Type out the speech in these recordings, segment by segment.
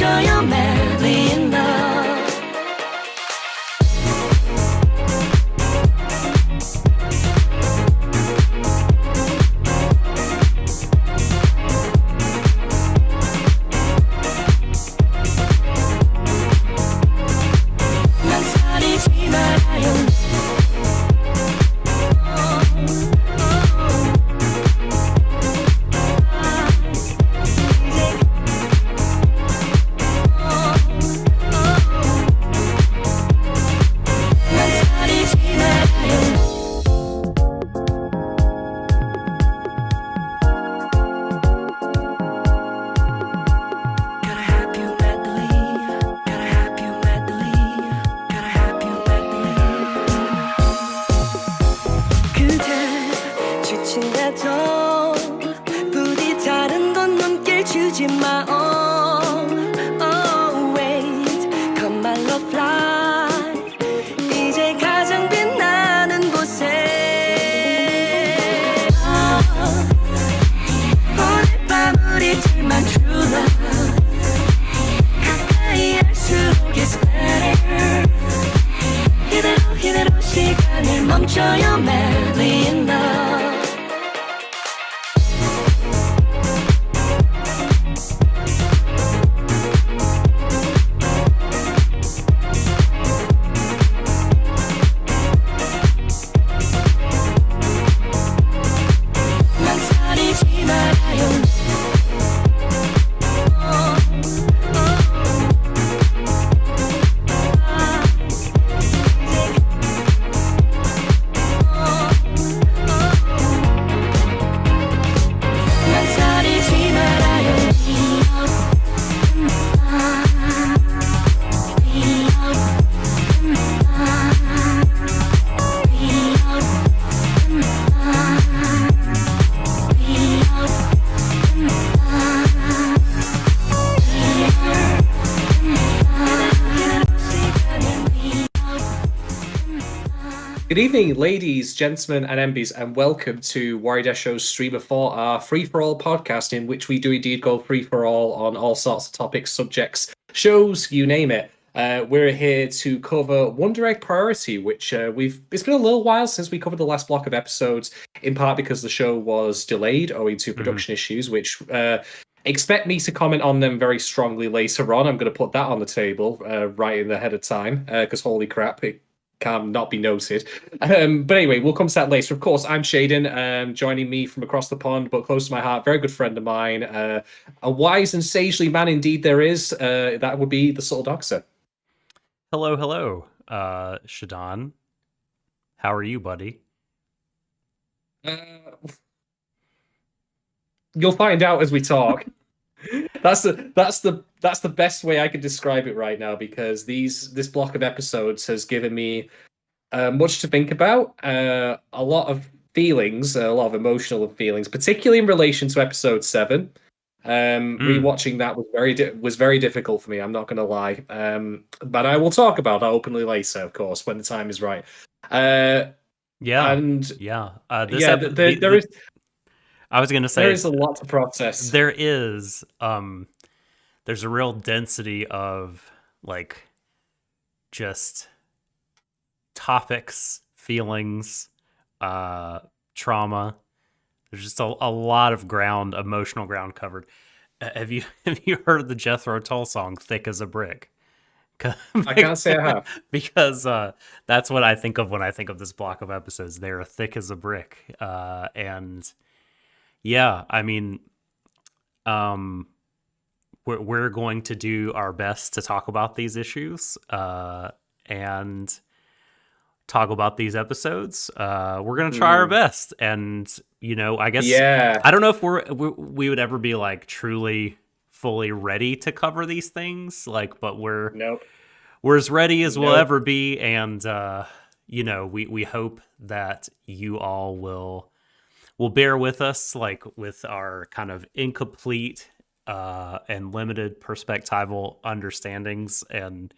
멈춰요 madly in love. 망설이지 말아요. 부디 다른 건 눈길 주지 마. Oh, wait, come my love fly. 이제 가장 빛나는 곳에 오늘 밤 우리 둘만 true love. 가까이 할수록 it's better. 이대로 시간을 멈춰요 madly in love. Good evening, ladies, gentlemen, and MBs, and welcome to Warui Deshou's Streamer 4, our free-for-all podcast in which we do indeed go free-for-all on all sorts of topics, subjects, shows, you name it. We're here to cover One Direct Priority, which it's been a little while since we covered the last block of episodes, in part because the show was delayed owing to production issues, which expect me to comment on them very strongly later on. I'm going to put that on the table right in the head of time, because holy crap, it can not be noted. But anyway, we'll come to that later. Of course, I'm Shadon, joining me from across the pond, but close to my heart, very good friend of mine, a wise and sagely man indeed there is. That would be the Subtle Doxer. Hello, Shadon. How are you, buddy? You'll find out as we talk. That's the best way I could describe it right now, because this block of episodes has given me much to think about, a lot of feelings, a lot of emotional feelings, particularly in relation to episode 7. Rewatching that was very difficult for me. I'm not going to lie, but I will talk about that openly later, of course, when the time is right. There is. I was going to say there is a lot to process. There's a real density of like just topics, feelings, trauma. There's just a lot of emotional ground covered. Have you heard the Jethro Tull song "Thick as a Brick"? I can't say I have, because that's what I think of when I think of this block of episodes. They're thick as a brick, and yeah, I mean, we're going to do our best to talk about these issues and talk about these episodes. We're going to try our best, and I guess I don't know if we would ever be like truly fully ready to cover these things, but we're as ready as we'll ever be, and we hope that you all will bear with us, with our kind of incomplete and limited perspectival understandings and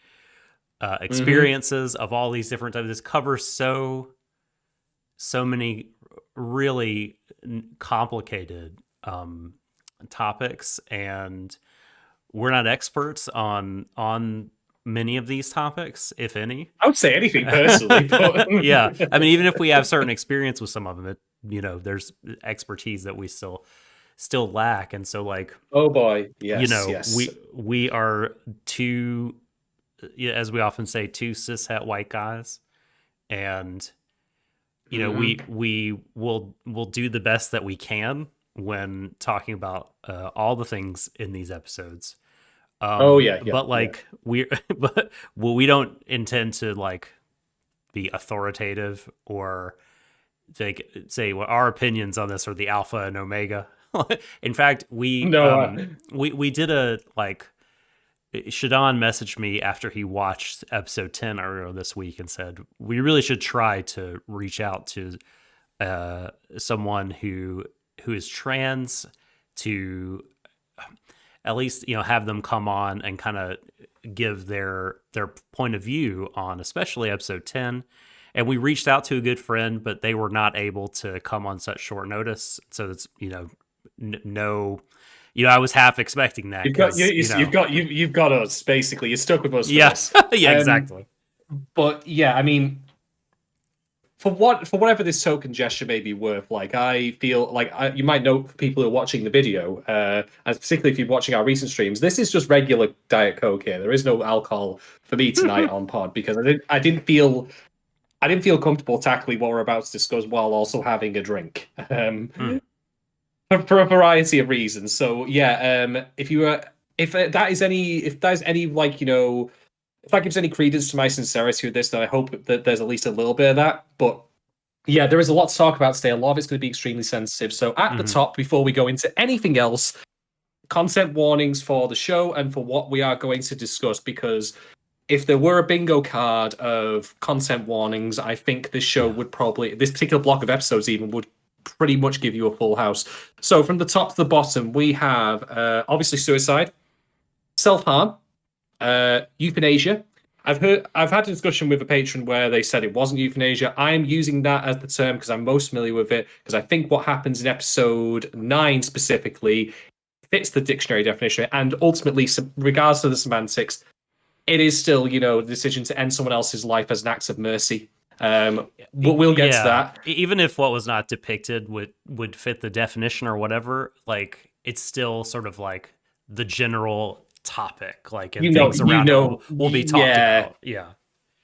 experiences of all these different types. This covers so many really complicated topics, and we're not experts on many of these topics, if any. I would say anything personally, but Yeah, I mean, even if we have certain experience with some of them, there's expertise that we still lack, and so like, oh boy, yes, yes. we are two, as we often say, two cishet white guys, and we will do the best that we can when talking about all the things in these episodes. Oh yeah, But like but we don't intend to like be authoritative or like say what our opinions on this are the alpha and omega. In fact, we did a like Shadon messaged me after he watched episode 10 earlier this week and said we really should try to reach out to someone who is trans to at least have them come on and kind of give their point of view on especially episode 10. And we reached out to a good friend, but they were not able to come on such short notice. So it's no, I was half expecting that. You've got us basically. You're stuck with us. Yes, yeah, exactly. But yeah, I mean, for whatever this token gesture may be worth, like I feel like you might know people who are watching the video, and particularly if you're watching our recent streams, this is just regular Diet Coke here. There is no alcohol for me tonight on pod because I didn't feel comfortable tackling what we're about to discuss while also having a drink. For a variety of reasons. So yeah, if that gives any credence to my sincerity with this, then I hope that there's at least a little bit of that. But yeah, there is a lot to talk about today. A lot of it's going to be extremely sensitive. So at the top, before we go into anything else, content warnings for the show and for what we are going to discuss, because if there were a bingo card of content warnings, I think this show would probably, this particular block of episodes even, would pretty much give you a full house. So from the top to the bottom, we have obviously suicide, self-harm, euthanasia. I've had a discussion with a patron where they said it wasn't euthanasia. I'm using that as the term because I'm most familiar with it, because I think what happens in episode 9 specifically fits the dictionary definition, and ultimately, regards to the semantics, it is still, the decision to end someone else's life as an act of mercy. We'll get to that. Even if what was not depicted would fit the definition or whatever, like it's still sort of like the general topic, like and things around it will be talked about. Yeah.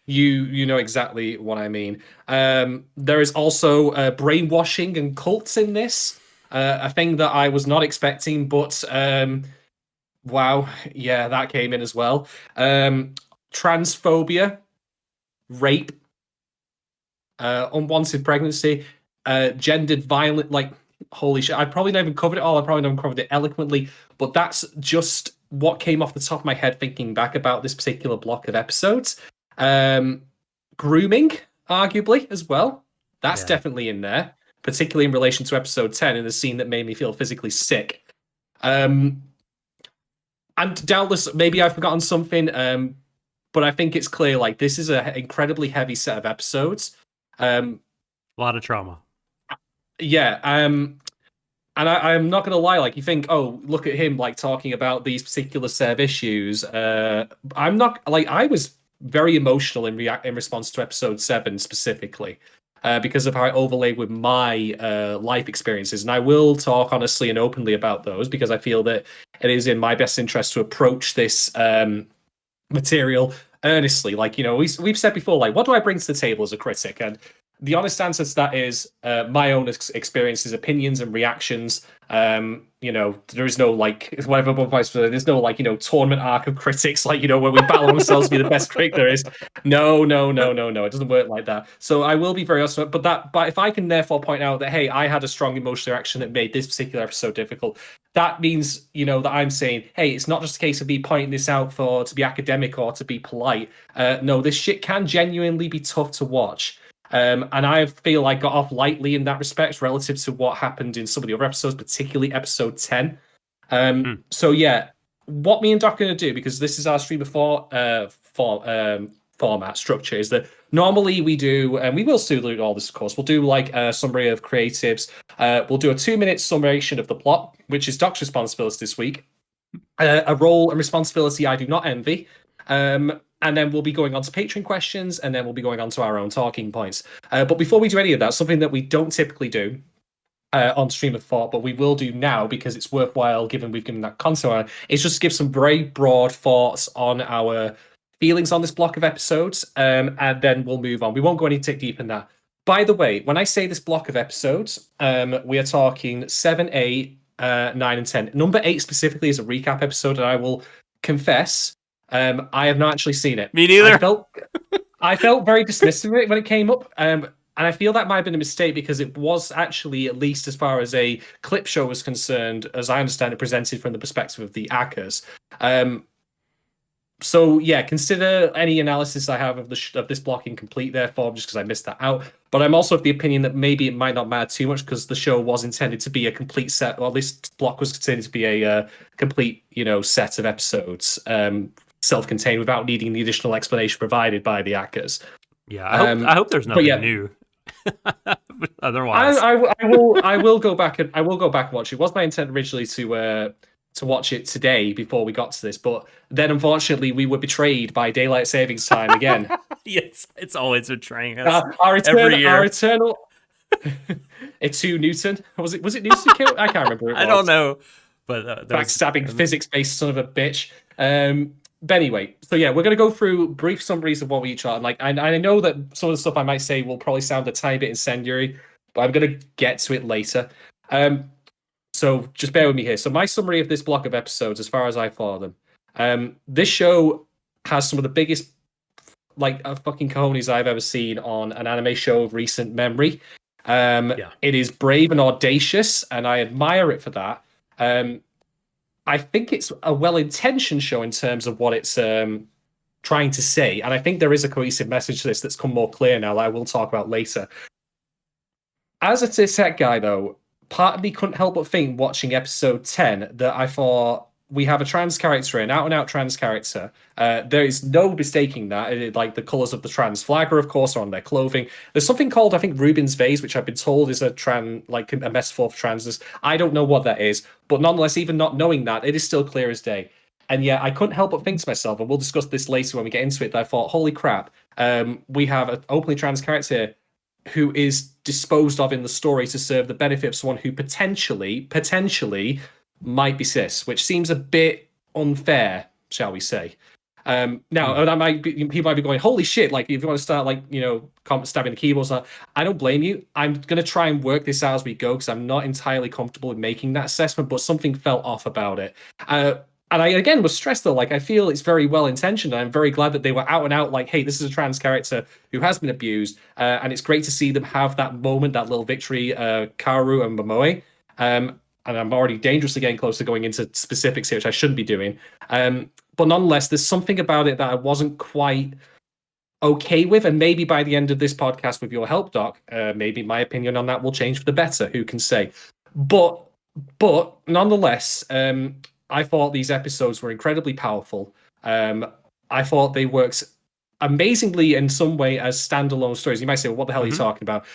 You know exactly what I mean. There is also brainwashing and cults in this, a thing that I was not expecting, but wow, yeah, that came in as well. Transphobia, rape, unwanted pregnancy, gendered violence. Like, holy shit, I probably not even covered it all. I probably not covered it eloquently, but that's just what came off the top of my head thinking back about this particular block of episodes. Grooming, arguably, as well. That's definitely in there, particularly in relation to episode 10 in the scene that made me feel physically sick. And doubtless, maybe I've forgotten something, but I think it's clear, like, this is an incredibly heavy set of episodes. A lot of trauma. Yeah, and I'm not going to lie, like, you think, oh, look at him, like, talking about these particular set of issues. I'm not, like, I was very emotional in response to episode 7 specifically, because of how I overlaid with my life experiences. And I will talk honestly and openly about those, because I feel that it is in my best interest to approach this material earnestly. Like, we've said before, like, what do I bring to the table as a critic? And the honest answer to that is my own experiences, opinions, and reactions. There is no, like, whatever, there's no, like, tournament arc of critics, like, where we battle ourselves to be the best critic there is. No. It doesn't work like that. So I will be very honest, but if I can therefore point out that, hey, I had a strong emotional reaction that made this particular episode difficult, that means, that I'm saying, hey, it's not just a case of me pointing this out to be academic or to be polite. No, this shit can genuinely be tough to watch. And I feel I got off lightly in that respect relative to what happened in some of the other episodes, particularly episode 10. So yeah, what me and Doc are going to do, because this is our streamer format structure, is that normally we do, and we will still do all this, of course, we'll do like a summary of creatives. We'll do a 2-minute summation of the plot, which is Doc's responsibility this week. a role and responsibility I do not envy. And then we'll be going on to Patreon questions, and then we'll be going on to our own talking points. But before we do any of that, something that we don't typically do on Stream of Thought, but we will do now because it's worthwhile given we've given that content on, is just give some very broad thoughts on our feelings on this block of episodes, and then we'll move on. We won't go any tick deep in that. By the way, when I say this block of episodes, we are talking 7, 8, 9, and 10. Number 8 specifically is a recap episode, and I will confess, I have not actually seen it. Me neither. I felt very dismissive of it when it came up. And I feel that might have been a mistake because it was actually, at least as far as a clip show was concerned, as I understand it, presented from the perspective of the Akkers. So yeah, consider any analysis I have of this block incomplete, therefore, just because I missed that out. But I'm also of the opinion that maybe it might not matter too much because the show was intended to be a complete set, or this block was intended to be a complete, set of episodes, self-contained, without needing the additional explanation provided by the Akkers. Yeah, I hope there's nothing new. Otherwise, I will go back and watch it. It was my intent originally to watch it today before we got to this, but then unfortunately we were betrayed by daylight savings time again. Yes, it's always betraying us. Our eternal. It's who Newton was it Newton killed? I can't remember. I don't know, but backstabbing physics-based son of a bitch. But anyway, so yeah, we're going to go through brief summaries of what we each are. And I know that some of the stuff I might say will probably sound a tiny bit incendiary, but I'm going to get to it later. So just bear with me here. So my summary of this block of episodes, as far as I follow them, this show has some of the biggest, fucking cojones I've ever seen on an anime show of recent memory. It is brave and audacious, and I admire it for that. I think it's a well-intentioned show in terms of what it's trying to say, and I think there is a cohesive message to this that's come more clear now that I will talk about later. As a tech guy, though, part of me couldn't help but think, watching episode 10, that I thought, we have a trans character, an out-and-out trans character. There is no mistaking that. The colours of the trans flag are, of course, on their clothing. There's something called, I think, Rubin's vase, which I've been told is a metaphor for transness. I don't know what that is, but nonetheless, even not knowing that, it is still clear as day. And yeah, I couldn't help but think to myself, and we'll discuss this later when we get into it, that I thought, holy crap, we have an openly trans character here who is disposed of in the story to serve the benefit of someone who potentially might be cis, which seems a bit unfair, shall we say. Now, that people might be going, holy shit, if you want to start, stabbing the keyboards, I don't blame you. I'm going to try and work this out as we go, because I'm not entirely comfortable with making that assessment, but something felt off about it. And I, again, was stressed, though. I feel it's very well-intentioned, and I'm very glad that they were out and out, hey, this is a trans character who has been abused, and it's great to see them have that moment, that little victory, Kaoru and Momoe. And I'm already dangerously getting close to going into specifics here, which I shouldn't be doing. But nonetheless, there's something about it that I wasn't quite okay with, and maybe by the end of this podcast, with your help, Doc, maybe my opinion on that will change for the better, who can say. But nonetheless, I thought these episodes were incredibly powerful. I thought they worked amazingly in some way as standalone stories. You might say, well, what the hell are you talking about?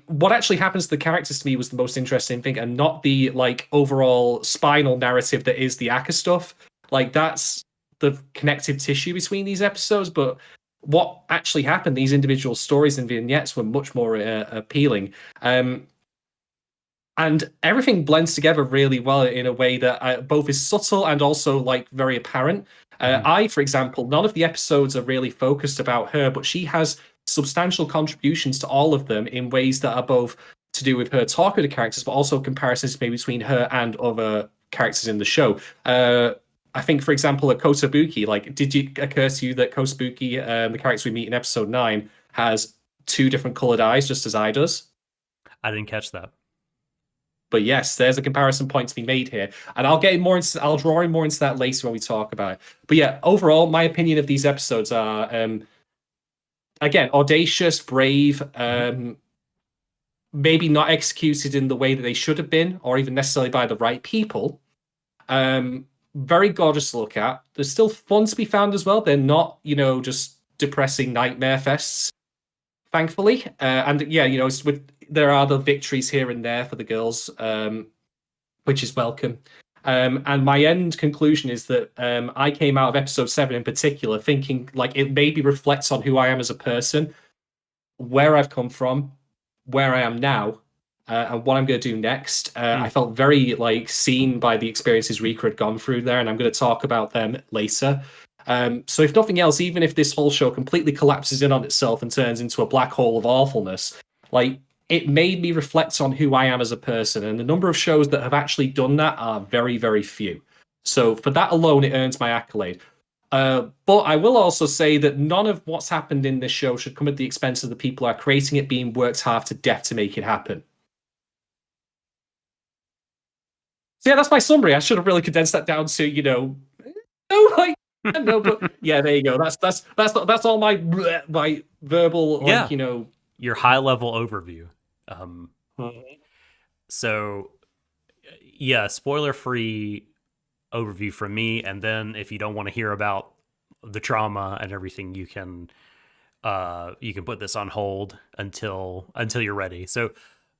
What actually happens to the characters to me was the most interesting thing, and not the overall spinal narrative that is the Akka stuff. That's the connective tissue between these episodes, but what actually happened, these individual stories and vignettes, were much more appealing. And everything blends together really well in a way that both is subtle and also very apparent. For example, none of the episodes are really focused about her, but she has substantial contributions to all of them in ways that are both to do with her talk with the characters, but also comparisons maybe between her and other characters in the show. I think, for example, at Kotobuki, did it occur to you that Kotobuki, the character we meet in episode 9, has 2 different coloured eyes, just as I does? I didn't catch that. But yes, there's a comparison point to be made here, and I'll draw in more into that later when we talk about it. But yeah, overall, my opinion of these episodes are, again, audacious, brave, maybe not executed in the way that they should have been, or even necessarily by the right people. Very gorgeous to look at. There's still fun to be found as well. They're not, just depressing nightmare fests, thankfully. And yeah, there are the victories here and there for the girls, which is welcome. And my end conclusion is that I came out of episode 7 in particular thinking like it maybe reflects on who I am as a person, where I've come from, where I am now, and what I'm going to do next. I felt very like seen by the experiences Rika had gone through there, and I'm going to talk about them later. So if nothing else, even if this whole show completely collapses in on itself and turns into a black hole of awfulness, like it made me reflect on who I am as a person. And the number of shows that have actually done that are very, very few. So for that alone, it earns my accolade. But I will also say that none of what's happened in this show should come at the expense of the people who are creating it being worked half to death to make it happen. So yeah, that's my summary. I should have really condensed that down to, no, like, no, but yeah, there you go. That's all my verbal, like, your high level overview. So yeah, spoiler free overview from me, and then if you don't want to hear about the trauma and everything, you can put this on hold until you're ready. So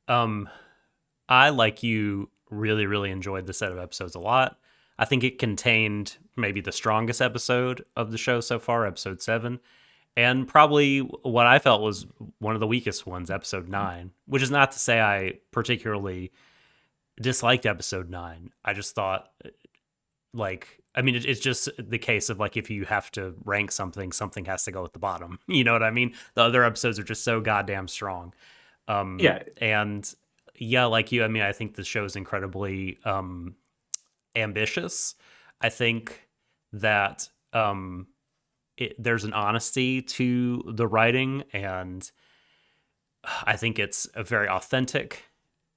I, like you, really, really enjoyed the set of episodes a lot. I think it contained maybe the strongest episode of the show so far, episode 7, and probably what I felt was one of the weakest ones, episode 9, which is not to say I particularly disliked episode 9. I just thought, it's just the case of like, if you have to rank something has to go at the bottom. You know what I mean? The other episodes are just so goddamn strong. And yeah, like you, I think the show is incredibly ambitious. I think that there's an honesty to the writing, and I think it's very authentic,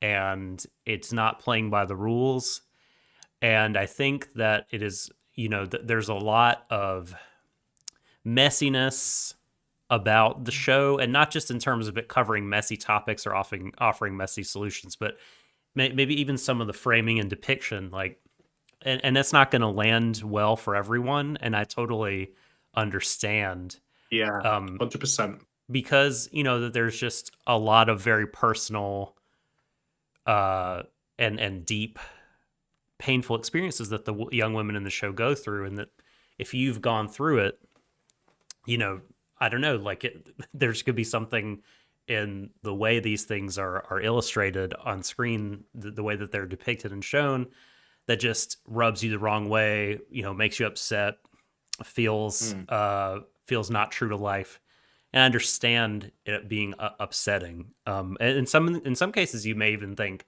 and it's not playing by the rules. And I think that it is, there's a lot of messiness about the show, and not just in terms of it covering messy topics or offering messy solutions, but maybe even some of the framing and depiction, like, and that's not going to land well for everyone. And I totally understand. Yeah, 100%. Because, that there's just a lot of very personal and deep, painful experiences that the young women in the show go through. And that if you've gone through it, I don't know, like there's could be something in the way these things are illustrated on screen, the way that they're depicted and shown, that just rubs you the wrong way, makes you upset, feels not true to life. And I understand it being upsetting. And in some cases, you may even think,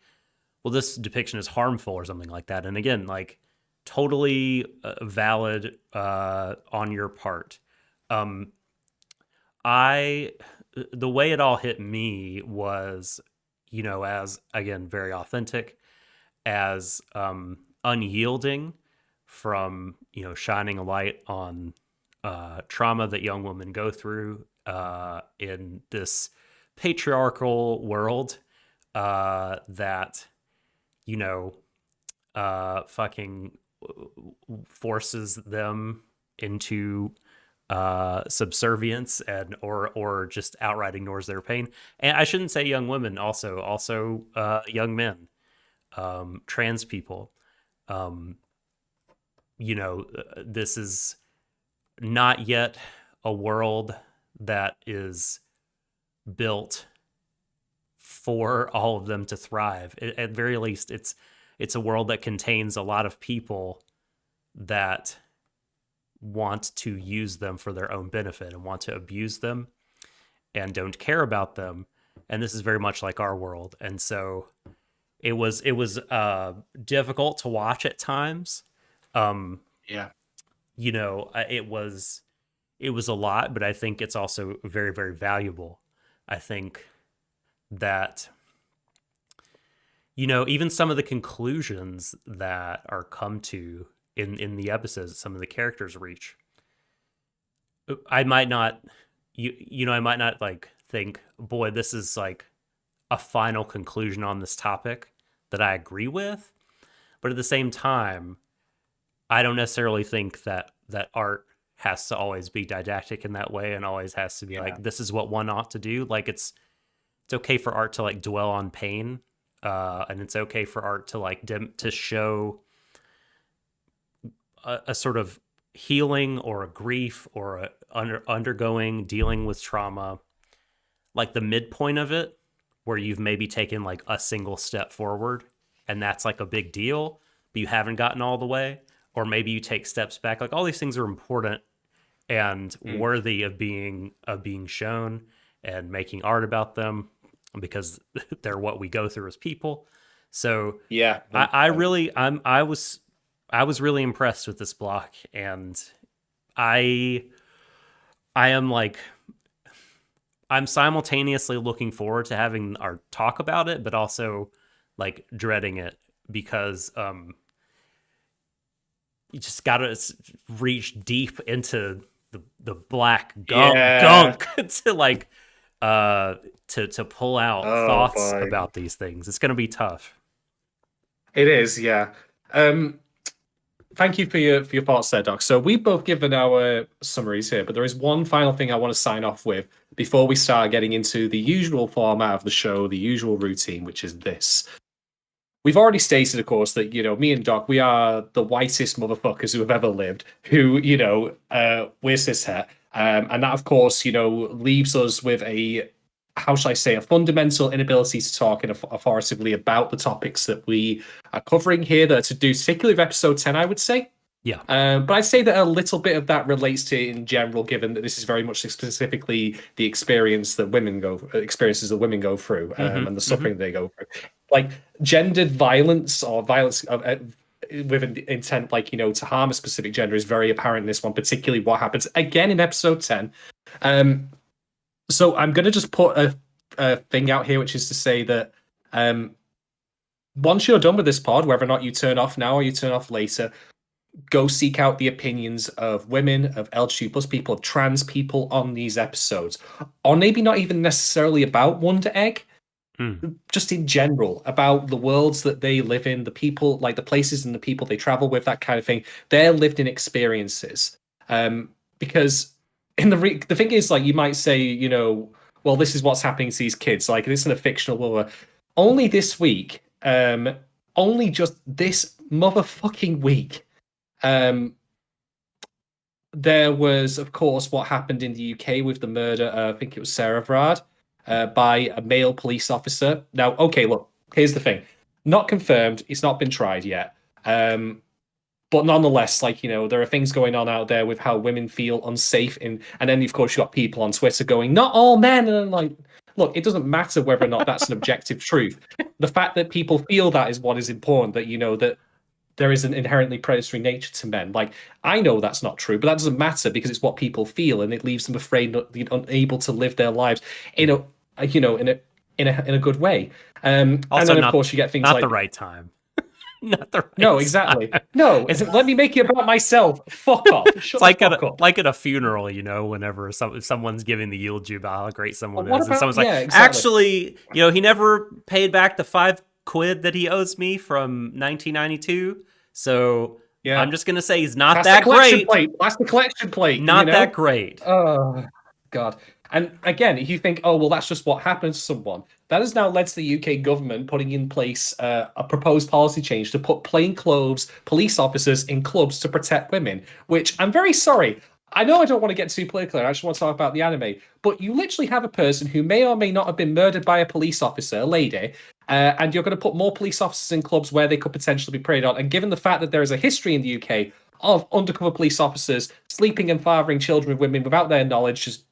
well, this depiction is harmful or something like that. And again, like, totally valid on your part. The way it all hit me was, as, again, very authentic, as unyielding from, shining a light on trauma that young women go through in this patriarchal world that, fucking forces them into subservience and or just outright ignores their pain. And I shouldn't say young women, also young men, trans people. This is not yet a world that is built for all of them to thrive. At very least, it's a world that contains a lot of people that want to use them for their own benefit and want to abuse them and don't care about them. And this is very much like our world. And so it was difficult to watch at times. It was a lot, but I think it's also very, very valuable. I think that, even some of the conclusions that are come to in the episodes, some of the characters reach, I might not, I might not like think, boy, this is like a final conclusion on this topic that I agree with. But at the same time, I don't necessarily think that art has to always be didactic in that way and always has to be like, this is what one ought to do. Like it's okay for art to like dwell on pain. And it's okay for art to like to show a sort of healing or a grief or undergoing dealing with trauma, like the midpoint of it, where you've maybe taken like a single step forward and that's like a big deal, but you haven't gotten all the way, or maybe you take steps back. Like all these things are important and worthy of being shown and making art about them, because they're what we go through as people. So Yeah, I was really impressed with this block, and I am like, I'm simultaneously looking forward to having our talk about it, but also like dreading it, because you just gotta reach deep into the black gunk to like to pull out thoughts about these things. It's gonna be tough. It is, yeah. Thank you for your thoughts there, Doc. So we've both given our summaries here, but there is one final thing I want to sign off with before we start getting into the usual format of the show, the usual routine, which is this. We've already stated, of course, that, me and Doc, we are the whitest motherfuckers who have ever lived, who, we're cishet. And that, of course, leaves us with how shall I say, a fundamental inability to talk authoritatively about the topics that we are covering here, that are to do, particularly with episode 10, I would say. Yeah. But I'd say that a little bit of that relates to in general, given that this is very much specifically the experiences that women go through, and the suffering they go through. Like gendered violence or violence with an intent, to harm a specific gender is very apparent in this one, particularly what happens again in episode 10. So I'm going to just put a thing out here, which is to say that once you're done with this pod, whether or not you turn off now or you turn off later, go seek out the opinions of women, of LGBT plus people, of trans people on these episodes. Or maybe not even necessarily about Wonder Egg, just in general, about the worlds that they live in, the people, like the places and the people they travel with, that kind of thing. Their lived in experiences. Because the thing is, like, you might say, well, this is what's happening to these kids. Like, this isn't a fictional world. Only this week, only just this motherfucking week, there was, of course, what happened in the UK with the murder, I think it was Sarah Vrad, by a male police officer. Now, okay, look, here's the thing. Not confirmed. It's not been tried yet. But nonetheless, there are things going on out there with how women feel unsafe and then, of course, you've got people on Twitter going, not all men. And I'm like, look, it doesn't matter whether or not that's an objective truth. The fact that people feel that is what is important, that, that there is an inherently predatory nature to men. Like, I know that's not true, but that doesn't matter because it's what people feel, and it leaves them afraid, unable to live their lives in a good way. And also, then, of course, you get things like the right time. Not the right No, exactly. time. No, let me make it about myself. Fuck off. Shut it's the fuck up. like at a funeral, whenever someone's giving the eulogy about how great someone Well, is, and someone's exactly. actually, he never paid back the £5 that he owes me from 1992. So I'm just gonna say he's not that great. That's the collection plate. Not that great. Oh God. And again, if you think, oh, well, that's just what happens to someone, that has now led to the UK government putting in place a proposed policy change to put plainclothes police officers in clubs to protect women, which I'm very sorry. I know I don't want to get too political, I just want to talk about the anime, but you literally have a person who may or may not have been murdered by a police officer, a lady, and you're going to put more police officers in clubs where they could potentially be preyed on. And given the fact that there is a history in the UK of undercover police officers sleeping and fathering children with women without their knowledge, just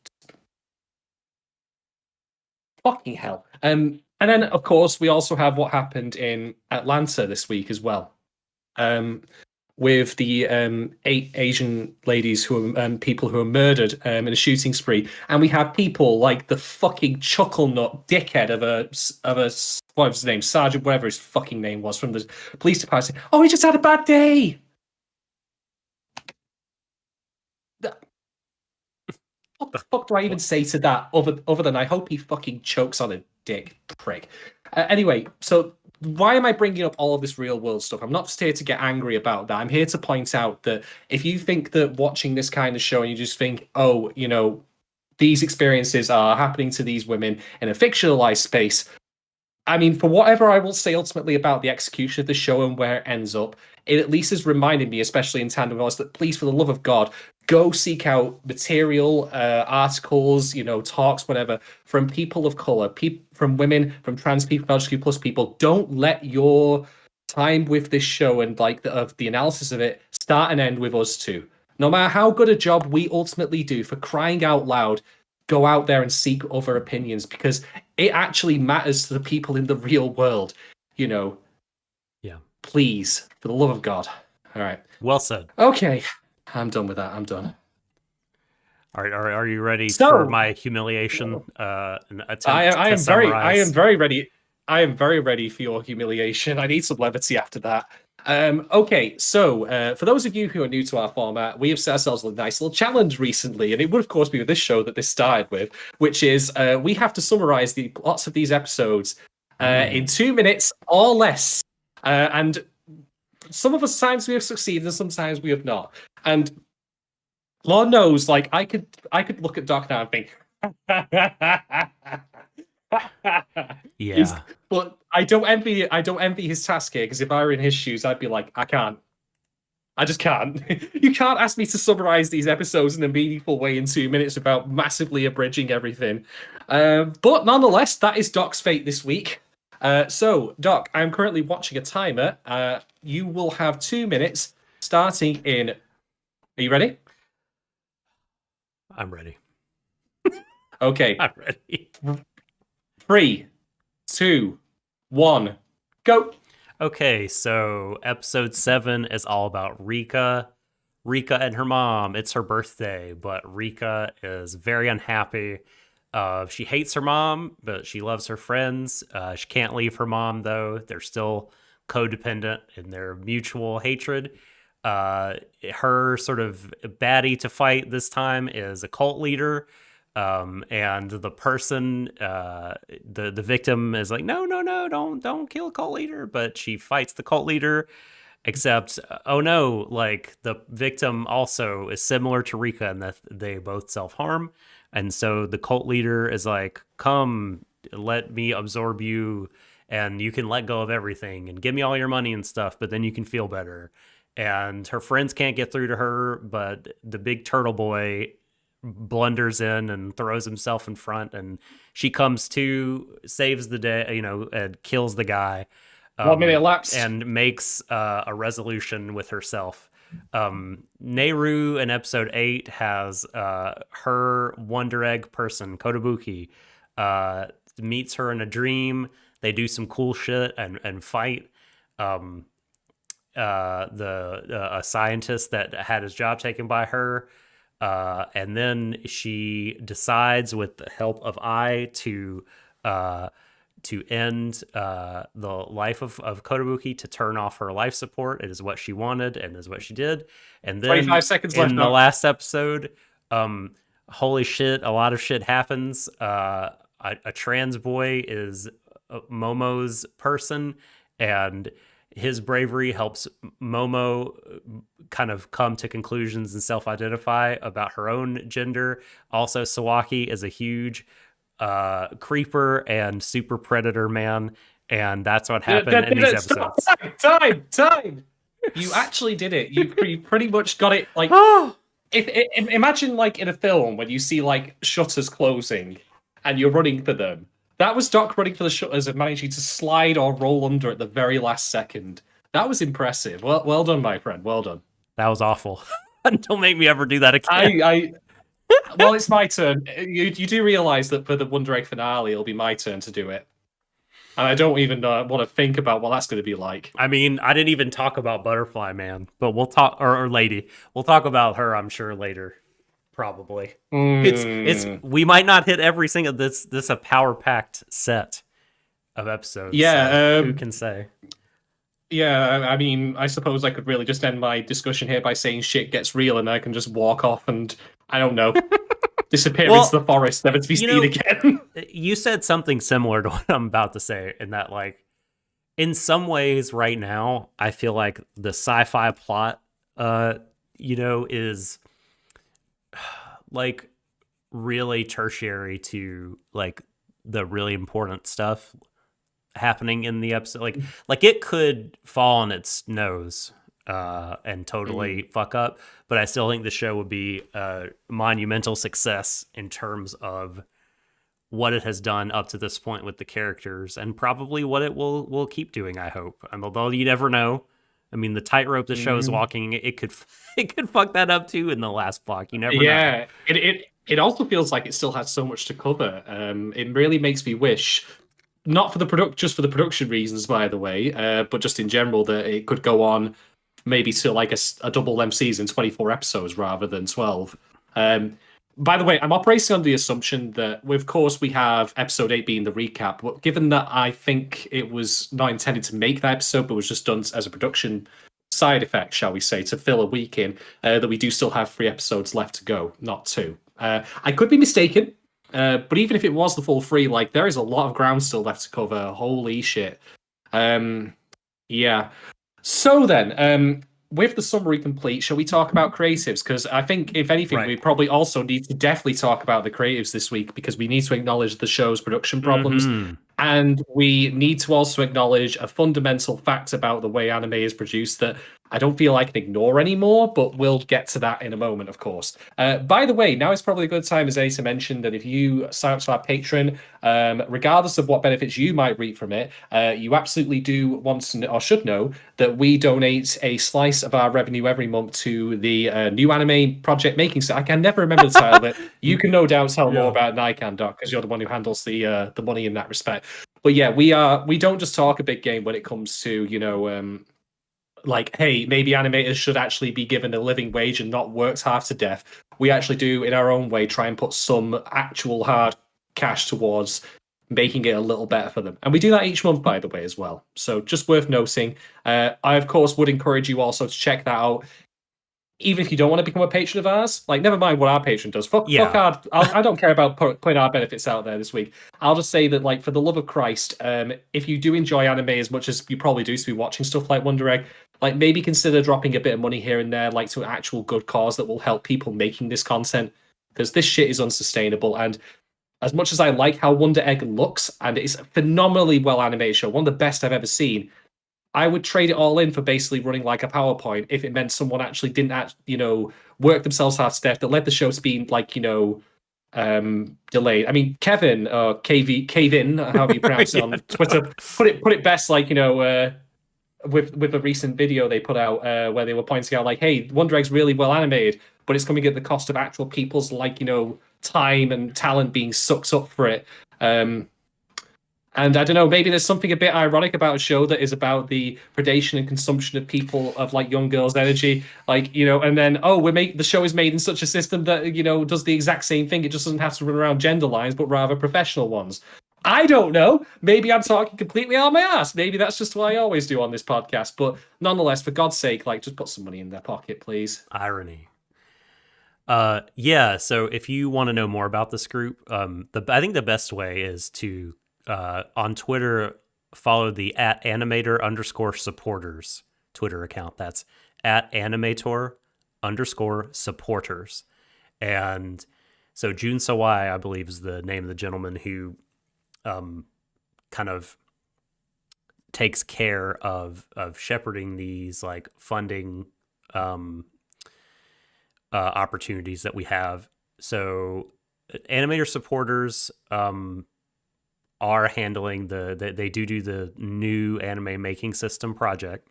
fucking hell. And then, of course, we also have what happened in Atlanta this week as well, with the 8 Asian ladies who are people who are murdered in a shooting spree, and we have people like the fucking chuckle nut dickhead of a what was his name, Sergeant, whatever his fucking name was, from the police department, saying, "Oh, he just had a bad day." What the fuck do I even say to that other than I hope he fucking chokes on a dick, prick. Anyway, so why am I bringing up all of this real world stuff? I'm not just here to get angry about that. I'm here to point out that if you think that watching this kind of show and you just think, oh, these experiences are happening to these women in a fictionalized space, I mean, for whatever I will say ultimately about the execution of the show and where it ends up, it at least has reminded me, especially in tandem with us, that please, for the love of God, go seek out material, articles, talks, whatever, from people of color, from women, from trans people, LGBTQ plus people. Don't let your time with this show and like the analysis of it start and end with us too. No matter how good a job we ultimately do, for crying out loud, go out there and seek other opinions, because it actually matters to the people in the real world. Yeah. Please, for the love of God. All right. Well said. Okay. I'm done with that. I'm done. All right. Are you ready So, for my humiliation attempt I to am summarize? very ready. I am very ready for your humiliation. I need some levity after that. Okay, so for those of you who are new to our format, we have set ourselves a nice little challenge recently, and it would, of course, be with this show that this started with, which is we have to summarize the plots of these episodes in 2 minutes or less. And some of us times we have succeeded, and sometimes we have not. And Lord knows, like I could look at Doc now and think, Yeah. but I don't envy his task here, because if I were in his shoes, I'd be like, I just can't. You can't ask me to summarize these episodes in a meaningful way in 2 minutes without massively abridging everything. But nonetheless, that is Doc's fate this week. So, Doc, I'm currently watching a timer. You will have 2 minutes starting in. Are you ready? I'm ready. Okay. I'm ready. 3, 2, 1, go. Okay, so episode 7 is all about Rika. Rika and her mom. It's her birthday, but Rika is very unhappy. She hates her mom, but she loves her friends. She can't leave her mom, though. They're still codependent in their mutual hatred. Her sort of baddie to fight this time is a cult leader. And the person, the victim is like, no, don't kill a cult leader. But she fights the cult leader, except, oh no, like the victim also is similar to Rika in that they both self-harm. And so the cult leader is like, come, let me absorb you, and you can let go of everything and give me all your money and stuff, but then you can feel better. And her friends can't get through to her, but the big turtle boy blunders in and throws himself in front, and she comes to, saves the day, and kills the guy. 1 minute elapsed. And makes a resolution with herself. Nehru in episode 8 has her Wonder Egg person, Kotobuki, meets her in a dream. They do some cool shit and fight. A scientist that had his job taken by her. And then she decides, with the help of Ai, to end the life of Kotobuki, to turn off her life support. It is what she wanted and is what she did. And then 25 seconds left in the last episode, holy shit, a lot of shit happens. A trans boy is Momo's person, and his bravery helps Momo kind of come to conclusions and self-identify about her own gender. Also, Sawaki is a huge creeper and super predator man, and that's what happened in these episodes. Time. You actually did it. You pretty much got it. Like, imagine like in a film when you see like shutters closing and you're running for them. That was Doc running for the shutters and managing to slide or roll under at the very last second. That was impressive. Well done, my friend. Well done. That was awful. Don't make me ever do that again. Well, it's my turn. You do realize that for the Wonder Egg finale, it'll be my turn to do it. And I don't even want to think about what that's going to be like. I mean, I didn't even talk about Butterfly Man, but we'll talk, or Lady. We'll talk about her, I'm sure, later. Probably. It's we might not hit every single this a power-packed set of episodes. Yeah, so who can say? Yeah, I mean, I suppose I could really just end my discussion here by saying shit gets real, and I can just walk off and, I don't know, disappear into the forest, never to be seen again. You said something similar to what I'm about to say, in that, like, in some ways right now, I feel like the sci-fi plot, is like really tertiary to like the really important stuff happening in the episode. Like it could fall on its nose and totally fuck up. But I still think the show would be a monumental success in terms of what it has done up to this point with the characters, and probably what it will keep doing, I hope. And although you never know, I mean, the tightrope the show is walking, it could it could fuck that up too in the last block. You never know. Yeah, it also feels like it still has so much to cover. It really makes me wish, not for the just for the production reasons, by the way, but just in general, that it could go on maybe to like a double length season, 24 episodes rather than 12. By the way, I'm operating on the assumption that, of course, we have episode 8 being the recap, but given that I think it was not intended to make that episode, but was just done as a production side effect, shall we say, to fill a week in, that we do still have 3 episodes left to go, not 2. I could be mistaken, but even if it was the full 3, like, there is a lot of ground still left to cover. Holy shit. Yeah. So then, with the summary complete, shall we talk about creatives? Because I think, if anything, we probably also need to definitely talk about the creatives this week, because we need to acknowledge the show's production problems. And we need to also acknowledge a fundamental fact about the way anime is produced that I don't feel I can ignore anymore, but we'll get to that in a moment, of course. By the way, now is probably a good time as A to mention that if you sign up to our Patreon, regardless of what benefits you might reap from it, you absolutely do want to or should know that we donate a slice of our revenue every month to the new anime project making. So I can never remember the title of it. You can no doubt tell more about Nikan, Doc, because you're the one who handles the money in that respect. But yeah, we don't just talk a big game when it comes to, you know, like, hey, maybe animators should actually be given a living wage and not worked half to death. We actually do, in our own way, try and put some actual hard cash towards making it a little better for them. And we do that each month, by the way, as well. So just worth noting. I, of course, would encourage you also to check that out. Even if you don't want to become a patron of ours, like, never mind what our patron does. Fuck I don't care about putting our benefits out there this week. I'll just say that, like, for the love of Christ, if you do enjoy anime as much as you probably do to be watching stuff like Wonder Egg, like, maybe consider dropping a bit of money here and there, like, to an actual good cause that will help people making this content, because this shit is unsustainable. And as much as I like how Wonder Egg looks, and it's a phenomenally well animated show, one of the best I've ever seen, I would trade it all in for basically running like a PowerPoint if it meant someone actually didn't, work themselves half to death, that let the show being, like, delayed. I mean, Kevin, Kevin, however you pronounce it on Twitter, put it best, like, with a recent video they put out where they were pointing out, like, hey, Wonder Egg's really well animated, but it's coming at the cost of actual people's, like, time and talent being sucked up for it. And I don't know, maybe there's something a bit ironic about a show that is about the predation and consumption of people, of, like, young girls' energy, like, and then, the show is made in such a system that, does the exact same thing. It just doesn't have to run around gender lines, but rather professional ones. I don't know. Maybe I'm talking completely out of my ass. Maybe that's just what I always do on this podcast. But nonetheless, for God's sake, like, just put some money in their pocket, please. Irony. Yeah. So if you want to know more about this group, I think the best way is to on Twitter follow the @animator_supporters Twitter account. That's @animator_supporters. And so Jun Sawai, I believe, is the name of the gentleman who kind of takes care of shepherding these, like, funding opportunities that we have. So animator supporters are handling they do the new anime making system project,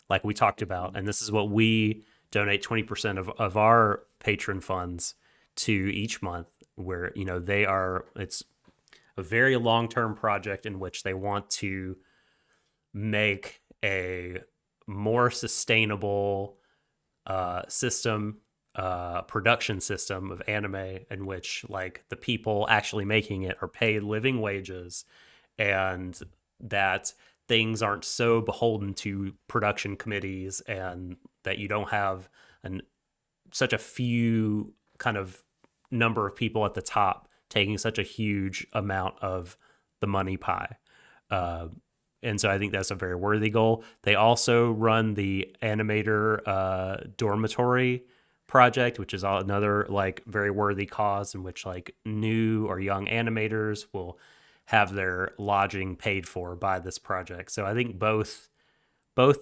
like we talked about, and this is what we donate 20% of our patron funds to each month, where it's a very long-term project in which they want to make a more sustainable production system of anime, in which, like, the people actually making it are paid living wages, and that things aren't so beholden to production committees, and that you don't have such a few kind of number of people at the top taking such a huge amount of the money pie. And so I think that's a very worthy goal. They also run the animator dormitory project, which is another, like, very worthy cause, in which, like, new or young animators will have their lodging paid for by this project. So I think both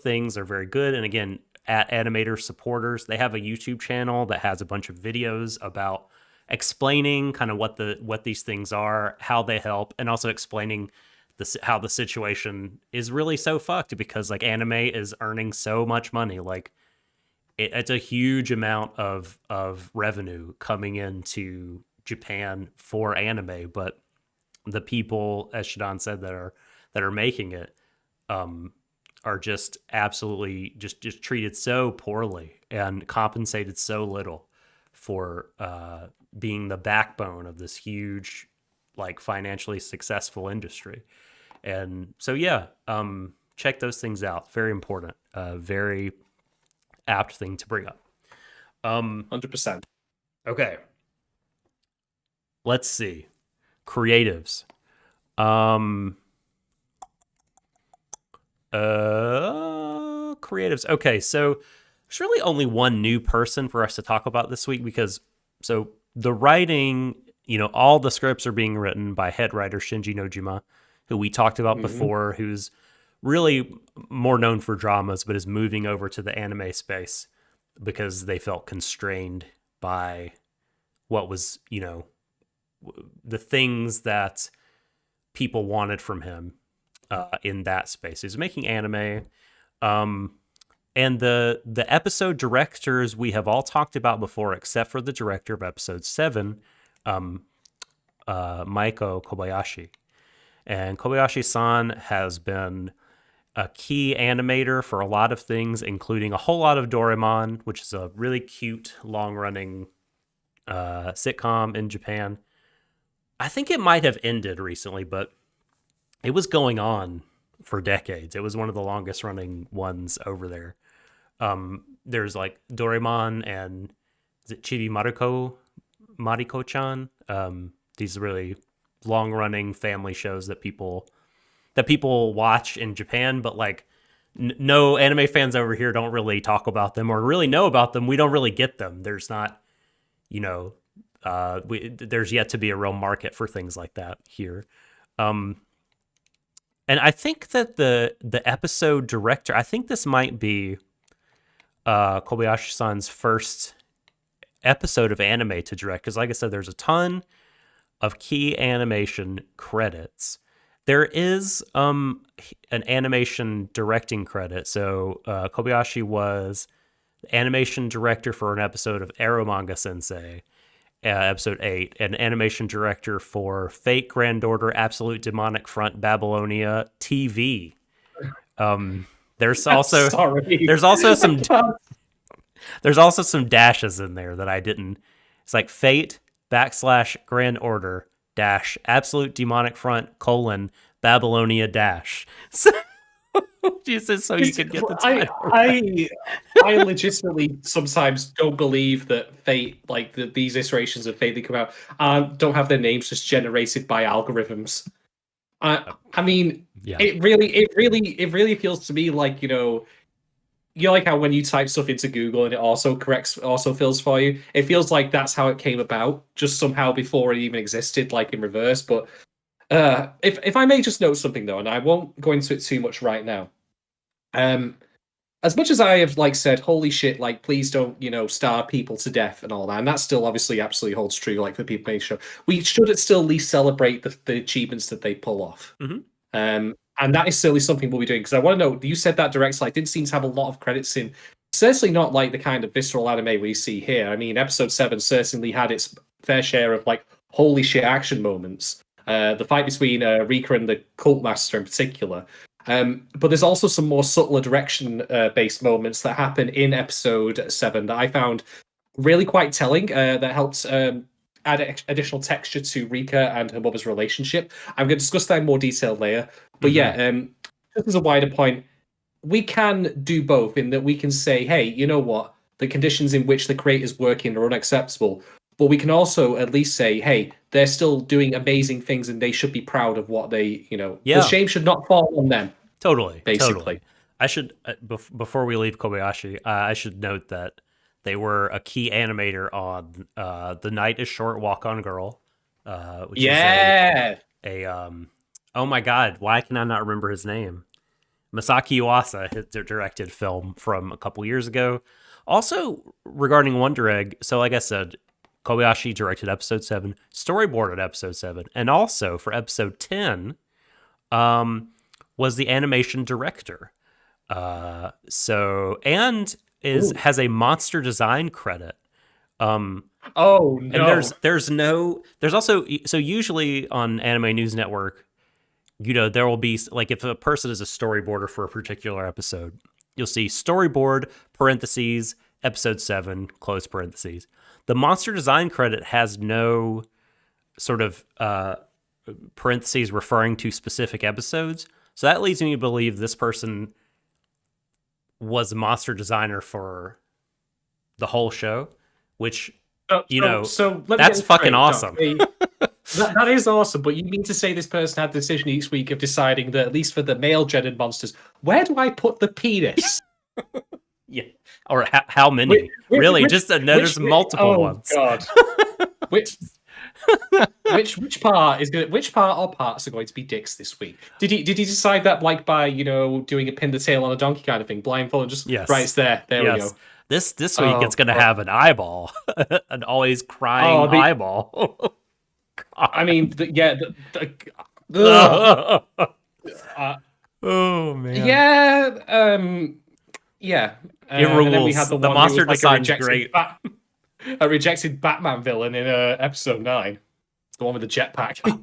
things are very good. And again, at Animator Supporters. They have a YouTube channel that has a bunch of videos about explaining kind of what these things are, how they help, and also explaining how the situation is really so fucked because like anime is earning so much money. Like it's a huge amount of revenue coming into Japan for anime, but the people, as Shadon said, that are making it are just absolutely just treated so poorly and compensated so little for being the backbone of this huge, like financially successful industry. And so, yeah, check those things out. Very important. Very apt thing to bring up. 100%. Okay. Let's see. Creatives. Creatives. Okay, so there's really only one new person for us to talk about this week because so the writing, all the scripts are being written by head writer Shinji Nojima, who we talked about before, who's really more known for dramas, but is moving over to the anime space because they felt constrained by what was, the things that people wanted from him in that space. He's making anime. And the episode directors we have all talked about before, except for the director of episode 7, Maiko Kobayashi. And Kobayashi-san has been a key animator for a lot of things, including a whole lot of Doraemon, which is a really cute, long-running sitcom in Japan. I think it might have ended recently, but it was going on for decades. It was one of the longest-running ones over there. There's like Doraemon and is it Chibi Mariko-chan? These really long-running family shows that people watch in Japan, but like no anime fans over here don't really talk about them or really know about them. We don't really get them. There's not, there's yet to be a real market for things like that here. And I think that the episode director, I think this might be Kobayashi-san's first episode of anime to direct, because like I said, there's a ton of key animation credits. There is an animation directing credit. So Kobayashi was animation director for an episode of Eromanga Sensei, episode 8, and animation director for Fate Grand Order Absolute Demonic Front Babylonia TV. There's also some dashes in there that I didn't. It's like Fate / Grand Order - Absolute Demonic Front - Babylonia - so Jesus, so you could get the title. I legitimately sometimes don't believe that Fate, like these iterations of Fate that come out, don't have their names just generated by algorithms. I mean, yeah. It really feels to me like you like how when you type stuff into Google and it also fills for you. It feels like that's how it came about, just somehow before it even existed, like in reverse. But if I may just note something though, and I won't go into it too much right now. As much as I have said, holy shit, please don't starve people to death and all that, and that still obviously absolutely holds true. For people making sure we should still at least celebrate the achievements that they pull off. And that is certainly something we'll be doing, because I want to know, you said that direct slide didn't seem to have a lot of credits in. Certainly not like the kind of visceral anime we see here. I mean, episode 7 certainly had its fair share of holy shit action moments. The fight between Rika and the cult master in particular. But there's also some more subtler direction-based moments that happen in episode 7 that I found really quite telling, that helps add additional texture to Rika and her mother's relationship. I'm going to discuss that in more detail later. But just as a wider point, we can do both in that we can say, hey, you know what? The conditions in which the creators work in are unacceptable. But we can also at least say, hey, they're still doing amazing things and they should be proud of what they, the shame should not fall on them. Totally. Basically. Totally. I should, before we leave Kobayashi, I should note that they were a key animator on The Night is Short, Walk On Girl. Which is oh my God, why can I not remember his name? Masaki Yuasa hit their directed film from a couple years ago. Also, regarding Wonder Egg, so like I said, Kobayashi directed episode 7, storyboarded episode 7, and also for episode 10 was the animation director. And has a monster design credit. Oh no! And there's also, so usually on Anime News Network, there will be, like, if a person is a storyboarder for a particular episode, you'll see storyboard parentheses episode 7 close parentheses. The monster design credit has no sort of parentheses referring to specific episodes, so that leads me to believe this person was a monster designer for the whole show, which that's fucking awesome. That is awesome, but you mean to say this person had the decision each week of deciding that, at least for the male-gendered monsters, where do I put the penis? Yeah, or how many? There's multiple ones. Oh god! which part or parts are going to be dicks this week? Did he decide that, like, by doing a pin the tail on a donkey kind of thing, blindfold, and just right, it's there. There we go. This week it's going to have an eyeball, an always crying eyeball. I mean, oh man. Yeah. It rules. And then we had the monster design's great. A rejected Batman villain in episode 9. It's the one with the jetpack.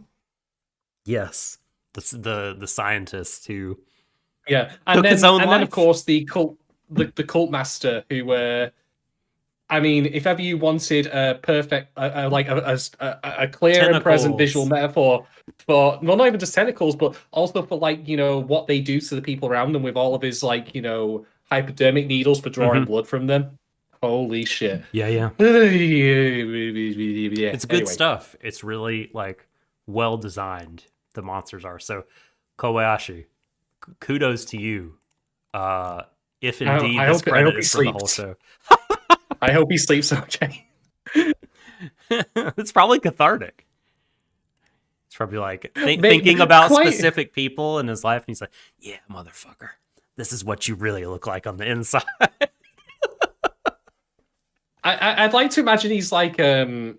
Yes, the scientist who took his own life. Then of course the cult master who I mean, if ever you wanted a perfect, a clear tentacles. And present visual metaphor for, well, not even just tentacles, but also for, like, what they do to the people around them with all of his, like, hypodermic needles for drawing blood from them. Holy shit. Yeah. It's good stuff. It's really, like, well designed. The monsters are. So, Kobayashi, kudos to you. If indeed this credit is for the whole show. I hope he sleeps okay. It's probably cathartic. It's probably like thinking about specific people in his life, and he's like, "Yeah, motherfucker, this is what you really look like on the inside." I'd like to imagine he's like Junji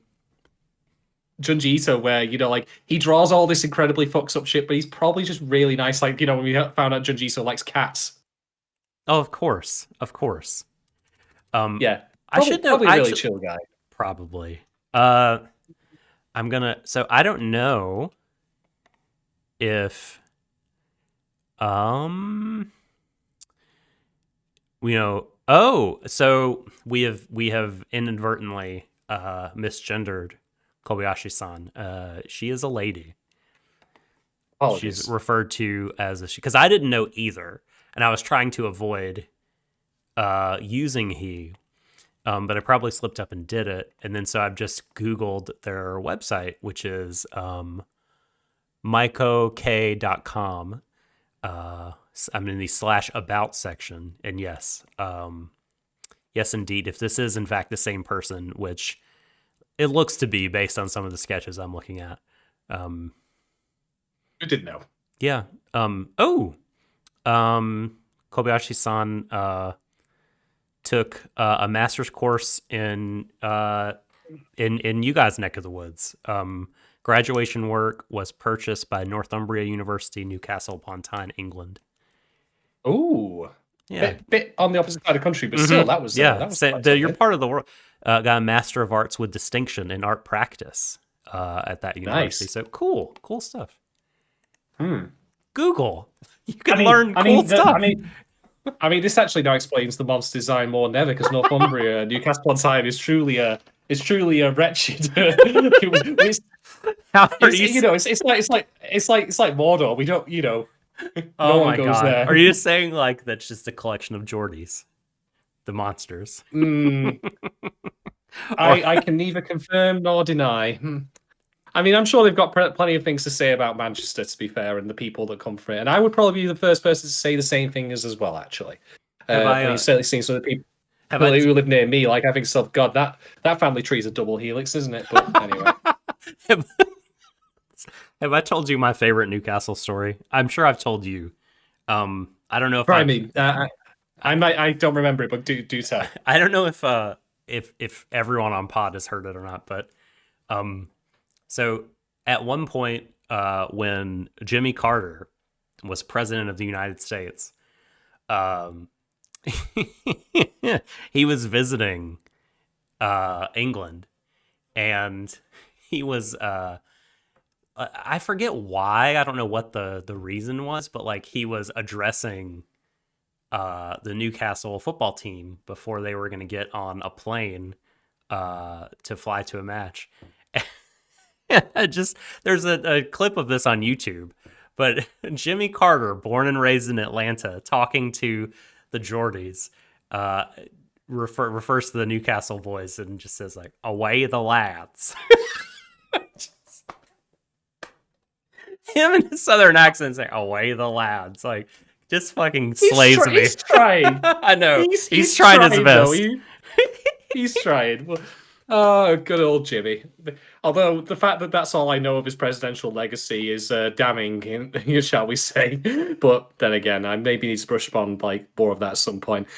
Ito, where like he draws all this incredibly fucked up shit, but he's probably just really nice. Like when we found out Junji Ito likes cats. Oh, of course. Yeah. I should know. Probably a really chill guy. Probably. So I don't know if so we have inadvertently misgendered Kobayashi-san. She is a lady. Apologies. She's referred to as because I didn't know either, and I was trying to avoid using he. But I probably slipped up and did it. And then so I've just Googled their website, which is maikok.com. I'm in the /about section. And yes, indeed, if this is in fact the same person, which it looks to be based on some of the sketches I'm looking at. I didn't know. Yeah. Kobayashi-san took a master's course in you guys' neck of the woods. Graduation work was purchased by Northumbria University, Newcastle upon Tyne, England. Ooh, yeah, bit on the opposite side of the country, but still, that was you're part of the world. Got a Master of Arts with distinction in art practice at that university. Nice. So cool stuff. Google, you can learn cool stuff. I mean, this actually now explains the monster design more than ever, because Northumbria, Newcastle upon Tyne is truly a wretched. It's like Mordor. We don't, Oh no my one goes god! there. Are you saying like that's just a collection of Geordies, the monsters? I can neither confirm nor deny. I mean, I'm sure they've got plenty of things to say about Manchester, to be fair, and the people that come from it. And I would probably be the first person to say the same thing as well, actually. You've certainly seen some of the people who live near me, like, I think, God, that family tree is a double helix, isn't it? But anyway. Have I told you my favorite Newcastle story? I'm sure I've told you. I don't know if Try me. I don't remember it, but do tell. I don't know if everyone on pod has heard it or not, but so at one point when Jimmy Carter was president of the United States, um, he was visiting England, and he was I forget why. I don't know what the reason was, but like he was addressing the Newcastle football team before they were going to get on a plane to fly to a match. Just there's a clip of this on YouTube, but Jimmy Carter, born and raised in Atlanta, talking to the Geordies, refers to the Newcastle boys and just says like, "Away the lads." Him in his southern accent saying, "Away the lads," like just fucking slays me. He's trying. I know. He's trying his best. He's trying. Well, oh, good old Jimmy. Although the fact that that's all I know of his presidential legacy is damning, shall we say. But then again, I maybe need to brush up on like more of that at some point.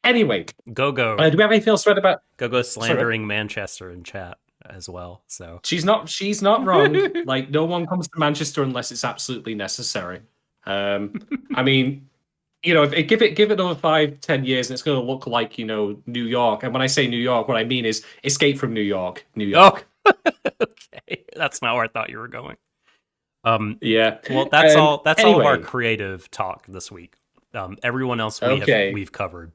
Anyway. Go. Do we have anything else read about... Go slandering Manchester in chat as well. So she's not wrong. Like, no one comes to Manchester unless it's absolutely necessary. I mean, give it another 5-10 years, and it's going to look like New York. And when I say New York, what I mean is Escape from New York. Oh, okay, that's not where I thought you were going. Yeah. Well, that's all. That's anyway. All of our creative talk this week. Everyone else we've covered.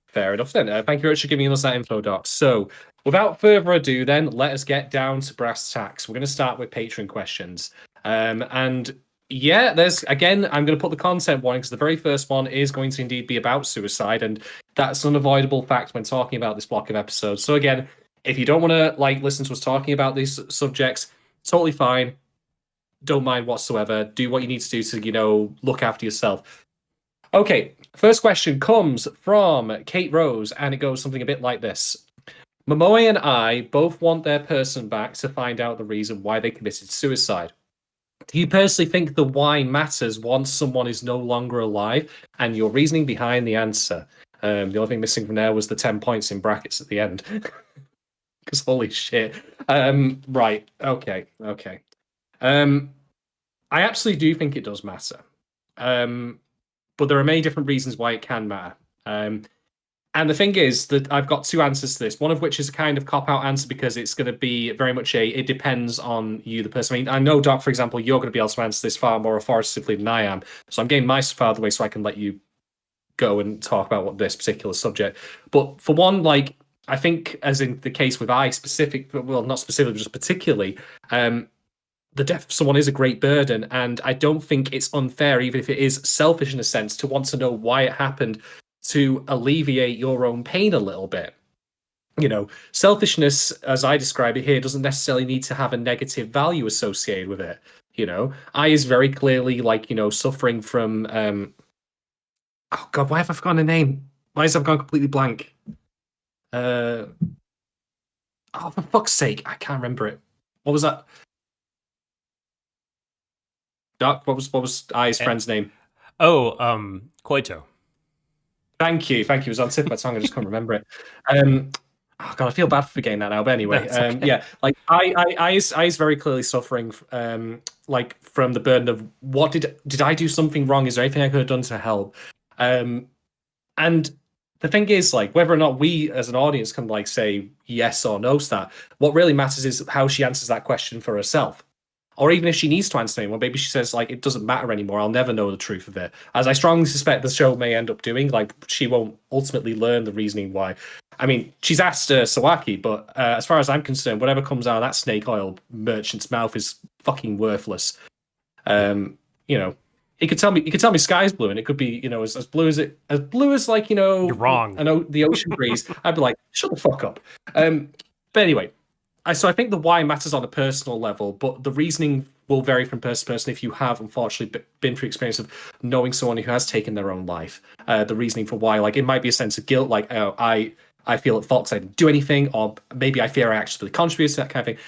Fair enough then. Thank you very much for giving us that info, Doc. So, without further ado, then let us get down to brass tacks. We're going to start with Patreon questions, and yeah, there's again. I'm going to put the content warning because the very first one is going to indeed be about suicide, and that's an unavoidable fact when talking about this block of episodes. So again, if you don't want to listen to us talking about these subjects, totally fine. Don't mind whatsoever. Do what you need to do to look after yourself. Okay, first question comes from Kate Rose, and it goes something a bit like this. Momoe and I both want their person back to find out the reason why they committed suicide. Do you personally think the why matters once someone is no longer alive, and your reasoning behind the answer? The only thing missing from there was the 10 points in brackets at the end. Because holy shit. Right, okay. I absolutely do think it does matter. But there are many different reasons why it can matter. And the thing is that I've got two answers to this, one of which is a kind of cop-out answer because it's going to be very much it depends on you, the person. I mean, I know, Doc, for example, you're going to be able to answer this far more authoritatively than I am. So I'm getting my stuff out of the way so I can let you go and talk about this particular subject. But for one, I think, as in the case with not specifically, just particularly, the death of someone is a great burden, and I don't think it's unfair, even if it is selfish in a sense, to want to know why it happened to alleviate your own pain a little bit. Selfishness, as I describe it here, doesn't necessarily need to have a negative value associated with it. I is very clearly suffering from oh god, why have I forgotten the name? Why has I've gone completely blank? Oh, for fuck's sake, I can't remember it. What was that? Doc, what was I's friend's name? Oh, Koito. Thank you. It was on the tip of my tongue. I just can't remember it. Oh god, I feel bad for forgetting that now. But anyway, okay. Yeah, I is very clearly suffering, from the burden of what did I do something wrong? Is there anything I could have done to help? And the thing is, whether or not we as an audience can say yes or no to that, what really matters is how she answers that question for herself. Or even if she needs to answer anyone, maybe she says, it doesn't matter anymore, I'll never know the truth of it. As I strongly suspect the show may end up doing, she won't ultimately learn the reasoning why. I mean, she's asked Sawaki, but as far as I'm concerned, whatever comes out of that snake oil merchant's mouth is fucking worthless. He could tell me sky's blue, and it could be, as blue as You're wrong. I know the ocean breeze. I'd be like, shut the fuck up. But anyway, so I think the why matters on a personal level, but the reasoning will vary from person to person if you have, unfortunately, been through experience of knowing someone who has taken their own life. The reasoning for why, it might be a sense of guilt, I feel at fault because I didn't do anything, or maybe I fear I actually contributed to that kind of thing.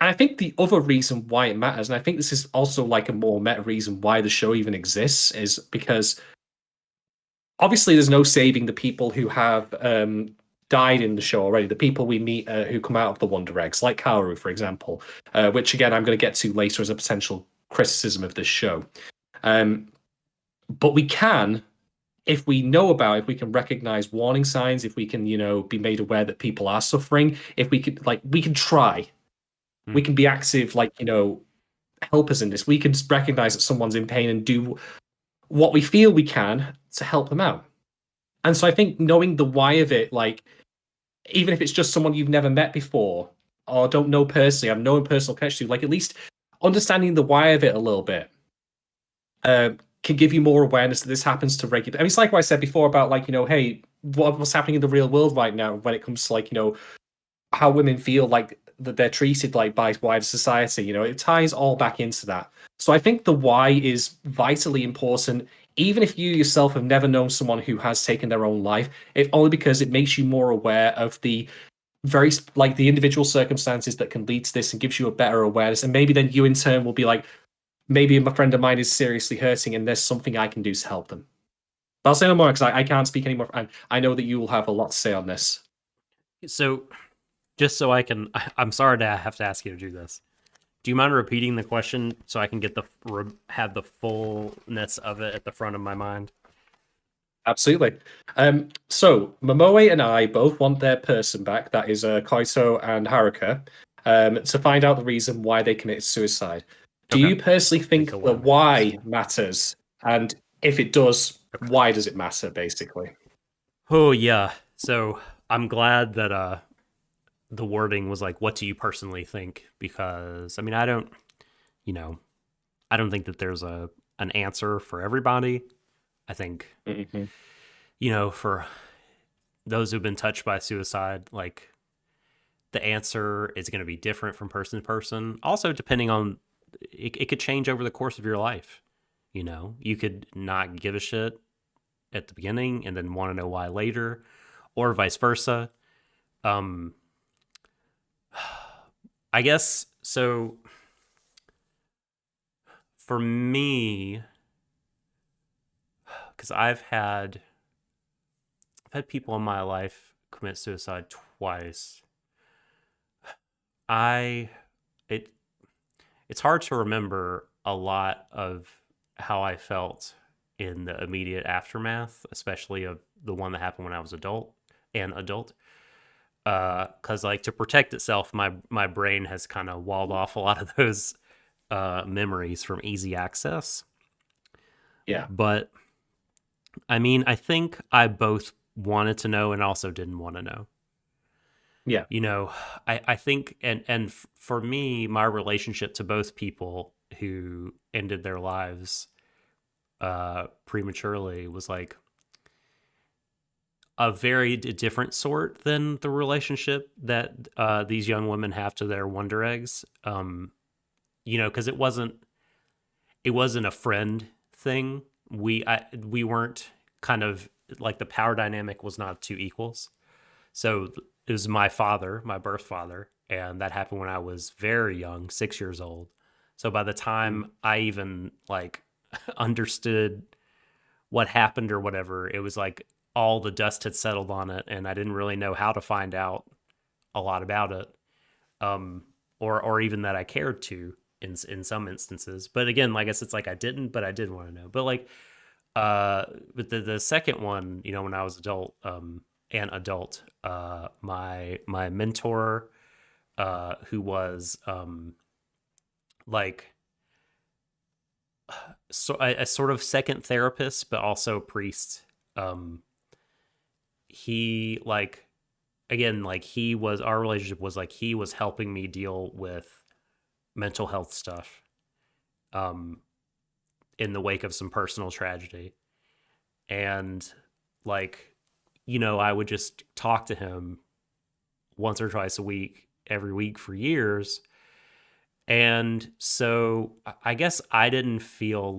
And I think the other reason why it matters, and I think this is also like a more meta reason why the show even exists, is because obviously there's no saving the people who have died in the show already. The people we meet who come out of the Wonder Eggs, like Kaoru, for example, which again I'm going to get to later as a potential criticism of this show. But we can, if we know about, if we can recognize warning signs, if we can, be made aware that people are suffering, if we could, we can try, we can be active, help us in this. We can recognize that someone's in pain and do what we feel we can to help them out. And so I think knowing the why of it, even if it's just someone you've never met before or don't know personally, have no personal connection to, at least understanding the why of it a little bit can give you more awareness that this happens to regular. I mean, it's like what I said before about hey, what's happening in the real world right now when it comes to how women feel that they're treated by wider society. It ties all back into that. So I think the why is vitally important, even if you yourself have never known someone who has taken their own life, if only because it makes you more aware of the very the individual circumstances that can lead to this and gives you a better awareness. And maybe then you in turn will be like, maybe a friend of mine is seriously hurting and there's something I can do to help them. But I'll say no more because I can't speak anymore. And I know that you will have a lot to say on this. So just so I'm sorry to have to ask you to do this. Do you mind repeating the question so I can get have the fullness of it at the front of my mind? Absolutely. So Momoe and I both want their person back. That is Koito and Haruka, to find out the reason why they committed suicide. Do you personally think the why matters? And if it does, why does it matter, basically? Oh, yeah. So I'm glad that the wording was what do you personally think? Because, I mean, I don't think that there's an answer for everybody. I think, for those who've been touched by suicide, the answer is going to be different from person to person. Also, depending on, it could change over the course of your life. You could not give a shit at the beginning and then want to know why later, or vice versa. I guess, so for me, because I've had people in my life commit suicide twice. It's hard to remember a lot of how I felt in the immediate aftermath, especially of the one that happened when I was adult. Because to protect itself, my brain has kind of walled off a lot of those memories from easy access. Yeah. But I mean, I think I both wanted to know and also didn't want to know. Yeah. I think, and for me, my relationship to both people who ended their lives prematurely was a very different sort than the relationship that these young women have to their Wonder Eggs. Because it wasn't a friend thing. We weren't kind of the power dynamic was not two equals. So it was my father, my birth father, and that happened when I was very young, 6 years old. So by the time I even understood what happened or whatever, it was all the dust had settled on it, and I didn't really know how to find out a lot about it, or even that I cared to in some instances. But again, I guess it's I didn't, but I did want to know. But but the second one, when I was adult, my mentor, who was so a sort of second therapist, but also priest. He again, he was, our relationship was he was helping me deal with mental health stuff in the wake of some personal tragedy. And I would just talk to him once or twice a week, every week for years. And so I guess I didn't feel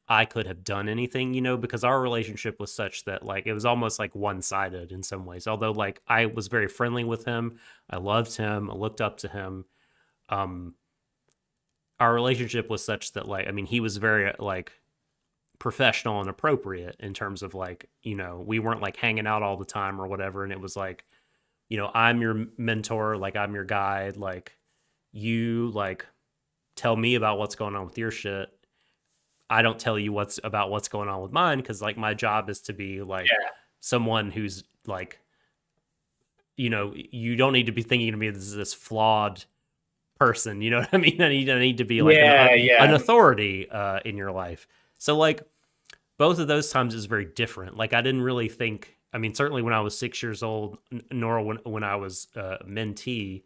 I could have done anything, because our relationship was such that like it was almost like one-sided in some ways. Although like I was very friendly with him, I loved him, I looked up to him. Um, our relationship was such that like, I mean, he was very like professional and appropriate in terms of like, we weren't like hanging out all the time or whatever. And it was like, I'm your mentor, like I'm your guide, like you like tell me about what's going on with your shit. I don't tell you what's going on with mine, because like my job is to be like someone who's like, you don't need to be thinking of me as this flawed person. You know what I mean? I need to be like an authority in your life. So like both of those times is very different. Like I didn't really think. I mean, certainly when I was 6 years old, nor when I was mentee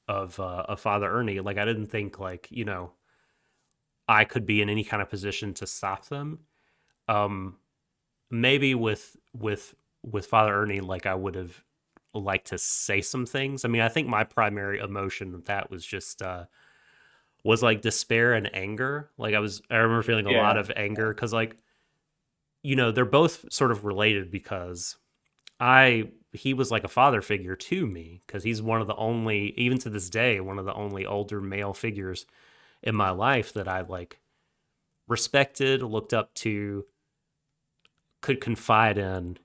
of Father Ernie, like I didn't think like I could be in any kind of position to stop them. Maybe with Father Ernie, like I would have liked to say some things. I mean, I think my primary emotion of that was just was like despair and anger. Like I remember feeling a lot of anger because like they're both sort of related, because he was like a father figure to me, because he's one of the only, even to this day, one of the only older male figures in my life that I like respected, looked up to, could confide in,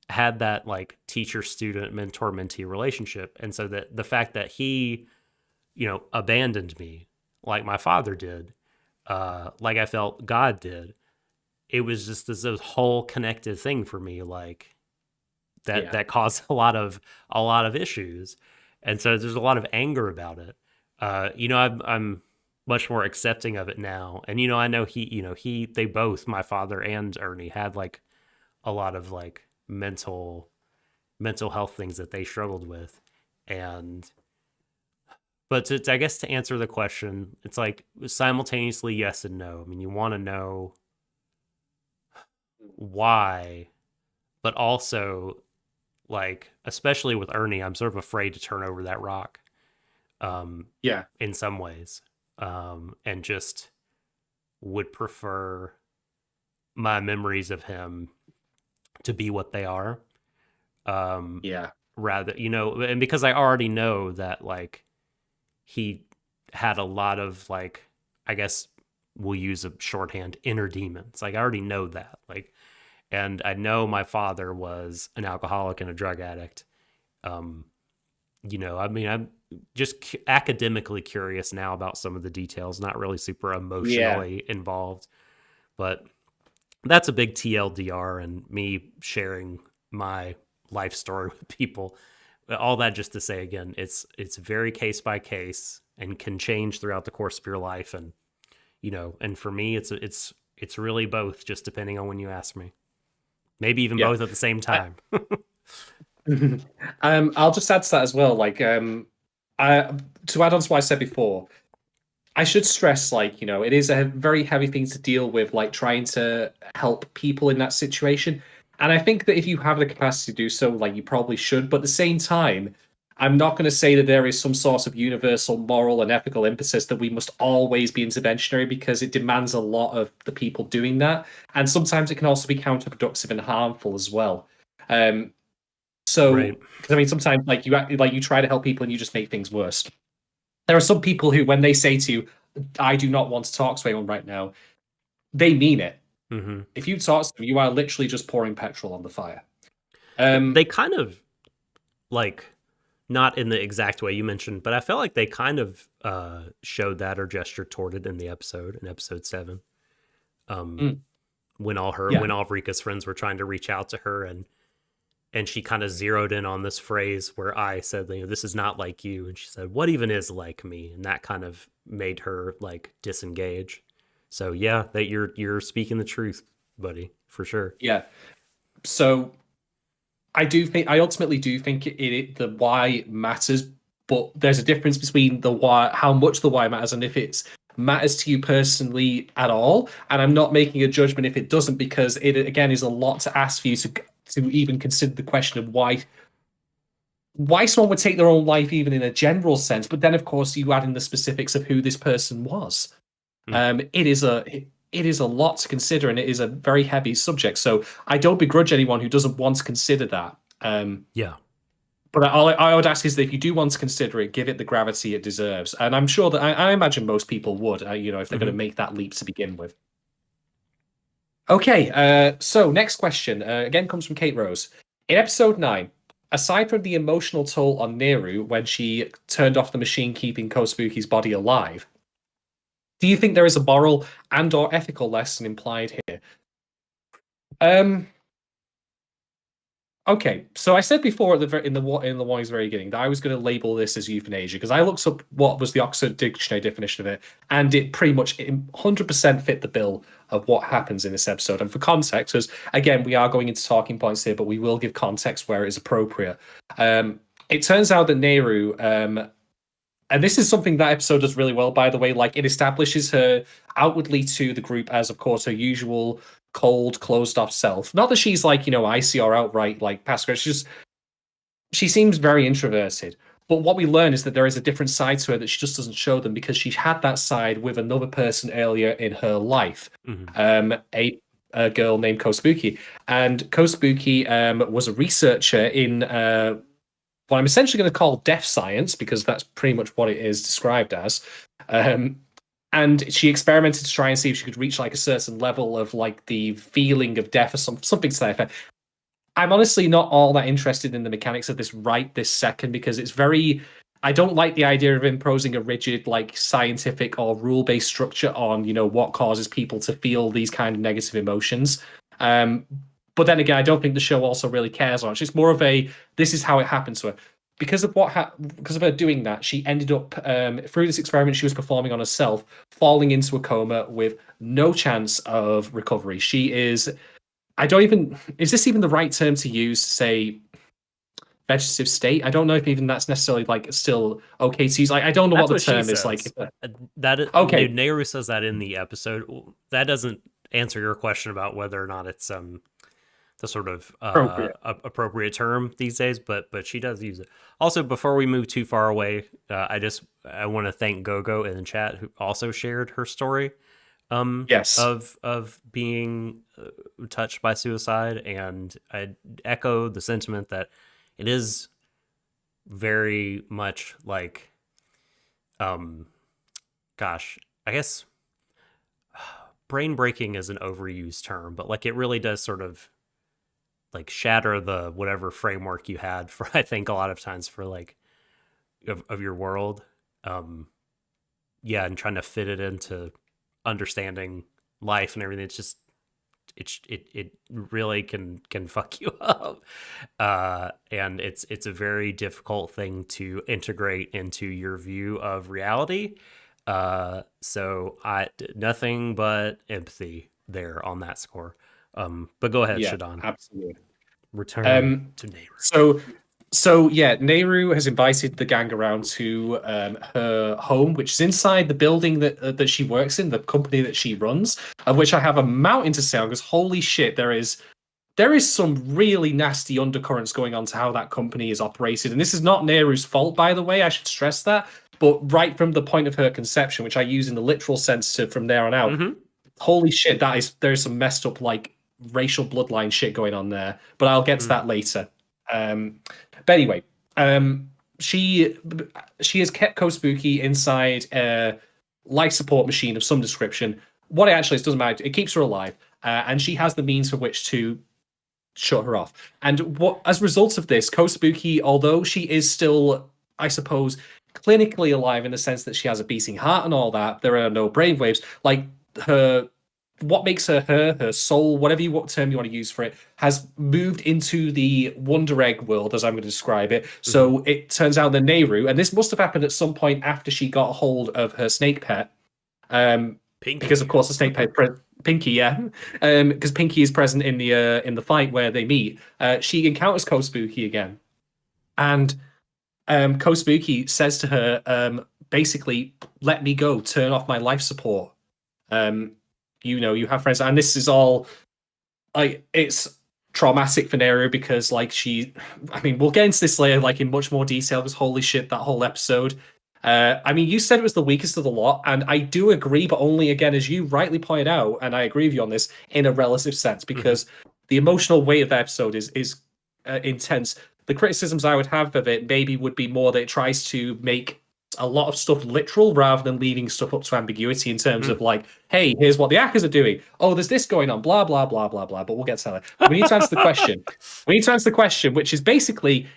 had that like teacher student, mentor mentee relationship. And so that the fact that he abandoned me like my father did, like I felt God did, it was just this whole connected thing for me, like that caused a lot of issues. And so there's a lot of anger about it. I'm much more accepting of it now. And, I know they both, my father and Ernie, had like a lot of like mental health things that they struggled with. But I guess to answer the question, it's like simultaneously yes and no. I mean, you want to know why, but also like, especially with Ernie, I'm sort of afraid to turn over that rock. In some ways. And just would prefer my memories of him to be what they are. Rather, and because I already know that like he had a lot of like, I guess we'll use a shorthand, inner demons. Like I already know that, like, and I know my father was an alcoholic and a drug addict. I mean, I'm just academically curious now about some of the details, not really super emotionally involved, but that's a big TLDR, and me sharing my life story with people. All that just to say, again, it's very case by case and can change throughout the course of your life. And, and for me, it's really both, just depending on when you ask me, maybe even both at the same time. I'll just add to that as well. Like, to add on to what I said before, I should stress, like, it is a very heavy thing to deal with, like trying to help people in that situation. And I think that if you have the capacity to do so, like, you probably should. But at the same time, I'm not going to say that there is some sort of universal moral and ethical impetus that we must always be interventionary, because it demands a lot of the people doing that. And sometimes it can also be counterproductive and harmful as well. So, because I mean, sometimes like you try to help people and you just make things worse. There are some people who, when they say to you, "I do not want to talk to anyone right now," they mean it. Mm-hmm. If you talk to them, you are literally just pouring petrol on the fire. They kind of like, not in the exact way you mentioned, but I felt like they kind of showed that or gestured toward it in episode 7. When all of Rika's friends were trying to reach out to her, and she kind of zeroed in on this phrase where I said, "This is not like you," and she said, "What even is like me?" And that kind of made her like disengage. So yeah, that you're speaking the truth, buddy, for sure. Yeah. So I ultimately do think the why matters, but there's a difference between the why, how much the why matters, and if it matters to you personally at all. And I'm not making a judgment if it doesn't, because it again is a lot to ask for you to even consider the question of why someone would take their own life, even in a general sense. But then, of course, you add in the specifics of who this person was. It it is a lot to consider, and it is a very heavy subject. So I don't begrudge anyone who doesn't want to consider that. Yeah. But I would ask is that if you do want to consider it, give it the gravity it deserves. And I'm sure that I imagine most people would, if they're going to make that leap to begin with. Okay, so next question again comes from Kate Rose. In episode 9, aside from the emotional toll on Neru when she turned off the machine keeping Kosubuki's body alive, do you think there is a moral and or ethical lesson implied here? Okay, so I said before in the warning's very beginning that I was going to label this as euthanasia because I looked up what was the Oxford Dictionary definition of it, and it pretty much 100% fit the bill of what happens in this episode. And for context, because again we are going into talking points here, but we will give context where it is appropriate. It turns out that Neru, and this is something that episode does really well, by the way. Like it establishes her outwardly to the group as, of course, her usual cold, closed-off self. Not that she's like, icy or outright like passive. She seems very introverted. But what we learn is that there is a different side to her that she just doesn't show them because she had that side with another person earlier in her life, a girl named Kosubuki. And Kosubuki was a researcher in what I'm essentially going to call death science, because that's pretty much what it is described as. And she experimented to try and see if she could reach like a certain level of like the feeling of death or something to that effect. I'm honestly not all that interested in the mechanics of this right this second because it's very... I don't like the idea of imposing a rigid like scientific or rule-based structure on, what causes people to feel these kind of negative emotions. But then again, I don't think the show also really cares much. It's more of a, this is how it happened to her. Because of because of her doing that, she ended up through this experiment she was performing on herself, falling into a coma with no chance of recovery. She is, is this even the right term to use to say vegetative state? I don't know if even that's necessarily like still okay to use. Like I don't know what the term is like. That is, okay, Nehru says that in the episode. That doesn't answer your question about whether or not it's the sort of appropriate term these days, but she does use it. Also, before we move too far away, I want to thank Gogo in the chat who also shared her story yes, of being touched by suicide, and I echo the sentiment that it is very much like gosh, I guess brain breaking is an overused term, but like it really does sort of like shatter the whatever framework you had for, I think a lot of times for like of your world. And trying to fit it into understanding life and everything. It's just, it really can fuck you up. And it's a very difficult thing to integrate into your view of reality. So nothing but empathy there on that score. But go ahead, Shadon. Absolutely. Return to Nehru. So Nehru has invited the gang around to her home, which is inside the building that she works in, the company that she runs, of which I have a mountain to say on, because holy shit, there is some really nasty undercurrents going on to how that company is operated. And this is not Nehru's fault, by the way, I should stress that. But right from the point of her conception, which I use in the literal sense from there on out, holy shit, there's some messed up like racial bloodline shit going on there, but I'll get to that later. But anyway, she has kept Kosubuki inside a life support machine of some description. What it actually is doesn't matter. It keeps her alive, and she has the means for which to shut her off. And as a result of this, Kosubuki, although she is still, I suppose, clinically alive in the sense that she has a beating heart and all that, there are no brainwaves. Like what makes her soul, whatever term you want to use for it, has moved into the Wonder Egg world, as I'm going to describe it. So it turns out that Nehru, and this must have happened at some point after she got a hold of her snake pet, Pinky. Because of course the snake pet Pinky, because Pinky is present in the fight where they meet. She encounters Kosubuki again, and Kosubuki says to her, basically, "Let me go. Turn off my life support." You have friends, and this is all it's traumatic for Nehru because we'll get into this later, like in much more detail, because holy shit, that whole episode. I mean, you said it was the weakest of the lot, and I do agree, but only again, as you rightly point out, and I agree with you on this, in a relative sense, because the emotional weight of the episode is intense. The criticisms I would have of it maybe would be more that it tries to make a lot of stuff literal rather than leaving stuff up to ambiguity in terms of like, hey, here's what the actors are doing. Oh, there's this going on, blah, blah, blah, blah, blah. But we'll get to that. We need to answer the question. We need to answer the question, which is basically,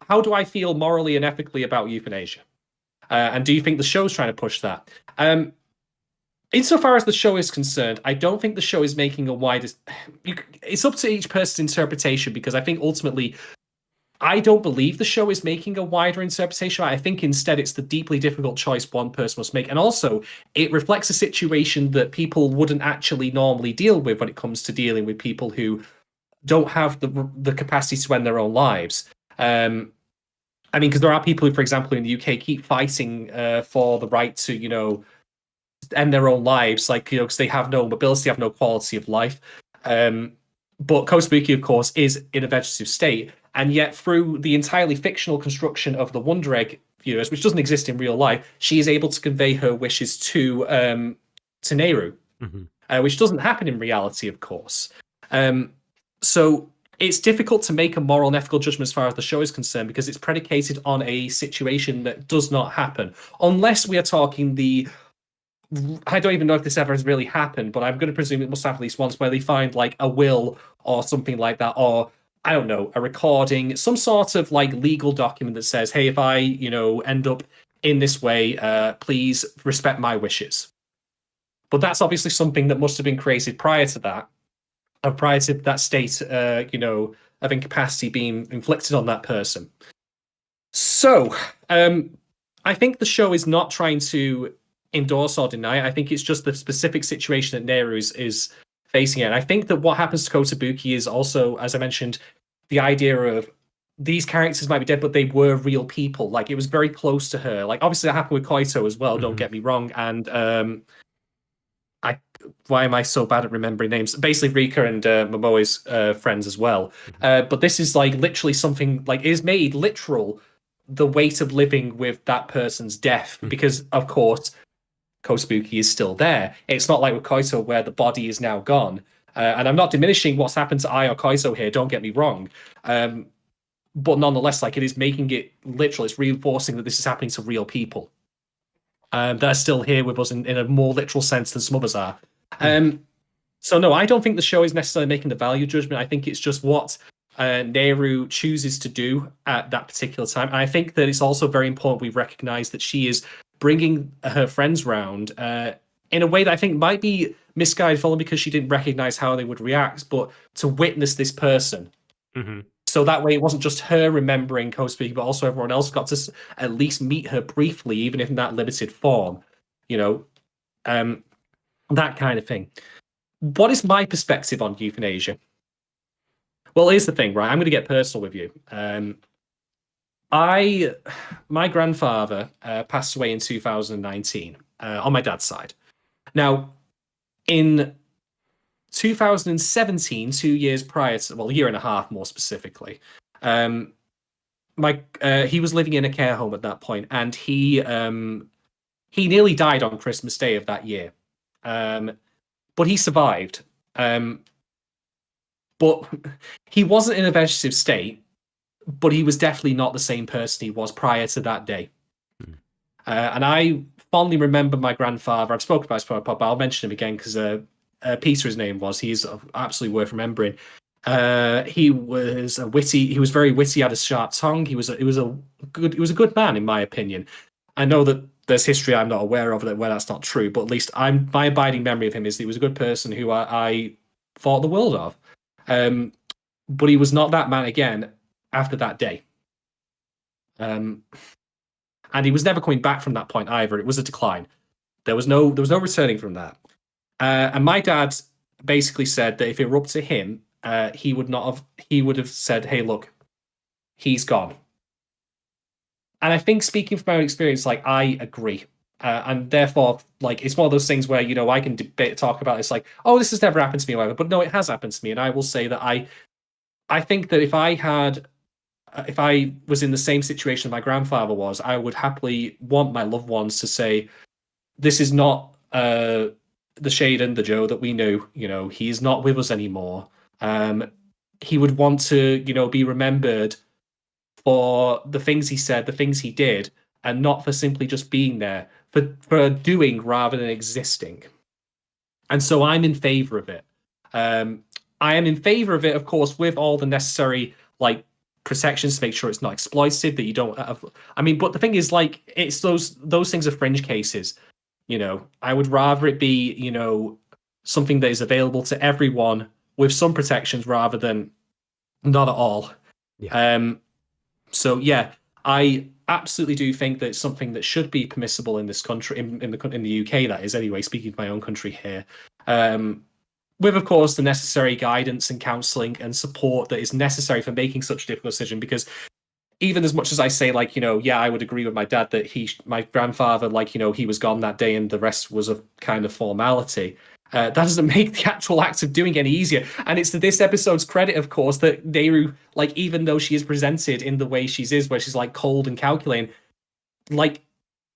how do I feel morally and ethically about euthanasia? And do you think the show's trying to push that? Insofar as the show is concerned, I don't think the show is making a widest. It's up to each person's interpretation, because I think ultimately, I don't believe the show is making a wider interpretation. I think instead it's the deeply difficult choice one person must make. And also, it reflects a situation that people wouldn't actually normally deal with when it comes to dealing with people who don't have the capacity to end their own lives. I mean, because there are people who, for example, in the UK keep fighting for the right to, end their own lives, like, because they have no mobility, have no quality of life. But Kosubuki, of course, is in a vegetative state. And yet, through the entirely fictional construction of the Wonder Egg universe, which doesn't exist in real life, she is able to convey her wishes to Neru, which doesn't happen in reality, of course. So it's difficult to make a moral and ethical judgment as far as the show is concerned, because it's predicated on a situation that does not happen, unless we are talking I don't even know if this ever has really happened, but I'm going to presume it must have at least once, where they find like a will or something like that, or I don't know, a recording, some sort of like legal document that says, hey, if I, end up in this way, please respect my wishes. But that's obviously something that must have been created prior to that, and prior to that state, of incapacity being inflicted on that person. So, I think the show is not trying to endorse or deny it. I think it's just the specific situation that Neru is facing it. And I think that what happens to Kotobuki is also, as I mentioned, the idea of these characters might be dead, but they were real people. Like, it was very close to her. Like, obviously that happened with Koito as well, don't get me wrong. And why am I so bad at remembering names? Basically, Rika and Momoe's friends as well. But this is like literally something like is made literal, the weight of living with that person's death, because of course Kosubuki is still there. It's not like with Koito where the body is now gone. And I'm not diminishing what's happened to Ai or Koito here, don't get me wrong. But nonetheless, like, it is making it literal. It's reinforcing that this is happening to real people that are still here with us in a more literal sense than some others are. So no, I don't think the show is necessarily making the value judgment. I think it's just what Neru chooses to do at that particular time. And I think that it's also very important we recognize that she is bringing her friends round in a way that I think might be misguided, only because she didn't recognize how they would react, but to witness this person. So that way it wasn't just her remembering Kosubuki, but also everyone else got to at least meet her briefly, even if in that limited form, that kind of thing. What is my perspective on euthanasia? Well, here's the thing, right? I'm going to get personal with you. My grandfather passed away in 2019 on my dad's side. Now, in 2017, 2 years prior to, well, a year and a half more specifically, he was living in a care home at that point, and he nearly died on Christmas Day of that year. But he survived. But he wasn't in a vegetative state, but he was definitely not the same person he was prior to that day. And I fondly remember my grandfather. I've spoken about his but I'll mention him again because Peter, his name was. He's absolutely worth remembering. He was witty. He was very witty. Had a sharp tongue. He was a good man, in my opinion. I know that there's history I'm not aware of where that's not true, but at least my abiding memory of him is that he was a good person who I thought the world of. But he was not that man again after that day. And he was never coming back from that point either. It was a decline. There was no returning from that. And my dad basically said that if it were up to him, he would have said, hey, look, he's gone. And I think, speaking from my own experience, like, I agree. And therefore, like, it's one of those things where, I can talk about this like, oh, this has never happened to me, or whatever. But no, it has happened to me. And I will say that I think that if I had if I was in the same situation my grandfather was, I would happily want my loved ones to say, this is not the Shadon, the Joe that we knew. He is not with us anymore. He would want to, be remembered for the things he said, the things he did, and not for simply just being there, for doing rather than existing. And so I'm in favor of it. I am in favor of it, of course, with all the necessary protections to make sure it's not exploited. That you don't have. I mean, but the thing is, it's those things are fringe cases. I would rather it be something that is available to everyone with some protections rather than not at all. Yeah. So yeah, I absolutely do think that it's something that should be permissible in this country, in the UK. That is, anyway. Speaking of my own country here, with of course the necessary guidance and counselling and support that is necessary for making such a difficult decision. Because even as much as I say, yeah, I would agree with my dad that my grandfather, he was gone that day and the rest was a kind of formality. That doesn't make the actual act of doing any easier. And it's to this episode's credit, of course, that Nehru, even though she is presented in the way where she's cold and calculating,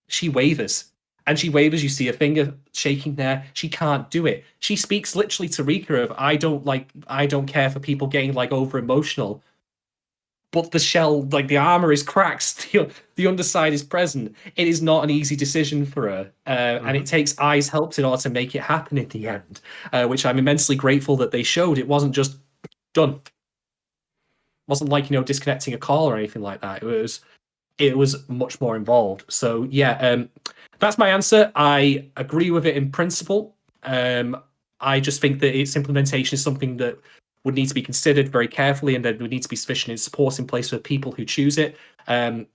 she wavers. And she wavers, you see a finger shaking there. She can't do it. She speaks literally to Rika of, I don't care for people getting over emotional. But the shell, the armor is cracked. The underside is present. It is not an easy decision for her. And it takes Ai's help in order to make it happen in the end, which I'm immensely grateful that they showed. It wasn't just done. It wasn't disconnecting a call or anything like that. It was much more involved. So yeah, that's my answer. I agree with it in principle. I just think that its implementation is something that would need to be considered very carefully, and there would need to be sufficient support in place for people who choose it. And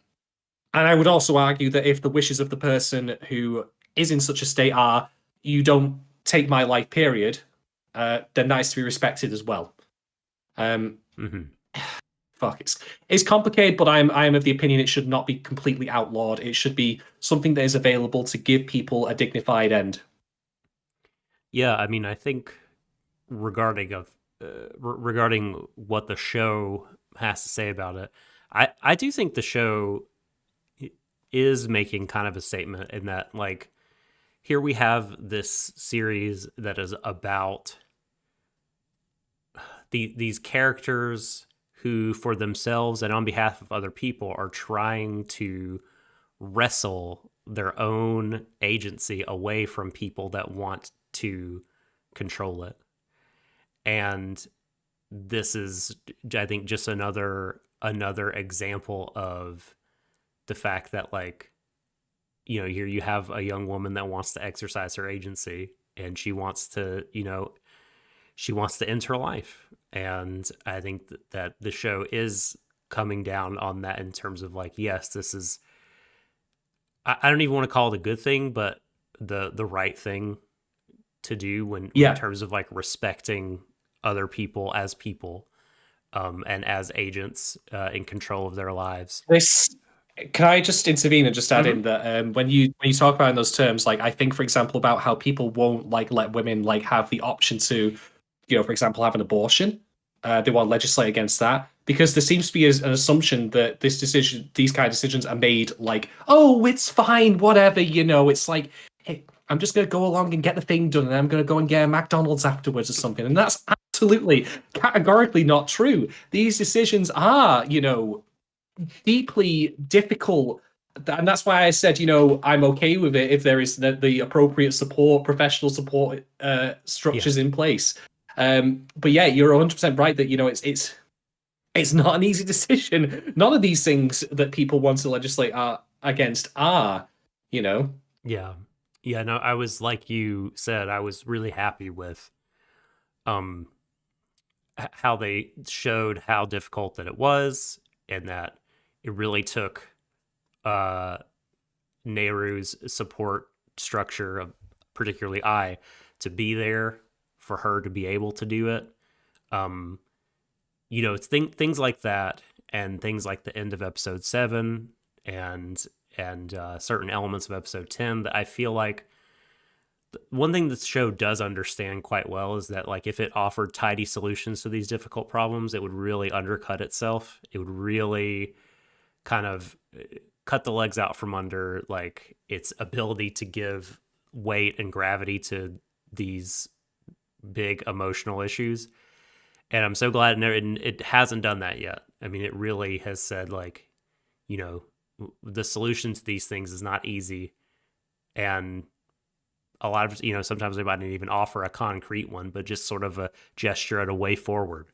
I would also argue that if the wishes of the person who is in such a state are, you don't take my life, period, then that is to be respected as well. Fuck, it's complicated, but I am of the opinion it should not be completely outlawed. It should be something that is available to give people a dignified end. Yeah, I mean, I think regarding what the show has to say about it, I do think the show is making kind of a statement in that, here we have this series that is about these characters who, for themselves and on behalf of other people, are trying to wrestle their own agency away from people that want to control it. And this is, I think, just another example of the fact that, here you have a young woman that wants to exercise her agency, and she wants to end her life. And I think that the show is coming down on that in terms of yes, this is, I don't even want to call it a good thing, but the right thing to do in terms of respecting other people, and as agents in control of their lives. Can I just intervene and just add in that when you talk about in those terms, I think, for example, about how people won't let women have the option to, for example, have an abortion. They want to legislate against that because there seems to be an assumption that these kind of decisions are made oh, it's fine, whatever, it's hey, I'm just going to go along and get the thing done, and I'm going to go and get a McDonald's afterwards or something. And that's absolutely, categorically not true. These decisions are, deeply difficult. And that's why I said, I'm okay with it if there is the appropriate support, professional support structures in place. But yeah, you're 100% right that, it's not an easy decision. None of these things that people want to legislate against are. Yeah. Yeah, no, I was, like you said, I was really happy with how they showed how difficult that it was, and that it really took Nehru's support structure, of particularly I, to be there for her to be able to do it. It's things like that, and things like the end of episode 7 and certain elements of episode 10 that I feel like one thing the show does understand quite well is that like if it offered tidy solutions to these difficult problems, it would really undercut itself. It would really kind of cut the legs out from under like its ability to give weight and gravity to these big emotional issues. And I'm so glad it hasn't done that yet. I mean, it really has said like, you know, the solution to these things is not easy. And a lot of, you know, sometimes they might not even offer a concrete one, but just sort of a gesture at a way forward.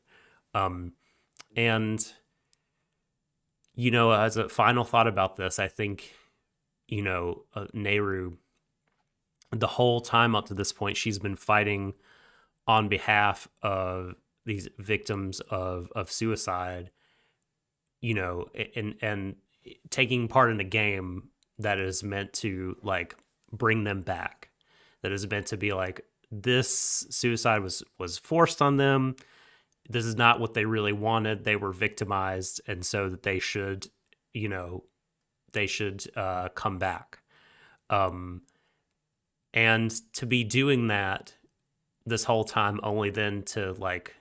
And, you know, as a final thought about this, I think, you know, Nehru, the whole time up to this point, she's been fighting on behalf of these victims of suicide, you know, and taking part in a game that is meant to like bring them back, that is meant to be like, this suicide was forced on them. This is not what they really wanted. They were victimized. And so that they should, you know, come back. And to be doing that this whole time, only then to like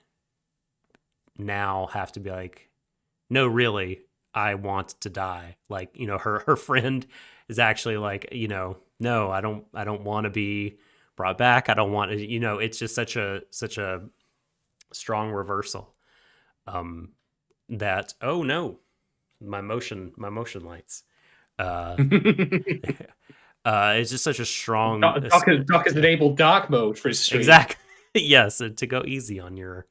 now have to be like, no, really, I want to die. Like, you know, her friend is actually like, you know, no, I don't want to be brought back. I don't want to, you know, it's just such a strong reversal. That, oh no, my motion lights. It's just such a strong. Doc has enabled dark mode for his stream. Exactly. Yes, to go easy on your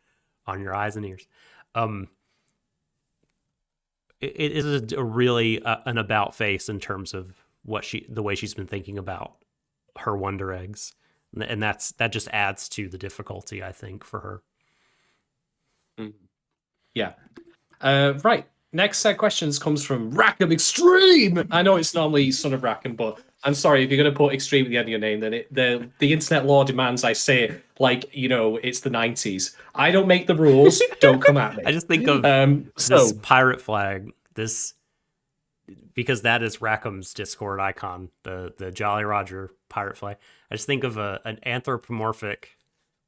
eyes and ears. It is a really an about face in terms of the way she's been thinking about her Wonder Eggs, and that just adds to the difficulty, I think, for her. Yeah. Right. Next set of questions comes from Rackham Extreme. I know it's normally Son of Rackham, but I'm sorry, if you're going to put Extreme at the end of your name, then the internet law demands I say it like, you know, it's the 90s. I don't make the rules. Don't come at me. I just think of this pirate flag, because that is Rackham's Discord icon, the Jolly Roger pirate flag. I just think of an anthropomorphic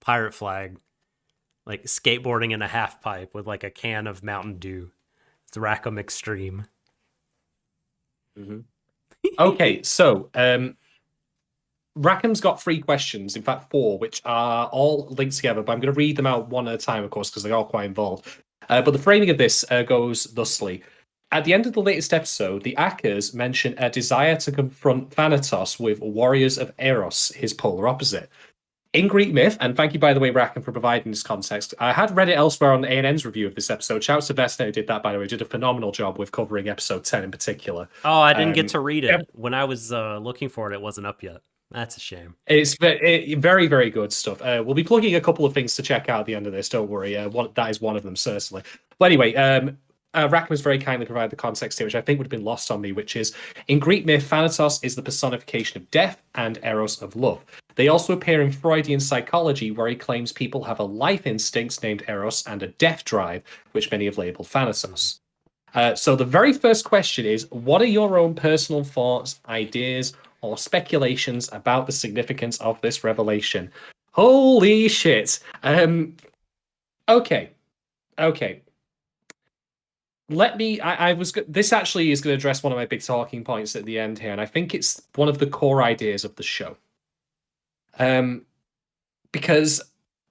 pirate flag, like skateboarding in a half pipe with like a can of Mountain Dew. It's Rackham Extreme. Mm-hmm. Okay, so Rackham's got 3 questions, in fact 4, which are all linked together, but I'm going to read them out one at a time, of course, because they're all quite involved. But the framing of this goes thusly. At the end of the latest episode, the Akkers mention a desire to confront Thanatos with warriors of Eros, his polar opposite. In Greek myth, and thank you, by the way, Rackham, for providing this context. I had read it elsewhere on ANN's review of this episode. Shouts to Vestno, who did that, by the way. Did a phenomenal job with covering episode 10 in particular. Oh, I didn't get to read it. When I was looking for it, it wasn't up yet. That's a shame. It's very, very good stuff. We'll be plugging a couple of things to check out at the end of this, don't worry. That is one of them, certainly. But anyway, Rackham has very kindly provided the context here, which I think would have been lost on me, which is, in Greek myth, Thanatos is the personification of death and Eros of love. They also appear in Freudian psychology, where he claims people have a life instinct named Eros and a death drive, which many have labeled Thanatos. So the very first question is, what are your own personal thoughts, ideas, or speculations about the significance of this revelation? Holy shit. Okay. This actually is going to address one of my big talking points at the end here, and I think it's one of the core ideas of the show. Because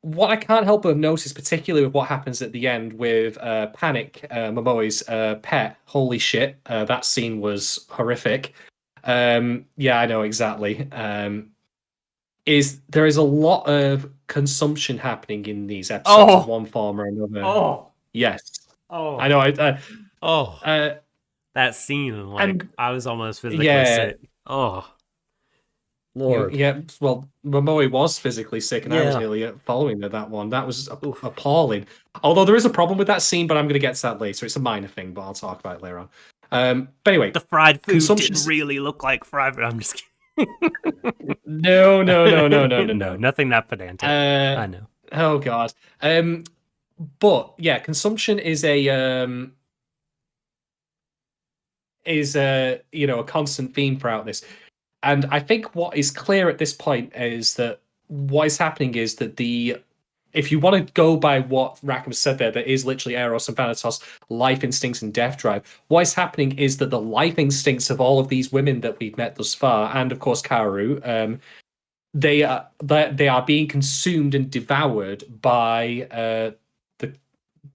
what I can't help but notice, particularly with what happens at the end with Panic, Momoe's pet, holy shit, that scene was horrific. Yeah, I know, exactly. There is a lot of consumption happening in these episodes of one form or another. Oh, yes. Oh, I know. That scene, like, I was almost physically sick. Oh, Lord. Yeah, well, Momoe was physically sick, and I was nearly following that one. That was appalling. Although there is a problem with that scene, but I'm going to get to that later. It's a minor thing, but I'll talk about it later on. But anyway, the fried food didn't really look like fried food. I'm just kidding. No. Nothing that pedantic. I know. Oh God. But yeah, consumption is a constant theme throughout this. And I think what is clear at this point is that what is happening is that if you want to go by what Rackham said there is literally Eros and Thanatos, life instincts and death drive. What is happening is that the life instincts of all of these women that we've met thus far, and of course Kaoru, they are being consumed and devoured by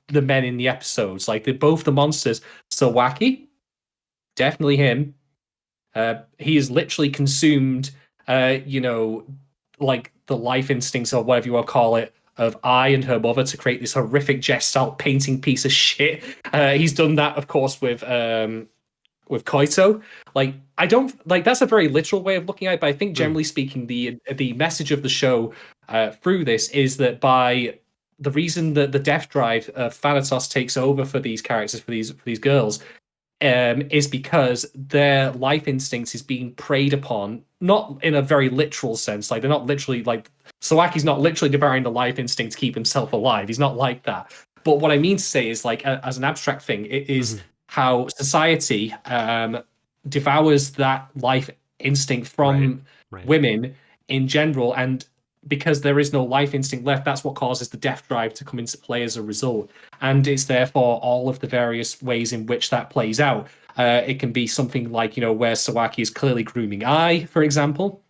the men in the episodes. Like they're both the monsters. Sawaki, definitely him. He is literally consumed. Like the life instincts or whatever you want to call it of I and her mother to create this horrific gestalt painting piece of shit. He's done that, of course, with Koito. Like I don't like that's a very literal way of looking at it, but I think generally speaking, the message of the show through this is that by the reason that the death drive of Thanatos takes over for these characters, for these girls, is because their life instincts is being preyed upon, not in a very literal sense. Like they're not literally like Sawaki's not literally devouring the life instinct to keep himself alive. He's not like that. But what I mean to say is, like, as an abstract thing, it is how society devours that life instinct from women in general, and because there is no life instinct left, that's what causes the death drive to come into play as a result. And it's therefore all of the various ways in which that plays out. It can be something like, where Sawaki is clearly grooming Ai, for example,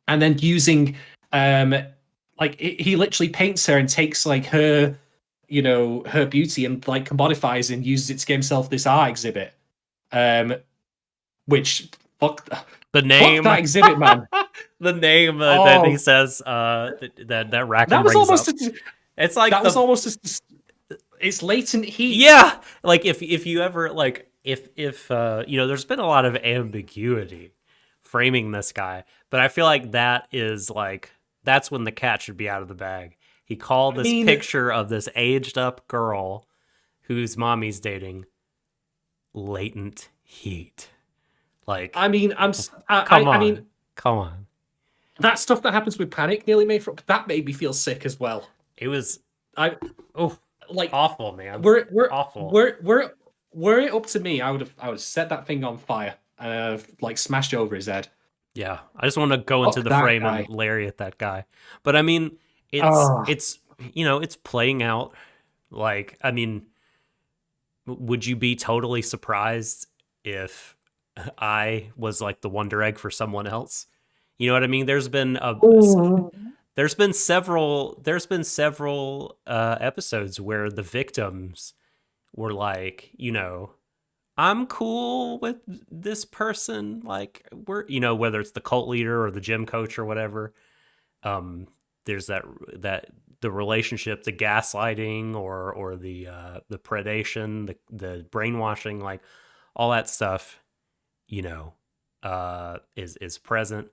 and then using, he literally paints her and takes like her, her beauty and like commodifies and uses it to get himself this art exhibit. Which fuck the name that exhibit, man. The name that he says that Rackham that was brings almost up. It's like that was almost it's latent heat. Yeah, like if you ever like if there's been a lot of ambiguity framing this guy, but I feel like that is like that's when the cat should be out of the bag. He called this picture of this aged up girl whose mommy's dating latent heat. Like, come on. That stuff that happens with Panic nearly that made me feel sick as well. It was awful, man. We're awful. Were it up to me, I would have set that thing on fire and like smashed over his head. Yeah, I just want to go into the frame and lariat that guy. But I mean, it's it's playing out. Like, I mean, would you be totally surprised if I was like the Wonder Egg for someone else? You know what I mean? There's been several episodes where the victims were like, I'm cool with this person. Like, we're, whether it's the cult leader or the gym coach or whatever. There's that the relationship, the gaslighting or the predation, the brainwashing, like all that stuff, is present.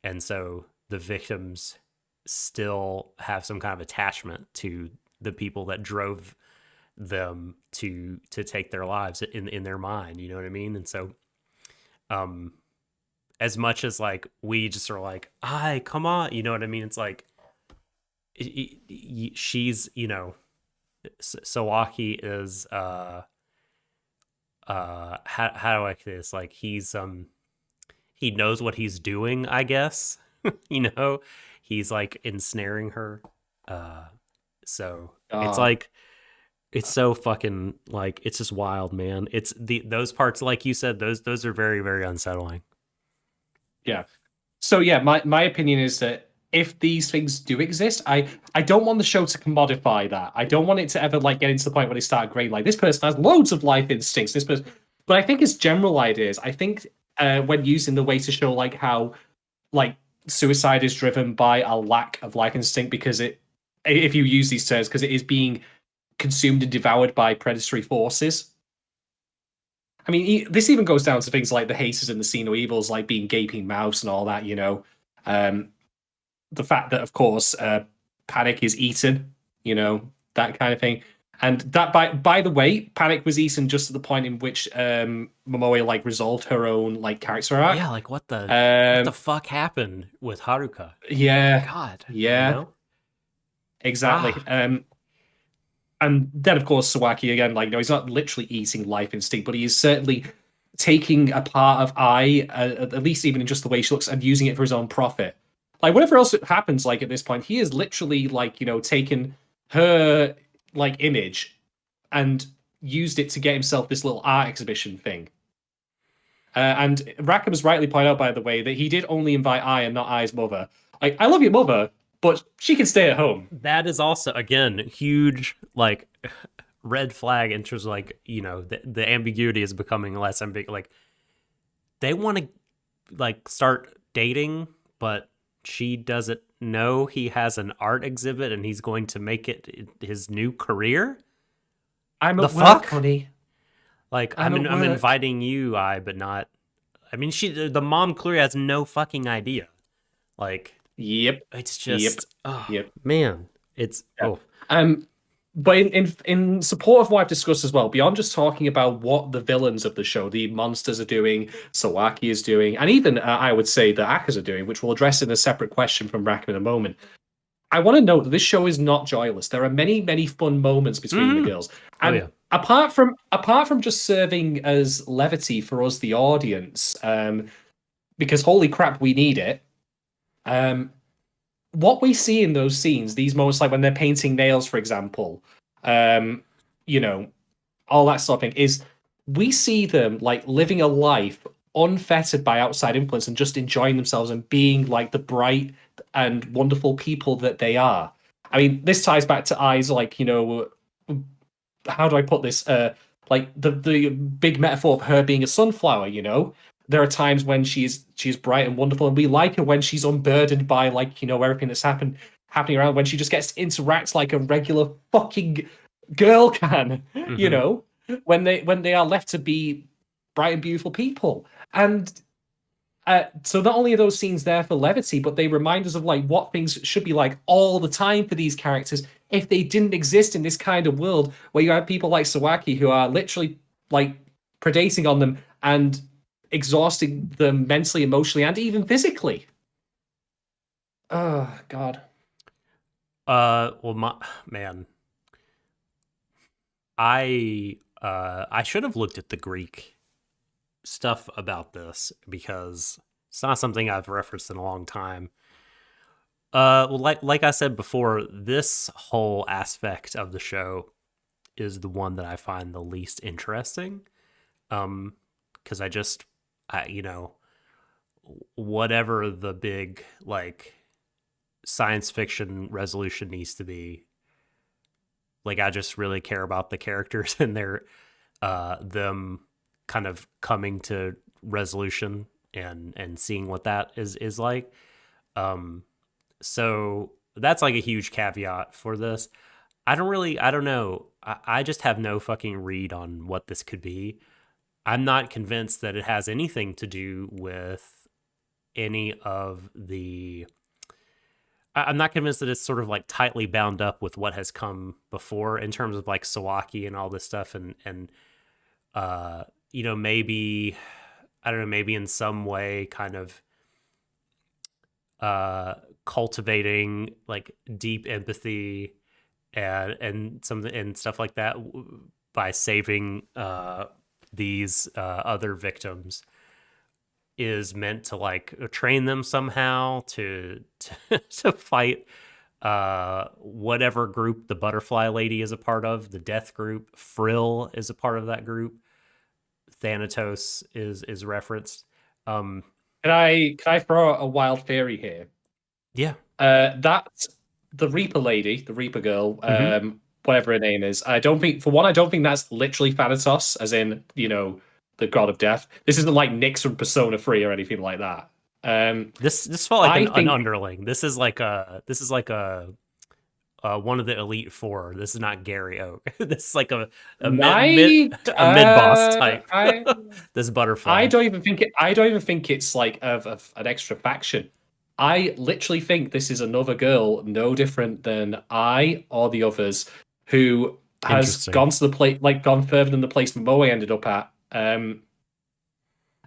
And so the victims still have some kind of attachment to the people that drove them to take their lives in their mind, you know what I mean? And so as much as like we just are like, come on, you know what I mean? It's like she's, Sawaki is how do I say this? Like he's he knows what he's doing, I guess. He's like ensnaring her. So it's like it's so fucking like it's just wild, man. It's those parts, like you said, those are very, very unsettling. Yeah. So yeah, my opinion is that if these things do exist, I don't want the show to commodify that. I don't want it to ever like get into the point where they start grading like this person has loads of life instincts. This person, but I think it's general ideas. I think when using the way to show like how like suicide is driven by a lack of life instinct, because if you use these terms, because it is being consumed and devoured by predatory forces. I mean, this even goes down to things like the haters and the see no evils, like being gaping mouths and all that. The fact that, of course, Panic is eaten, that kind of thing. And that, by the way, Panic was eaten just at the point in which Momoe like resolved her own like character arc. Yeah, like what the fuck happened with Haruka? Yeah, God, yeah, exactly. And then, of course, Sawaki again, like, he's not literally eating life instinct, but he is certainly taking a part of I, at least even in just the way she looks, and using it for his own profit. Like whatever else happens, like at this point, he is literally like taken her like image and used it to get himself this little art exhibition thing. And Rackham has rightly pointed out, by the way, that he did only invite I and not I's mother. Like, I love your mother, but she can stay at home. That is also, again, huge, like, red flag in terms of, like, the ambiguity is becoming less ambiguous. Like, they want to, like, start dating, but she doesn't know he has an art exhibit and he's going to make it his new career? I'm the at fuck? work, honey. Like, I'm I'm inviting you, but not... I mean, the mom clearly has no fucking idea. Like... Yep. It's just... Yep. Man. It's... Yeah. Oh. But in support of what I've discussed as well, beyond just talking about what the villains of the show, the monsters are doing, Sawaki is doing, and even I would say the Akkas are doing, which we'll address in a separate question from Rackham in a moment. I want to note that this show is not joyless. There are many, many fun moments between the girls. And apart from just serving as levity for us, the audience, because holy crap, we need it. What we see in those scenes, these moments, like when they're painting nails, for example, all that sort of thing, is we see them like living a life unfettered by outside influence and just enjoying themselves and being like the bright and wonderful people that they are. I mean, this ties back to I's, like, how do I put this? Like the big metaphor of her being a sunflower, There are times when she's bright and wonderful, and we like her when she's unburdened by, like, everything that's happening around, when she just gets to interact like a regular fucking girl can, when they are left to be bright and beautiful people. And so not only are those scenes there for levity, but they remind us of like what things should be like all the time for these characters if they didn't exist in this kind of world where you have people like Sawaki who are literally like predating on them and exhausting them mentally, emotionally, and even physically. Oh God. Well, man, I should have looked at the Greek stuff about this because it's not something I've referenced in a long time. Well, like I said before, this whole aspect of the show is the one that I find the least interesting. Because whatever the big like science fiction resolution needs to be, like I just really care about the characters and their them kind of coming to resolution and seeing what that is like. So that's like a huge caveat for this. I don't know. I just have no fucking read on what this could be. I'm not convinced that it has anything to do with any of the... I'm not convinced that it's sort of like tightly bound up with what has come before in terms of like Sawaki and all this stuff and maybe, I don't know, maybe in some way kind of cultivating like deep empathy and something and stuff like that by saving these other victims is meant to like train them somehow to fight whatever group the Butterfly Lady is a part of, the Death Group. Frill is a part of that group. Thanatos is referenced. Can I throw a wild theory here? Yeah. That the Reaper Lady, the Reaper Girl, whatever her name is, I don't think that's literally Thanatos, as in, the god of death. This isn't like Nyx from Persona 3 or anything like that. This felt like an underling. This is like a one of the Elite Four. This is not Gary Oak. This is like a mid boss type. This Butterfly. I don't even think it's like of an extra faction. I literally think this is another girl, no different than I or the others, who has gone to the place, like gone further than the place Moe ended up at, and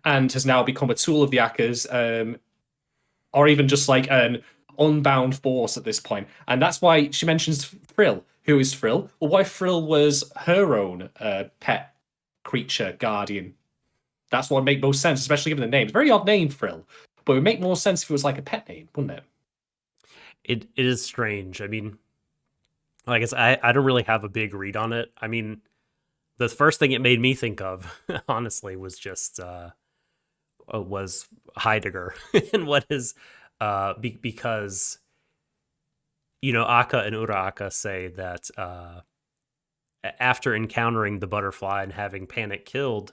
has now become a tool of the Akkas, or even just like an unbound force at this point. And that's why she mentions Frill. Who is Frill? Well, what if Frill was her own pet creature guardian? That's what would make most sense, especially given the name. It's a very odd name, Frill, but it would make more sense if it was like a pet name, wouldn't it? It is strange. I mean, like I said, I don't really have a big read on it. I mean, the first thing it made me think of, honestly, was just was Heidegger and what is because Akka and Uraraka say that after encountering the butterfly and having Panic killed,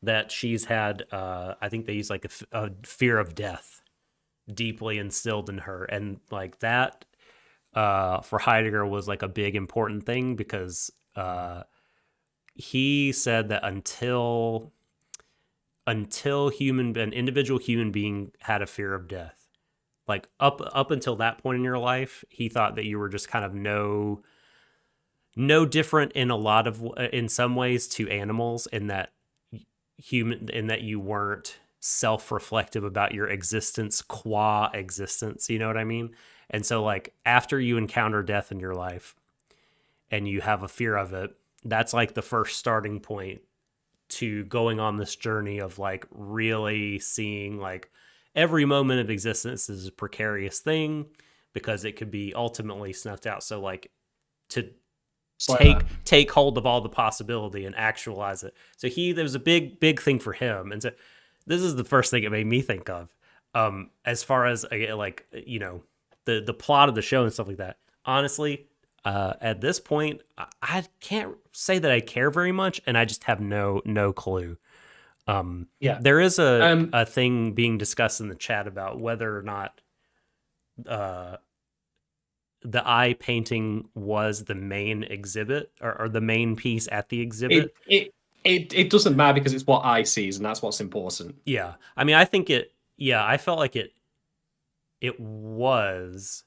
that she's had I think they use like a fear of death deeply instilled in her, and like that for Heidegger was like a big important thing because he said that until an individual human being had a fear of death, like up until that point in your life, he thought that you were just kind of no different in some ways to animals, in that you weren't self-reflective about your existence qua existence, you know what I mean? And so like after you encounter death in your life and you have a fear of it, that's like the first starting point to going on this journey of like really seeing like every moment of existence is a precarious thing because it could be ultimately snuffed out. So like to take hold of all the possibility and actualize it. So there was a big thing for him. And so this is the first thing it made me think of. As far as like, the plot of the show and stuff like that. Honestly, at this point, I can't say that I care very much, and I just have no clue. There is a thing being discussed in the chat about whether or not the eye painting was the main exhibit or the main piece at the exhibit. It doesn't matter because it's what eye sees, and that's what's important. Yeah, I mean, I think I felt like it was.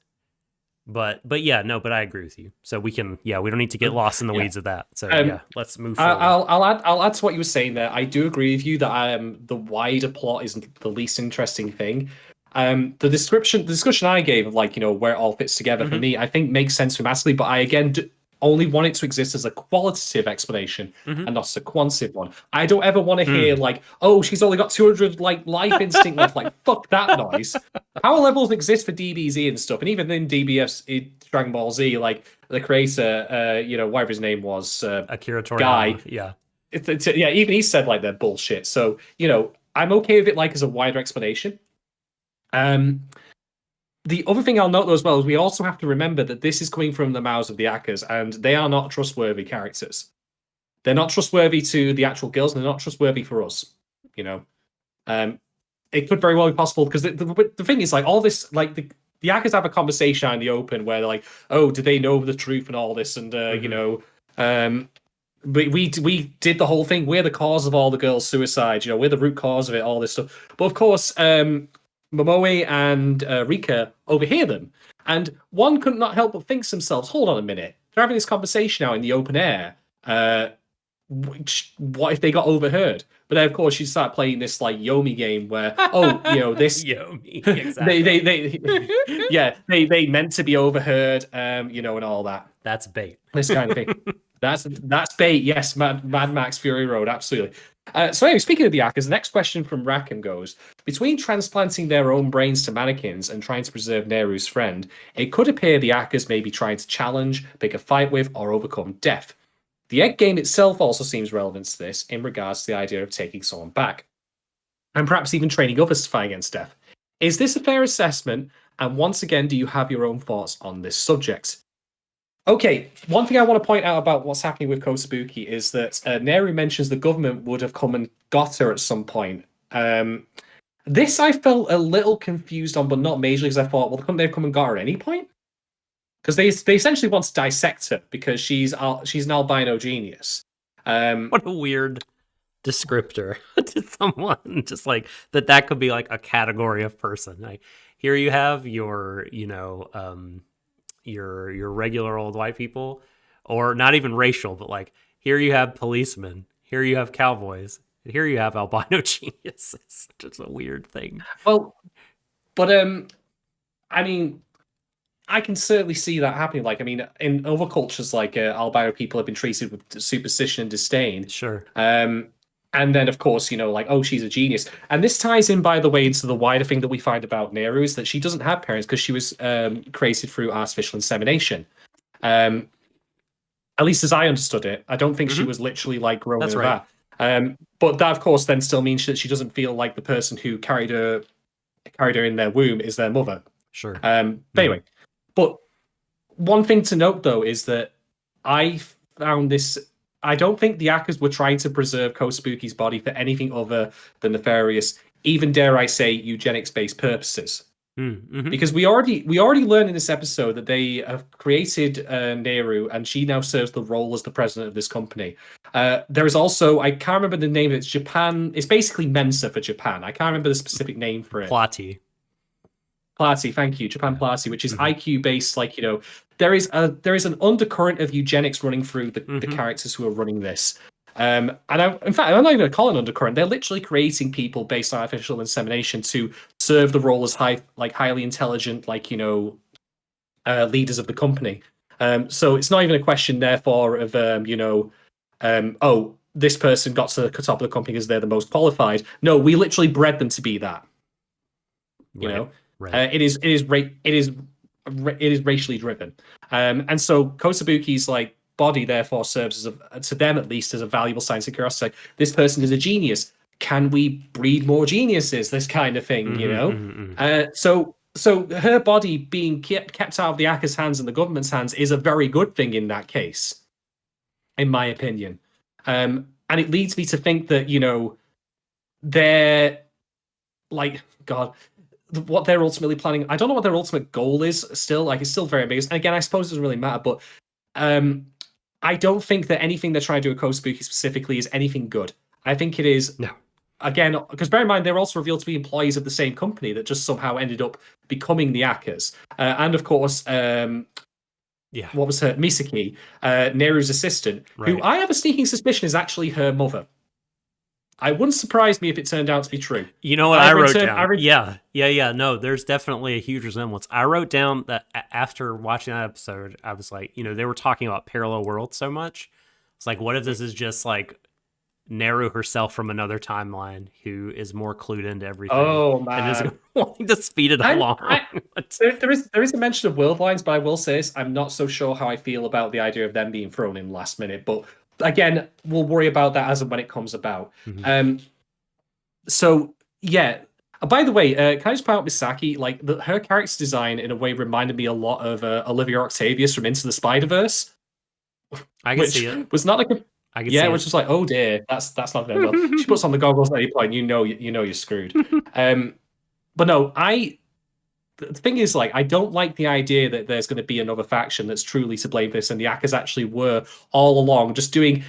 But I agree with you. So we don't need to get lost in the weeds of that. So let's move forward. I'll add to what you were saying there. I do agree with you that the wider plot isn't the least interesting thing. The discussion I gave of like, where it all fits together for me, I think makes sense massively, but I again only want it to exist as a qualitative explanation and not as a quantitative one. I don't ever want to hear like, oh, she's only got 200 like life instinct left. Like, fuck that noise. Power levels exist for DBZ and stuff, and even in DBS Dragon Ball Z, like the creator, whatever his name was, Akira Toriyama, guy, yeah, even he said like they're bullshit. So I'm okay with it like as a wider explanation. The other thing I'll note though as well is we also have to remember that this is coming from the mouths of the Akkas, and they are not trustworthy characters. They're not trustworthy to the actual girls, and they're not trustworthy for us. It could very well be possible because the thing is like all this, like the Akkas have a conversation out in the open where they're like, oh, do they know the truth and all this, and we did the whole thing. We're the cause of all the girls' suicides. We're the root cause of it. All this stuff, but of course. Momoe and Rika overhear them, and one could not help but think to themselves, hold on a minute, they're having this conversation now in the open air. What if they got overheard? But then, of course, you start playing this like Yomi game where, this Yomi, exactly. they meant to be overheard, and all that. That's bait. This kind of thing. That's bait. Yes, Mad Max Fury Road, absolutely. So anyway, speaking of the Akkas, the next question from Rackham goes, between transplanting their own brains to mannequins and trying to preserve Neru's friend, it could appear the Akkas may be trying to challenge, pick a fight with, or overcome death. The egg game itself also seems relevant to this in regards to the idea of taking someone back, and perhaps even training others to fight against death. Is this a fair assessment? And once again, do you have your own thoughts on this subject? Okay, one thing I want to point out about what's happening with Kosabuki is that Neru mentions the government would have come and got her at some point. This I felt a little confused on, but not majorly, because I thought, well, couldn't they have come and got her at any point? Because they essentially want to dissect her because she's an albino genius. What a weird descriptor to someone, just like that could be like a category of person. Like, here you have your regular old white people, or not even racial, but like here you have policemen, here you have cowboys, and here you have albino geniuses. It's just a weird thing. Well, but I mean, I can certainly see that happening. Like, I mean, in other cultures, like albino people have been treated with superstition and disdain. Sure. And then, of course, like, oh, she's a genius. And this ties in, by the way, into the wider thing that we find about Nehru is that she doesn't have parents because she was created through artificial insemination. Um, at least as I understood it, I don't think she was literally like grown That's in right. that. But that, of course, then still means that she doesn't feel like the person who carried her in their womb is their mother. Sure. But anyway, but one thing to note though is that I found this. I don't think the Akkas were trying to preserve Kosabuki's body for anything other than nefarious, even dare I say, eugenics-based purposes. Because we already learned in this episode that they have created Nehru, and she now serves the role as the president of this company. There is also, I can't remember the name of it. It's Japan. It's basically Mensa for Japan. I can't remember the specific name for it. Plati, thank you, Japan Plati, which is IQ based. Like, there is an undercurrent of eugenics running through the characters who are running this. And in fact, I'm not even going to call it an undercurrent. They're literally creating people based on artificial insemination to serve the role as highly intelligent, leaders of the company. So it's not even a question, therefore, of oh, this person got to the top of the company because they're the most qualified. No, we literally bred them to be that. Right. It is racially driven, and so Kosabuki's body therefore serves as to them at least as a valuable science and curiosity. This person is a genius. Can we breed more geniuses? This kind of thing, So her body being kept out of the Akka's hands and the government's hands is a very good thing in that case, in my opinion. And it leads me to think that they're God. What they're ultimately planning, I don't know what their ultimate goal is still. It's still very ambiguous. And again, I suppose it doesn't really matter, but I don't think that anything they're trying to do with Kosabuki specifically is anything good. I think it is, again, because bear in mind, they're also revealed to be employees of the same company that just somehow ended up becoming the Akkas. And of course, what was her? Misaki, Neru's assistant, who I have a sneaking suspicion is actually her mother. I wouldn't surprise me if it turned out to be true. You know what I wrote down? Yeah. No, there's definitely a huge resemblance. I wrote down that after watching that episode, I was like, they were talking about parallel worlds so much. It's like, what if this is just Nehru herself from another timeline who is more clued into everything? Oh, man. And is wanting to speed it along. There is a mention of world lines, but I will say this, I'm not so sure how I feel about the idea of them being thrown in last minute, but again, we'll worry about that as and when it comes about. So, yeah. By the way, can I just point out Misaki? Her character design, in a way, reminded me a lot of Olivia Octavius from Into the Spider-Verse. I can see it. Was not like a... which was like, oh dear, that's not very well. She puts on the goggles at any point, you're screwed. But no, the thing is, I don't like the idea that there's going to be another faction that's truly to blame for this, and the Akkas actually were all along just doing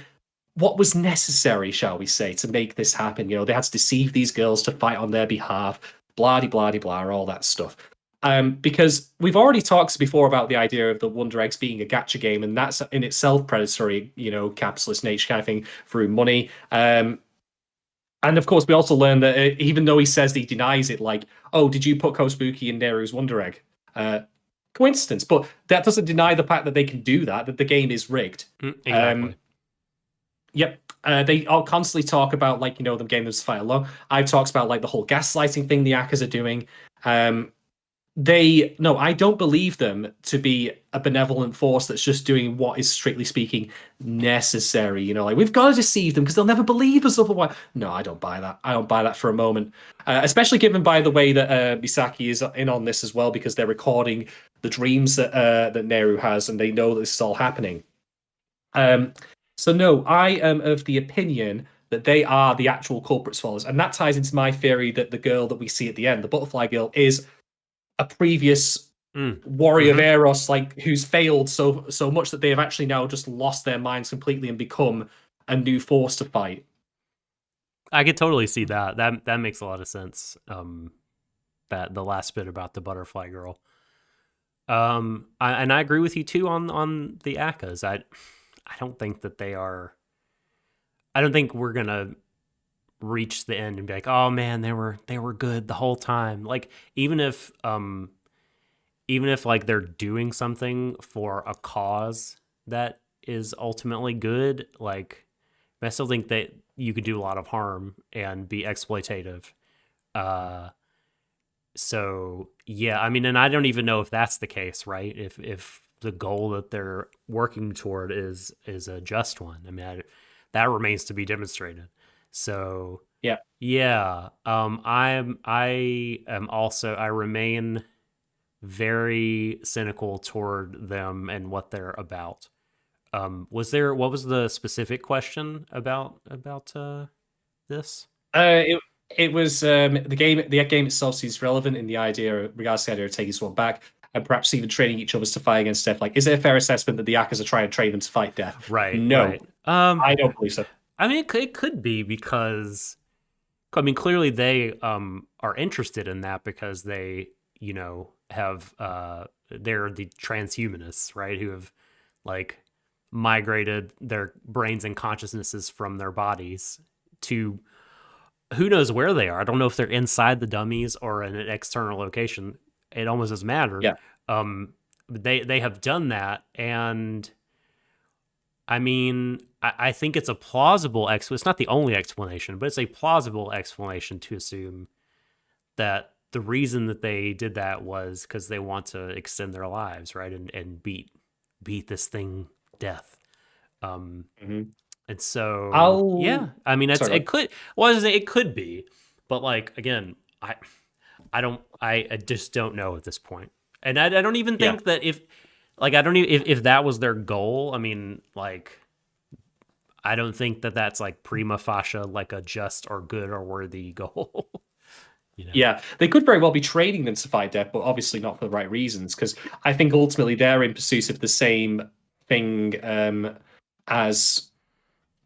what was necessary, shall we say, to make this happen. They had to deceive these girls to fight on their behalf, blah-de-blah-de-blah, all that stuff. Because we've already talked before about the idea of the Wonder Eggs being a gacha game, and that's in itself predatory, capitalist nature kind of thing through money. And of course, we also learned that even though he says that he denies it, oh, did you put Kosabuki in Nehru's Wonder Egg? Coincidence. But that doesn't deny the fact that they can do that the game is rigged. Exactly. Yep. They all constantly talk about, them getting them to fight along. I've talked about, the whole gaslighting thing the Akkas are doing. I don't believe them to be a benevolent force that's just doing what is strictly speaking necessary. We've got to deceive them because they'll never believe us otherwise. No, I don't buy that. I don't buy that for a moment. Especially given, by the way, that Misaki is in on this as well because they're recording the dreams that Nehru has, and they know that this is all happening. So no, I am of the opinion that they are the actual culprits for us, and that ties into my theory that the girl that we see at the end, the butterfly girl, is a previous warrior of Eros, who's failed so much that they have actually now just lost their minds completely and become a new force to fight. I could totally see that. That makes a lot of sense. That the last bit about the butterfly girl. And I agree with you too on the Akkas. I don't think that they are. I don't think we're gonna reach the end and be like, oh man, they were good the whole time. Even if they're doing something for a cause that is ultimately good, I still think that you could do a lot of harm and be exploitative. So yeah, I mean, and I don't even know if that's the case, right? If the goal that they're working toward is a just one. I mean, that remains to be demonstrated. So Yeah. yeah, I remain very cynical toward them and what they're about. What was the specific question about this? It was the game. The game itself seems relevant in the idea, regards to the idea of taking someone back, and perhaps even training each other to fight against death. Like, is it a fair assessment that the Yakas are trying to train them to fight death? Right, No, right. I don't believe so. I mean, it could be because, I mean, clearly they are interested in that because they, have they're the transhumanists, right? Who have like migrated their brains and consciousnesses from their bodies to who knows where they are. I don't know if they're inside the dummies or in an external location. It almost doesn't matter. Yeah. They have done that, and I mean, I think it's a plausible it's not the only explanation, but it's a plausible explanation to assume that the reason that they did that was because they want to extend their lives, right, and beat this thing death. And so yeah, I mean, it could be, but like again, I just don't know at this point, and I don't even think that if that was their goal. I mean, like, I don't think that that's like prima facie like a just or good or worthy goal. Yeah, they could very well be training them to fight death, but obviously not for the right reasons. Because I think ultimately they're in pursuit of the same thing as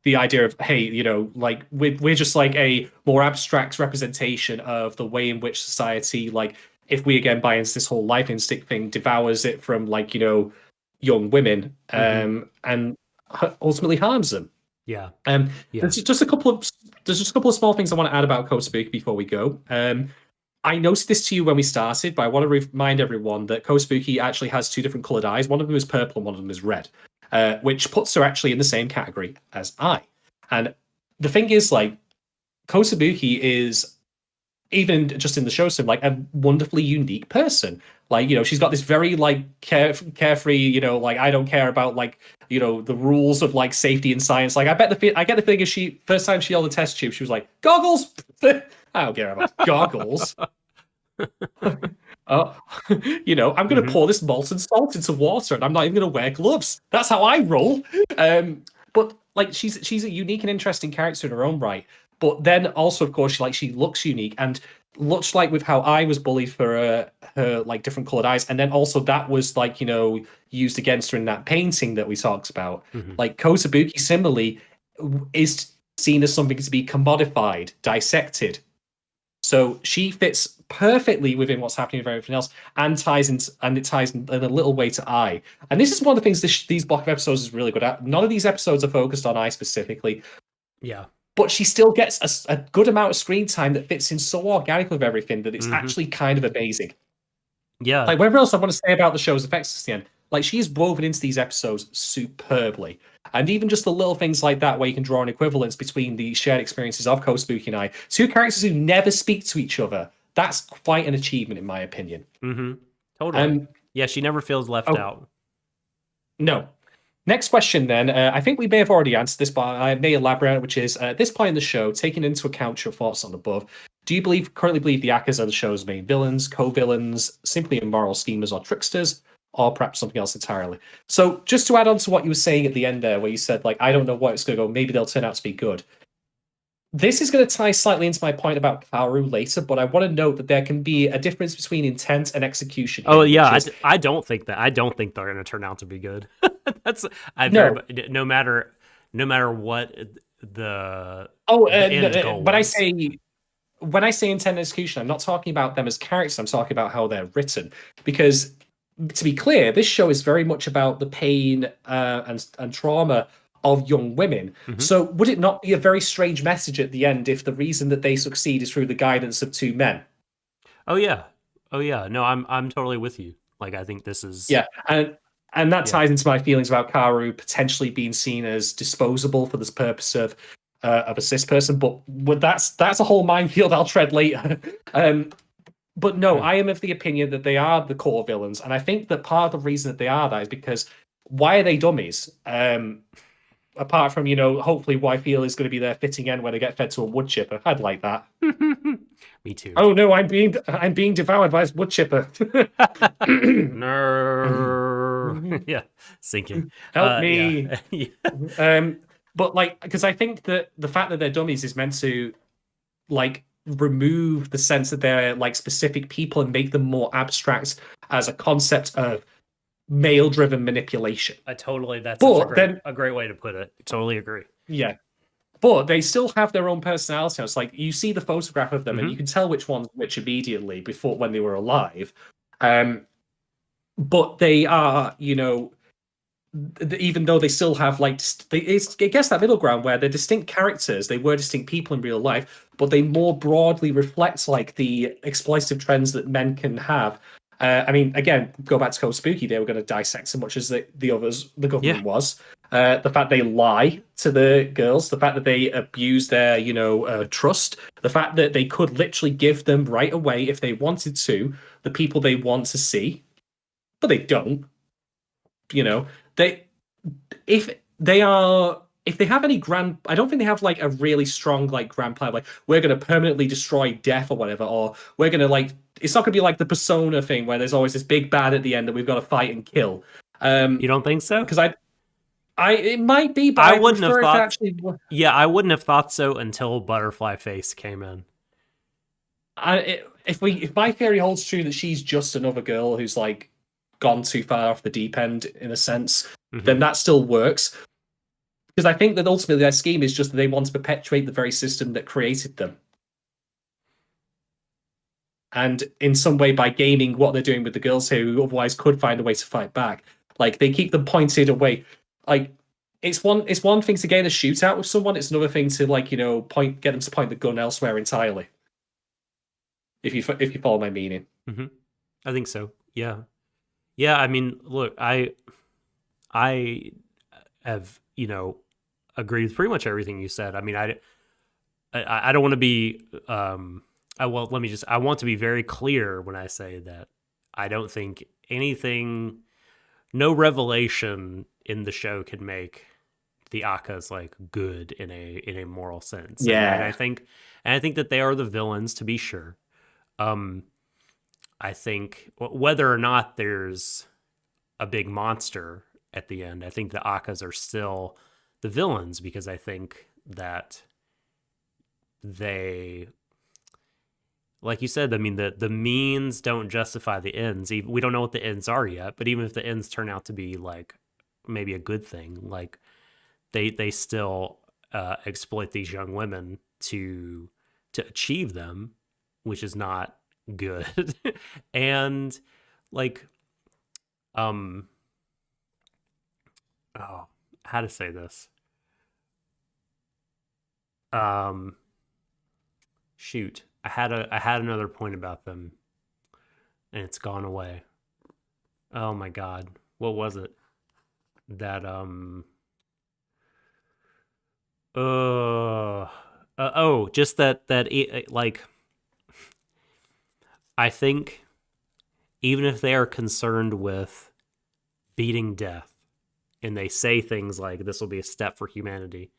the idea of, hey, like we're just like a more abstract representation of the way in which society, like, if we again buy into this whole life instinct thing, devours it from like young women and ultimately harms them. Yeah. There's just a couple of small things I want to add about Kotobuki before we go. I noticed this to you when we started, but I want to remind everyone that Kotobuki actually has two different colored eyes. One of them is purple and one of them is red, which puts her actually in the same category as I. And the thing is, like, Kotobuki is, even just in the show, like a wonderfully unique person. Like, she's got this very like carefree, like, I don't care about like, the rules of like safety and science. Like, I get the thing is, she first time she held a test tube, she was like, goggles. I don't care about goggles. I'm going to pour this molten salt into water, and I'm not even going to wear gloves. That's how I roll. But like, she's a unique and interesting character in her own right. But then also, of course, she looks unique, and looks like with how I was bullied for her like different colored eyes, and then also that was like used against her in that painting that we talked about. Like, Kotobuki similarly is seen as something to be commodified, dissected. So she fits perfectly within what's happening with everything else, and it ties in a little way to I. And this is one of the things these block of episodes is really good at. None of these episodes are focused on I specifically. Yeah. But she still gets a good amount of screen time that fits in so organic with everything that it's actually kind of amazing. Yeah. Like, whatever else I want to say about the show's effects at the end, like, she's woven into these episodes superbly. And even just the little things like that, where you can draw an equivalence between the shared experiences of Kotobuki and I, two characters who never speak to each other, that's quite an achievement, in my opinion. Totally. Yeah, she never feels left out. No. Next question, then. I think we may have already answered this, but I may elaborate on it, which is, at this point in the show, taking into account your thoughts on above, do you currently believe the Yakas are the show's main villains, co-villains, simply immoral schemers or tricksters, or perhaps something else entirely? So, just to add on to what you were saying at the end there, where you said, like, I don't know what it's going to go, maybe they'll turn out to be good. This is going to tie slightly into my point about Kaoru later, but I want to note that there can be a difference between intent and excision. Oh yeah, I don't think they're going to turn out to be good. No matter what the end goal was. When I say intent and execution, I'm not talking about them as characters. I'm talking about how they're written. Because, to be clear, this show is very much about the pain and trauma of young women. So would it not be a very strange message at the end if the reason that they succeed is through the guidance of two men? Oh yeah. No, I'm totally with you. Like, I think this is And that Yeah. ties into my feelings about Karu potentially being seen as disposable for this purpose of a cis person. But that's a whole minefield I'll tread later. But no, I am of the opinion that they are the core villains, and I think that part of the reason that they are that is because why are they dummies? Apart from, hopefully what I feel is going to be their fitting end when they get fed to a wood chipper. I'd like that. Me too. Oh no, I'm being devoured by this wood chipper. No. Yeah, sinking. Help me. Yeah. But because I think that the fact that they're dummies is meant to remove the sense that they're specific people and make them more abstract as a concept of male-driven manipulation. That's a great way to put it. Totally agree. Yeah. But they still have their own personality. It's like you see the photograph of them and you can tell which one's which immediately before when they were alive. But they are, even though they still have I guess that middle ground where they're distinct characters, they were distinct people in real life, but they more broadly reflect the exploitative trends that men can have. I mean, again, go back to Code Spooky, they were going to dissect so much as the government was. The fact they lie to the girls, the fact that they abuse their, trust, the fact that they could literally give them right away if they wanted to the people they want to see, but they don't. If they have any grand, I don't think they have a really strong grand plan. We're going to permanently destroy death or whatever, or we're going to it's not going to be the Persona thing where there's always this big bad at the end that we've got to fight and kill. You don't think so? Because it might be, but I wouldn't have thought. Actually... Yeah, I wouldn't have thought so until Butterfly Face came in. If my theory holds true that she's just another girl who's gone too far off the deep end in a sense, then that still works. Because I think that ultimately their scheme is just that they want to perpetuate the very system that created them. And in some way, by gaming what they're doing with the girls here, who otherwise could find a way to fight back, they keep them pointed away. It's one thing to gain a shootout with someone. It's another thing to get them to point the gun elsewhere entirely. If you follow my meaning. I think so. Yeah. Yeah. I mean, look, I have agreed with pretty much everything you said. I mean, I don't want to be. I want to be very clear when I say that I don't think no revelation in the show can make the Akkas good in a moral sense. Yeah, and I think that they are the villains, to be sure. I think whether or not there's a big monster at the end, I think the Akkas are still the villains, because I think that they, like you said, I mean, the means don't justify the ends. We don't know what the ends are yet, but even if the ends turn out to be maybe a good thing, they still exploit these young women to achieve them, which is not good. And how to say this? Shoot. I had another point about them and it's gone away. Oh my god. What was it? That just that I think even if they are concerned with beating death and they say things like this will be a step for humanity,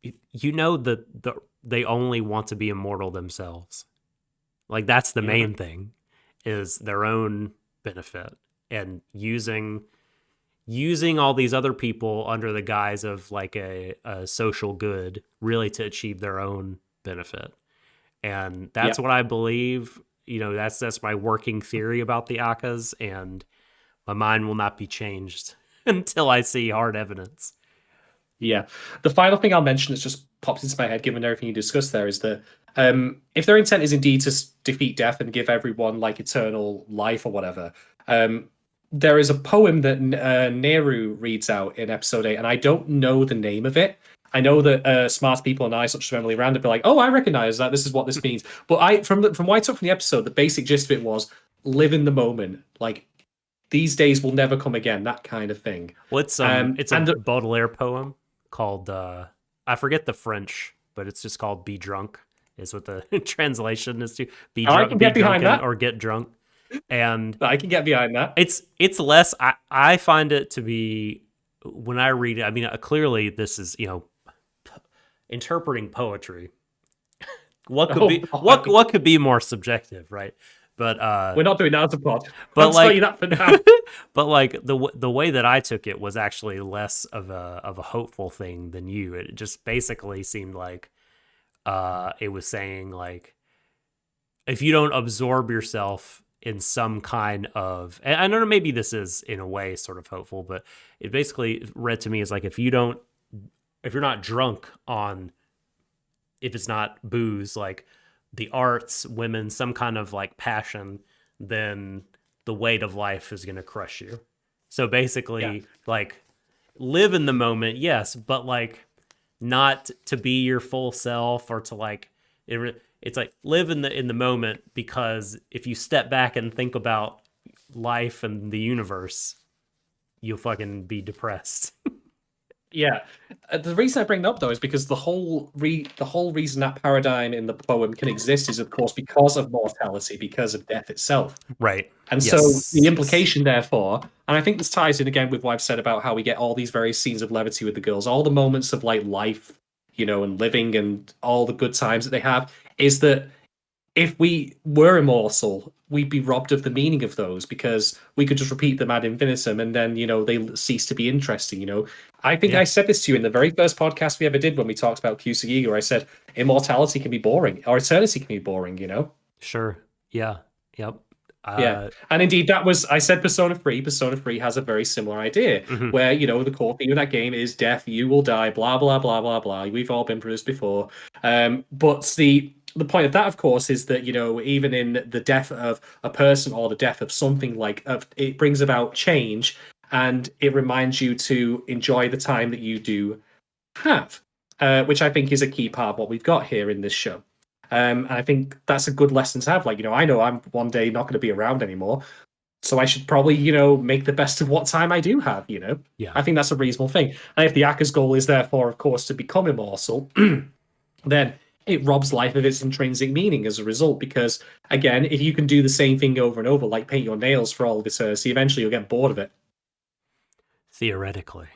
that they only want to be immortal themselves. That's the main thing, is their own benefit, and using all these other people under the guise of a social good really to achieve their own benefit. And that's what I believe. That's my working theory about the Akkas, and my mind will not be changed until I see hard evidence. Yeah. The final thing I'll mention that just pops into my head, given everything you discussed there, is that if their intent is indeed to defeat death and give everyone eternal life or whatever, there is a poem that Nehru reads out in episode 8, and I don't know the name of it. I know that smart people and I, such as Emily Rand, be oh, I recognize that. This is what this means. But from what I took from the episode, the basic gist of it was live in the moment. these days will never come again, that kind of thing. It's a Baudelaire poem called I forget the French, but it's just called "Be Drunk" is what the translation is to be drunk, I can get behind that, or get drunk. And I can get behind that. It's less. I find it to be, when I read it, I mean, clearly this is, interpreting poetry. What could be more subjective, right? But we're not doing that as a pod. But I'll tell you that for now. But like the way that I took it was actually less of a hopeful thing than you. It just basically seemed like it was saying, like, if you don't absorb yourself in some kind of, and I don't know, maybe this is in a way sort of hopeful, but it basically read to me as like, if you're not drunk on, if it's not booze, like the arts, women, some kind of like passion, then the weight of life is going to crush you. So basically, like, live in the moment, yes, but like not to be your full self, or to like, it's like live in the moment, because if you step back and think about life and the universe, you'll fucking be depressed. Yeah. The reason I bring it up, though, is because the whole reason that paradigm in the poem can exist is, of course, because of mortality, because of death itself. Right. And so the implication, therefore, and I think this ties in again with what I've said about how we get all these various scenes of levity with the girls, all the moments of like life, and living, and all the good times that they have, is that if we were immortal, we'd be robbed of the meaning of those, because we could just repeat them ad infinitum, and then, they cease to be interesting, I think I said this to you in the very first podcast we ever did when we talked about Kusagigure. I said, immortality can be boring, or eternity can be boring, Sure. Yeah. Yep. Yeah. And indeed, I said Persona 3. Persona 3 has a very similar idea, where, the core theme of that game is death, you will die, blah, blah, blah, blah, blah. We've all been through this before. But the point of that, of course, is that, even in the death of a person, or the death of something, it brings about change, and it reminds you to enjoy the time that you do have, which I think is a key part of what we've got here in this show. And I think that's a good lesson to have. Like, I know I'm one day not going to be around anymore, so I should probably, make the best of what time I do have, Yeah. I think that's a reasonable thing. And if the Akka's goal is therefore, of course, to become immortal, then it robs life of its intrinsic meaning as a result. Because, again, if you can do the same thing over and over, like paint your nails for all of eternity, eventually you'll get bored of it. Theoretically,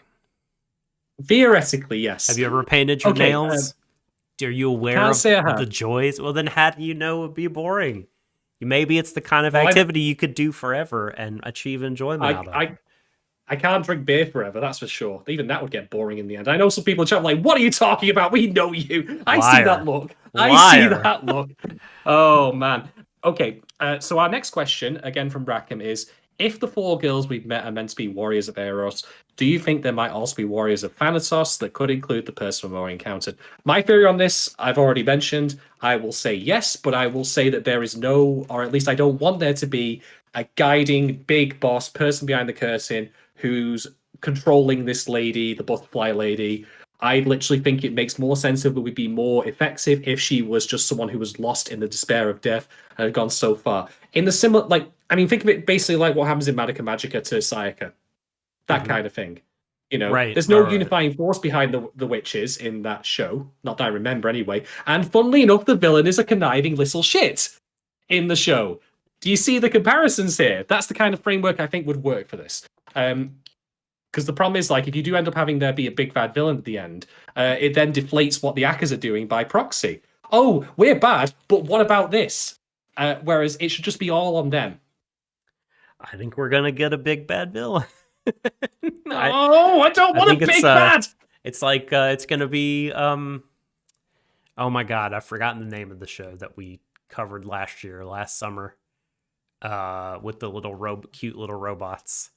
yes. Have you ever painted your nails? Are you aware of the joys? Well, then how do you know it would be boring? Maybe it's the kind of activity you could do forever and achieve enjoyment out of. I can't drink beer forever, that's for sure. Even that would get boring in the end. I know some people in chat like, what are you talking about? We know you. I see that look. I see that look. Oh, man. Okay, so our next question, again from Brackham, is, if the 4 girls we've met are meant to be warriors of Eros, do you think there might also be warriors of Thanatos that could include the person we've already encountered? My theory on this, I've already mentioned. I will say yes, but I will say that there is no, or at least I don't want there to be, a guiding big boss person behind the curtain who's controlling this lady, the butterfly lady. I literally think it makes more sense if it would be more effective if she was just someone who was lost in the despair of death and had gone so far. In the similar, think of it basically like what happens in Madoka Magica to Sayaka. That kind of thing. Right, there's no unifying force behind the witches in that show. Not that I remember anyway. And funnily enough, the villain is a conniving little shit in the show. Do you see the comparisons here? That's the kind of framework I think would work for this. Because the problem is, if you do end up having there be a big bad villain at the end, it then deflates what the Akkas are doing by proxy. Oh, we're bad, but what about this? Whereas it should just be all on them. I think we're gonna get a big bad villain. I don't want a big bad. It's like it's gonna be oh my god, I've forgotten the name of the show that we covered last summer, with the cute little robots.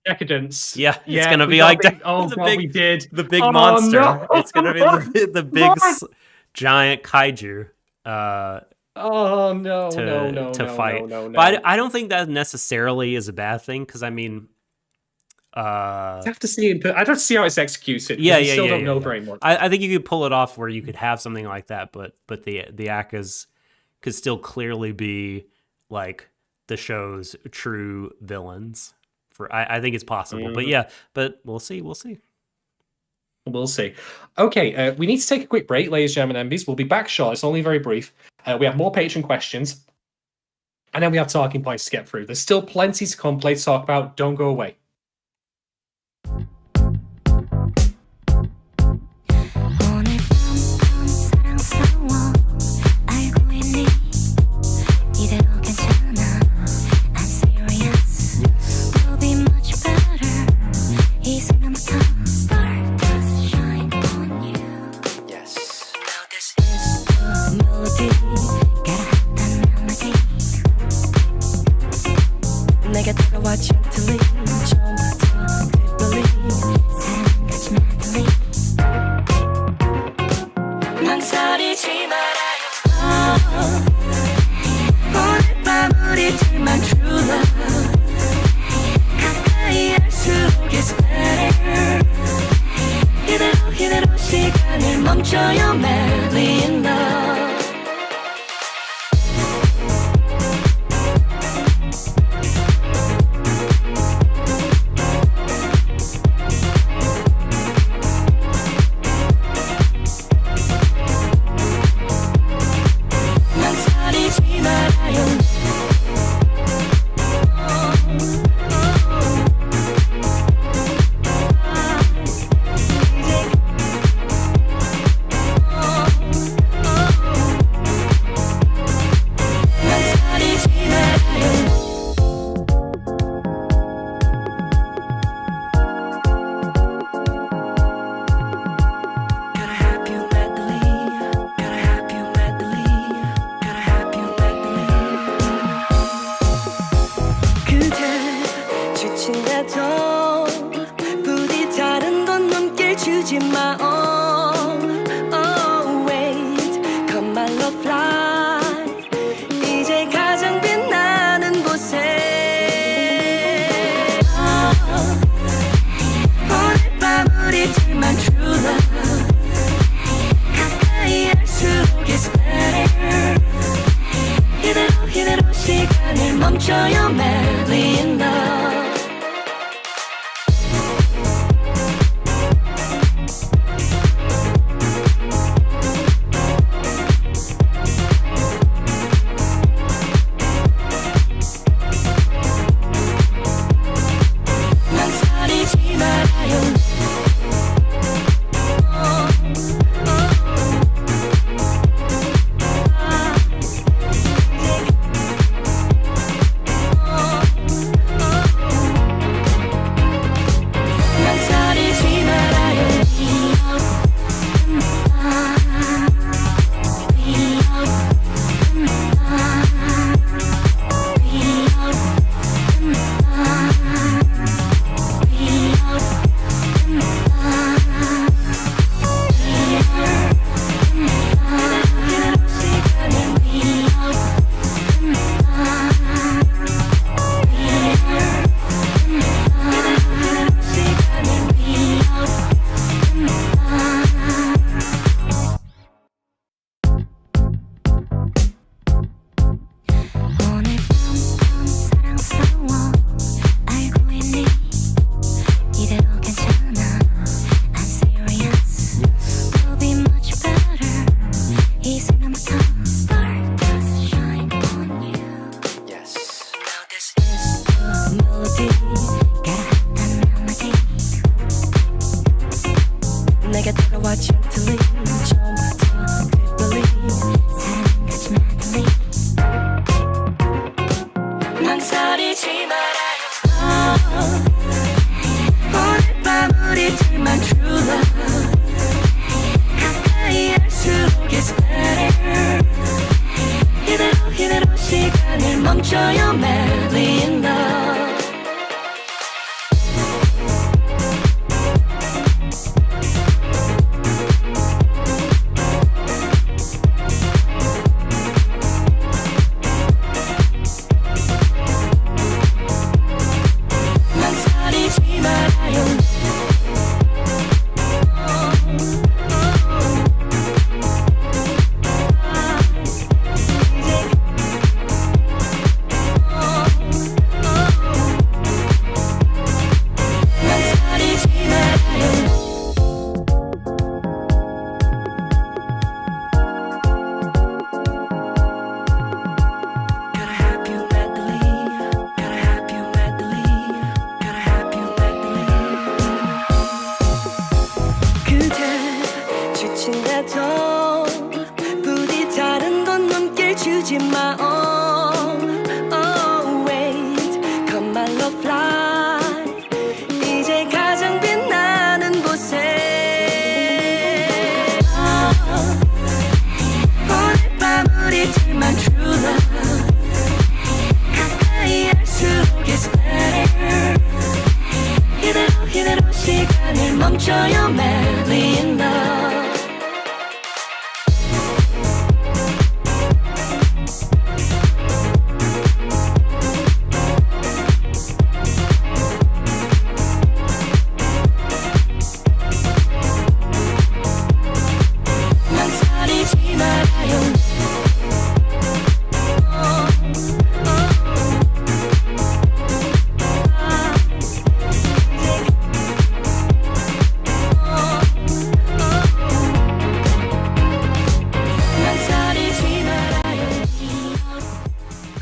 Decadence. Yeah, it's gonna be like we did the big monster. No. It's gonna be the big giant kaiju. To fight. No. But I don't think that necessarily is a bad thing, because I mean, I have to see it. I'd have to see how it's executed. Yeah, still don't know very much. I think you could pull it off where you could have something like that, but the Akkas could still clearly be like the show's true villains I think it's possible, but yeah, but we'll see. We'll see. Okay, we need to take a quick break, ladies and gentlemen, MBs. We'll be back short. It's only very brief. We have more Patreon questions, and then we have talking points to get through. There's still plenty to come, play to talk about. Don't go away. 멈추지 마. Oh, wait. Come my love fly. 이제 가장 빛나는 곳에. 오늘 밤 우리들만 true love. 가까이 할수록 it's better. 이대로 시간을 멈춰요. Madly in love.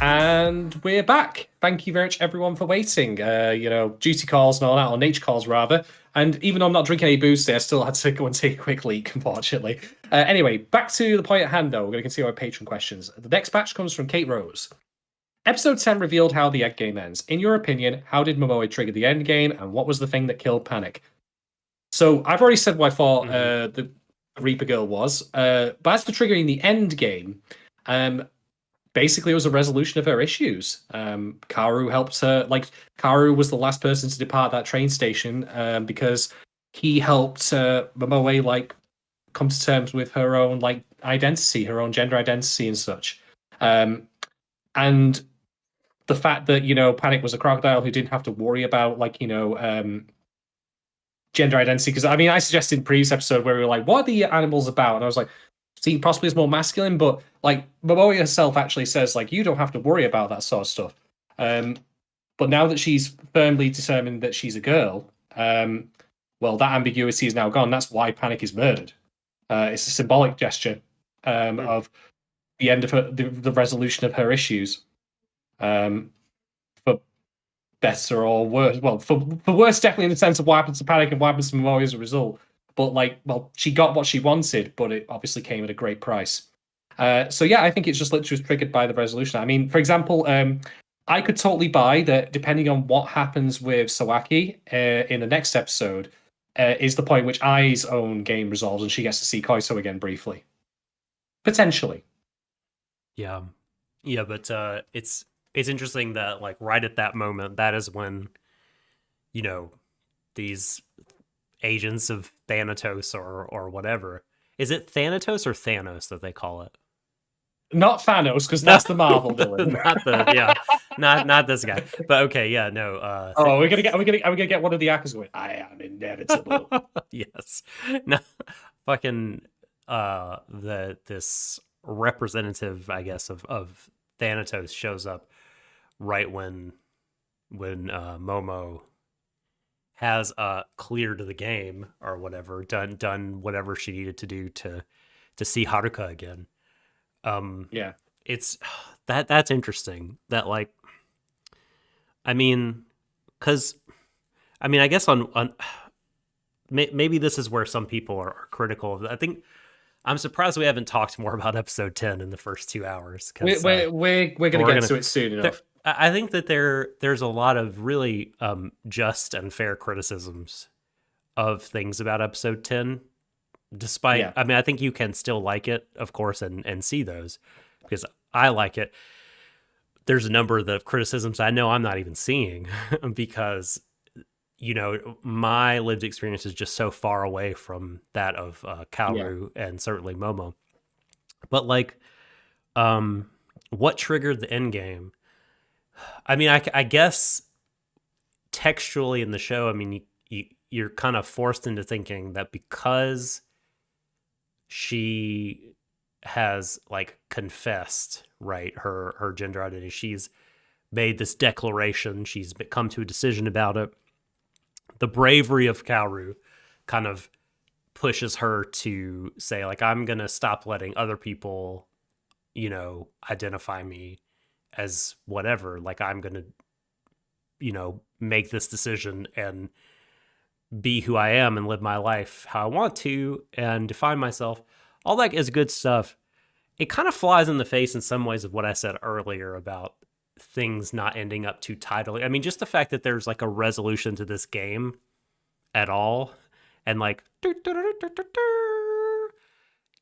And we're back. Thank you very much, everyone, for waiting. Duty calls and all that, or nature calls, rather. And even though I'm not drinking any booze today, I still had to go and take a quick leak, unfortunately. Anyway, back to the point at hand, though. We're going to continue our Patreon questions. The next batch comes from Kate Rose. Episode 10 revealed how the end game ends. In your opinion, how did Momoe trigger the end game, and what was the thing that killed Panic? So I've already said what I thought the Reaper Girl was. But as for triggering the end game, basically it was a resolution of her issues. Kaoru helped her. Kaoru was the last person to depart that train station because he helped Momoe come to terms with her own identity, her own gender identity and such. And the fact that Panic was a crocodile who didn't have to worry about gender identity, because I suggested in the previous episode where we were like, what are the animals about? And I was like, seen possibly as more masculine, but Momoe herself actually says you don't have to worry about that sort of stuff. But now that she's firmly determined that she's a girl, well, that ambiguity is now gone. That's why Panic is murdered. It's a symbolic gesture of the end of the resolution of her issues. For better or worse, well, for worse, definitely in the sense of what happens to Panic and what happens to Momoe as a result. But she got what she wanted, but it obviously came at a great price. So yeah, I think it's just literally triggered by the resolution. For example, I could totally buy that depending on what happens with Sawaki in the next episode, is the point which Ai's own game resolves and she gets to see Koiso again briefly. Potentially. Yeah, but it's interesting that right at that moment, that is when these agents of Thanatos or whatever. Is it Thanatos or Thanos that they call it? Not Thanos, because that's the Marvel villain. not this guy. But okay, yeah, no. Are we gonna get one of the actors going, I am inevitable? Yes. No, fucking this representative, I guess, of Thanatos shows up right when Momo has cleared the game or whatever, done whatever she needed to do to see Haruka again. Yeah, it's that's interesting. That because I guess on maybe this is where some people are critical of. I think I'm surprised we haven't talked more about episode 10 in the first 2 hours. We're going to get to it soon enough. I think that there's a lot of really just and fair criticisms of things about episode 10. Despite, I think you can still like it, of course, and see those, because I like it. There's a number of the criticisms I know I'm not even seeing because, my lived experience is just so far away from that of Kaoru and certainly Momo. But what triggered the end game? I guess textually in the show, you're kind of forced into thinking that because she has confessed, right, her gender identity, she's made this declaration, she's come to a decision about it. The bravery of Kaoru kind of pushes her to say, I'm going to stop letting other people, identify me as whatever. I'm going to, make this decision and be who I am and live my life how I want to and define myself. All that is good stuff. it kind of flies in the face in some ways of what I said earlier about things not ending up too tidily. I mean, just the fact that there's like a resolution to this game at all, and like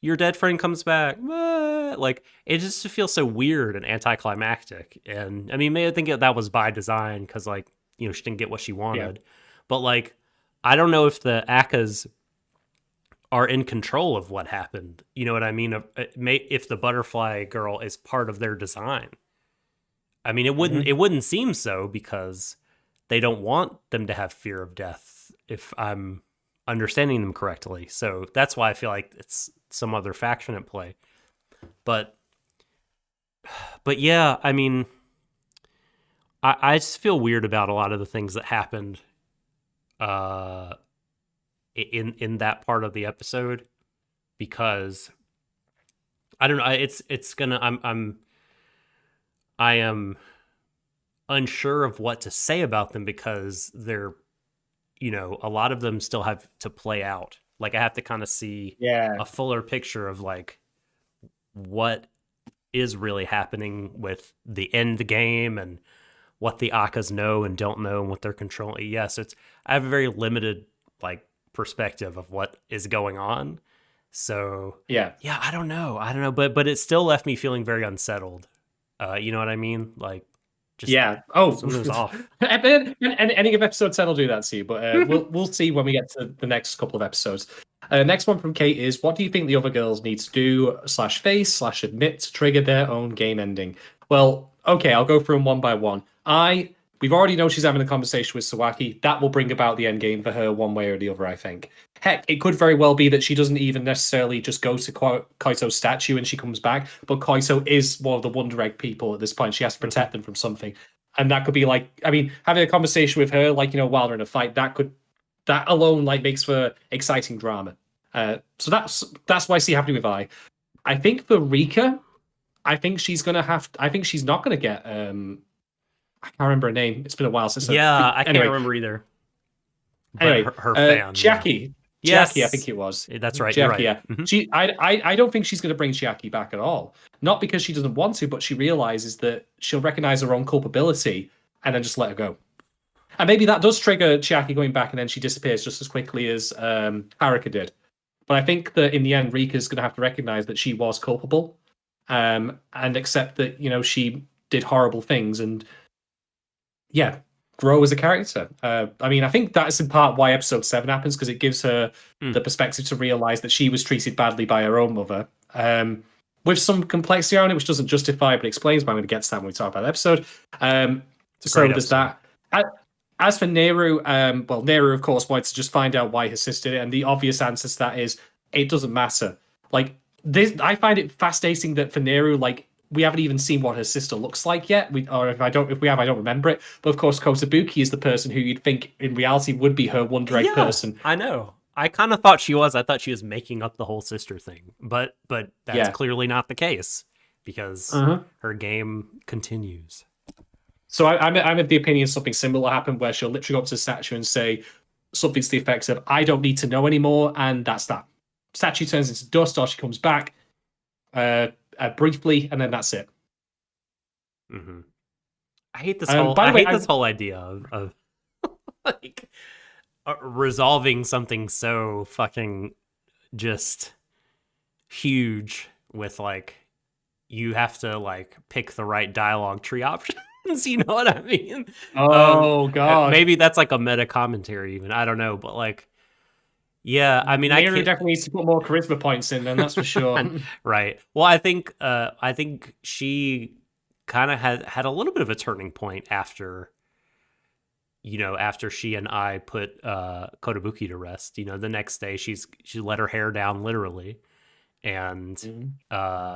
your dead friend comes back, like it just feels so weird and anticlimactic. And I mean, maybe I think that was by design because like she didn't get what she wanted, but like I don't know if the Akkas are in control of what happened. You know what I mean? If the butterfly girl is part of their design. I mean, it wouldn't seem so because they don't want them to have fear of death, if I'm understanding them correctly. So that's why I feel like it's some other faction at play. But yeah, I mean, I just feel weird about a lot of the things that happened in that part of the episode, because I don't know, I am unsure of what to say about them because they're, a lot of them still have to play out. Like I have to kind of see a fuller picture of like what is really happening with the end game and what the Akkas know and don't know and what they're controlling. Yes, I have a very limited like perspective of what is going on. So yeah, I don't know, but it still left me feeling very unsettled. You know what I mean? Like, just something was off. Any of episode 10 will do that to you, but we'll see when we get to the next couple of episodes. Next one from Kate is, what do you think the other girls need to do /face/admit to trigger their own game ending? Well, okay, I'll go through them one by one. We've already know she's having a conversation with Sawaki. That will bring about the end game for her one way or the other, I think. Heck, it could very well be that she doesn't even necessarily just go to Kaito's statue and she comes back, but Kaito is one of the Wonder Egg people at this point. She has to protect them from something. And that could be like, I mean, having a conversation with her, like, while they're in a fight, that alone like makes for exciting drama. So that's why I see happening with I think for Rika, I think she's not gonna get I can't remember her name. It's been a while since. I can't remember either. But anyway, her fan, Chiaki. Yes. Chiaki, I think it was. That's right. Chiaki, You're right. Yeah. Mm-hmm. I don't think she's going to bring Chiaki back at all. Not because she doesn't want to, but she realizes that she'll recognize her own culpability and then just let her go. And maybe that does trigger Chiaki going back, and then she disappears just as quickly as Haruka did. But I think that in the end, Rika's going to have to recognize that she was culpable, and accept that she did horrible things, and grow as a character. I mean, I think that's in part why episode 7 happens, because it gives her the perspective to realize that she was treated badly by her own mother, with some complexity around it, which doesn't justify but explains. But I'm going to get to that when we talk about the episode. So there's that. As for Neru, Neru, of course, wanted to just find out why his sister did it, and the obvious answer to that is it doesn't matter. Like this, I find it fascinating that for Neru, like, we haven't even seen what her sister looks like yet. If we have, I don't remember it. But of course, Kotobuki is the person who you'd think in reality would be her Wonder Egg person. I know. I kind of thought she was. I thought she was making up the whole sister thing, but that's clearly not the case, because her game continues. So I'm of the opinion something similar happened, where she'll literally go up to the statue and say something to the effects of, "I don't need to know anymore," and that's that. Statue turns into dust, or she comes back briefly, and then that's it. Mm-hmm. I hate this this whole idea of like resolving something so fucking just huge with like you have to like pick the right dialogue tree options. You know what I mean? Oh god, maybe that's like a meta commentary even. I don't know, but like, yeah, I mean, Neru definitely needs to put more charisma points in, then that's for sure. Right. Well, I think she kind of had a little bit of a turning point after she and I put Kotobuki to rest. The next day she let her hair down literally, and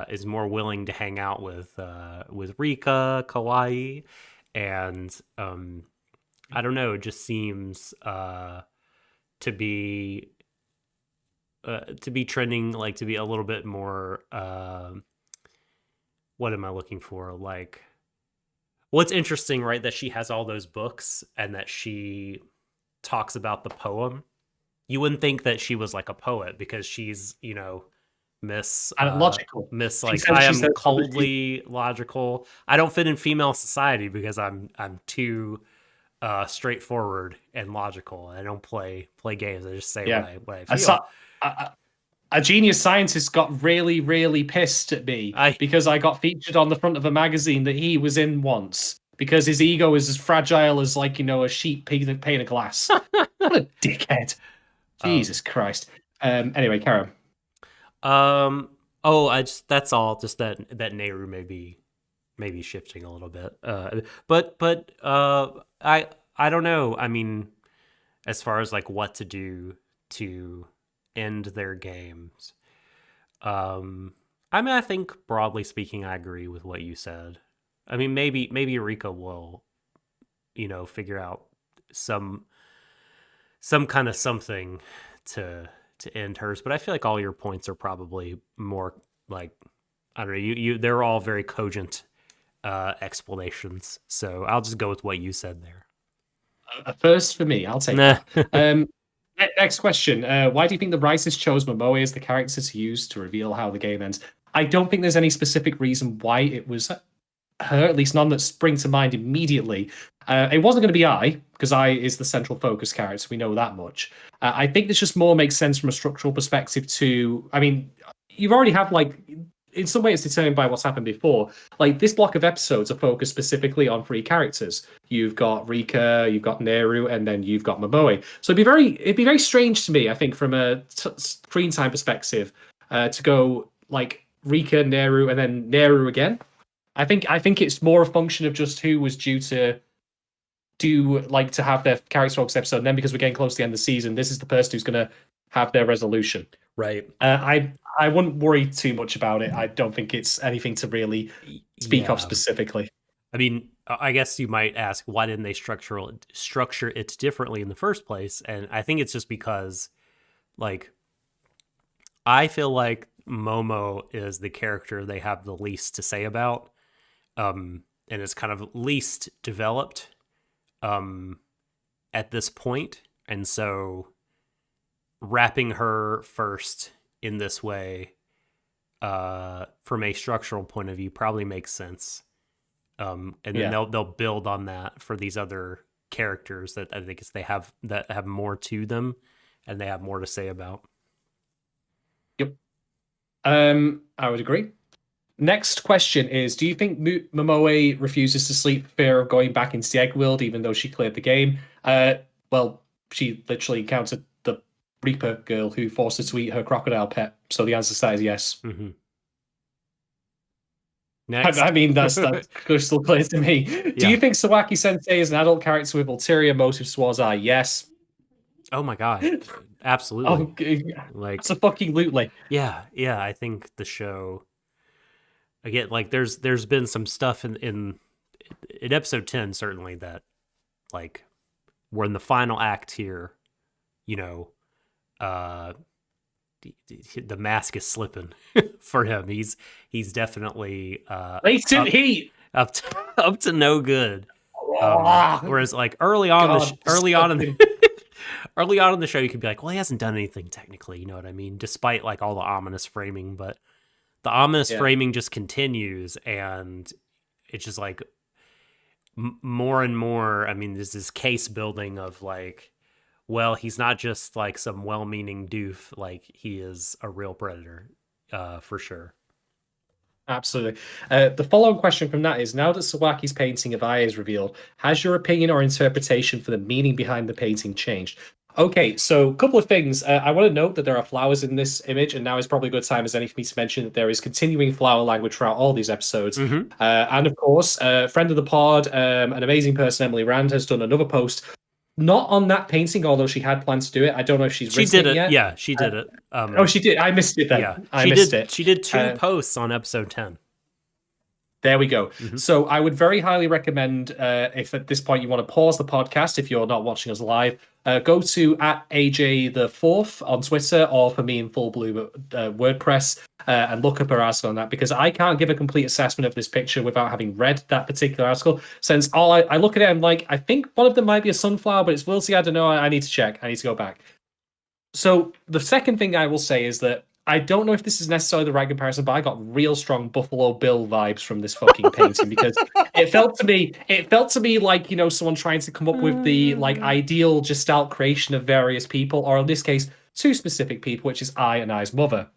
is more willing to hang out with Rika, Kawaii, and I don't know, it just seems to be trending, like to be a little bit more what am I looking for? Like, what's interesting, right? That she has all those books and that she talks about the poem. You wouldn't think that she was like a poet because she's, Miss And logical. Miss She like said- I she am said- coldly logical. I don't fit in female society because I'm too straightforward and logical. I don't play games. I just say what I feel. A genius scientist got really, really pissed at me because I got featured on the front of a magazine that he was in once because his ego is as fragile as, like, a sheep pane of glass. What a dickhead. Jesus Christ. Anyway, Karen. That's all. Just that Nehru may be shifting a little bit. But I don't know. I mean, as far as like what to do to end their games. I mean, I think broadly speaking, I agree with what you said. I mean, maybe Rika will, figure out some kind of something to end hers. But I feel like all your points are probably more like, I don't know. They're all very cogent explanations. So I'll just go with what you said there. A first for me. I'll take that. Next question. Why do you think the writers chose Momoe as the character to use to reveal how the game ends? I don't think there's any specific reason why it was her, at least none that spring to mind immediately. It wasn't going to be Ai, because Ai is the central focus character. We know that much. I think this just more makes sense from a structural perspective to, I mean, you already have, like, in some way it's determined by what's happened before. Like, this block of episodes are focused specifically on 3 characters. You've got Rika, you've got Nehru, and then you've got Momoe. So it'd be very strange to me, I think, from a screen time perspective, to go like Rika, Nehru, and then Nehru again. I think it's more a function of just who was due to have their character focus episode, and then because we're getting close to the end of the season, this is the person who's going to have their resolution. Right. I wouldn't worry too much about it. I don't think it's anything to really speak of specifically. I mean, I guess you might ask, why didn't they structure it differently in the first place? And I think it's just because, like, I feel like Momo is the character they have the least to say about, and is kind of least developed at this point. And so wrapping her first in this way, from a structural point of view, probably makes sense. And then they'll build on that for these other characters that I think that have more to them and they have more to say about. Yep. I would agree. Next question is, do you think Momoe refuses to sleep for fear of going back into the egg world even though she cleared the game? Well, she literally encountered the Reaper girl who forced her to eat her crocodile pet. So the answer to that is yes. Mm-hmm. Next. I mean, that's crystal clear to me. Do you think Sawaki Sensei is an adult character with ulterior motives towards Ai? Yes. Oh my god, absolutely. Like, it's a fucking lootly. Yeah. I think the show, again, like there's been some stuff in episode 10 certainly that, like, we're in the final act here. The mask is slipping for him. He's definitely latent heat up to no good. Whereas like early on in the show, you could be like, well, he hasn't done anything technically. You know what I mean? Despite like all the ominous framing, but the ominous framing just continues, and it's just like more and more. I mean, there's this case building of like, well, he's not just like some well-meaning doof. Like, he is a real predator, for sure. Absolutely. The follow-on question from that is, now that Sawaki's painting of Ai is revealed, has your opinion or interpretation for the meaning behind the painting changed? Okay, so a couple of things. I want to note that there are flowers in this image, and now is probably a good time as any for me to mention that there is continuing flower language throughout all these episodes. Mm-hmm. And of course, friend of the pod, an amazing person, Emily Rand, has done another post. Not on that painting, although she had plans to do it. I don't know if she did it yet. Yeah, she did it. She did. I missed it then. Yeah, I missed it. She did 2 posts on episode 10. There we go. Mm-hmm. So I would very highly recommend, if at this point you want to pause the podcast, if you're not watching us live, go to @AJ4 on Twitter, or for me in Full Blue WordPress, and look up her article on that, because I can't give a complete assessment of this picture without having read that particular article, since I look at it and like, I think one of them might be a sunflower, but it's wilty. I don't know. I need to check. I need to go back. So the second thing I will say is that I don't know if this is necessarily the right comparison, but I got real strong Buffalo Bill vibes from this fucking painting because it felt to me like, someone trying to come up with the like ideal gestalt creation of various people, or in this case, two specific people, which is I and I's mother.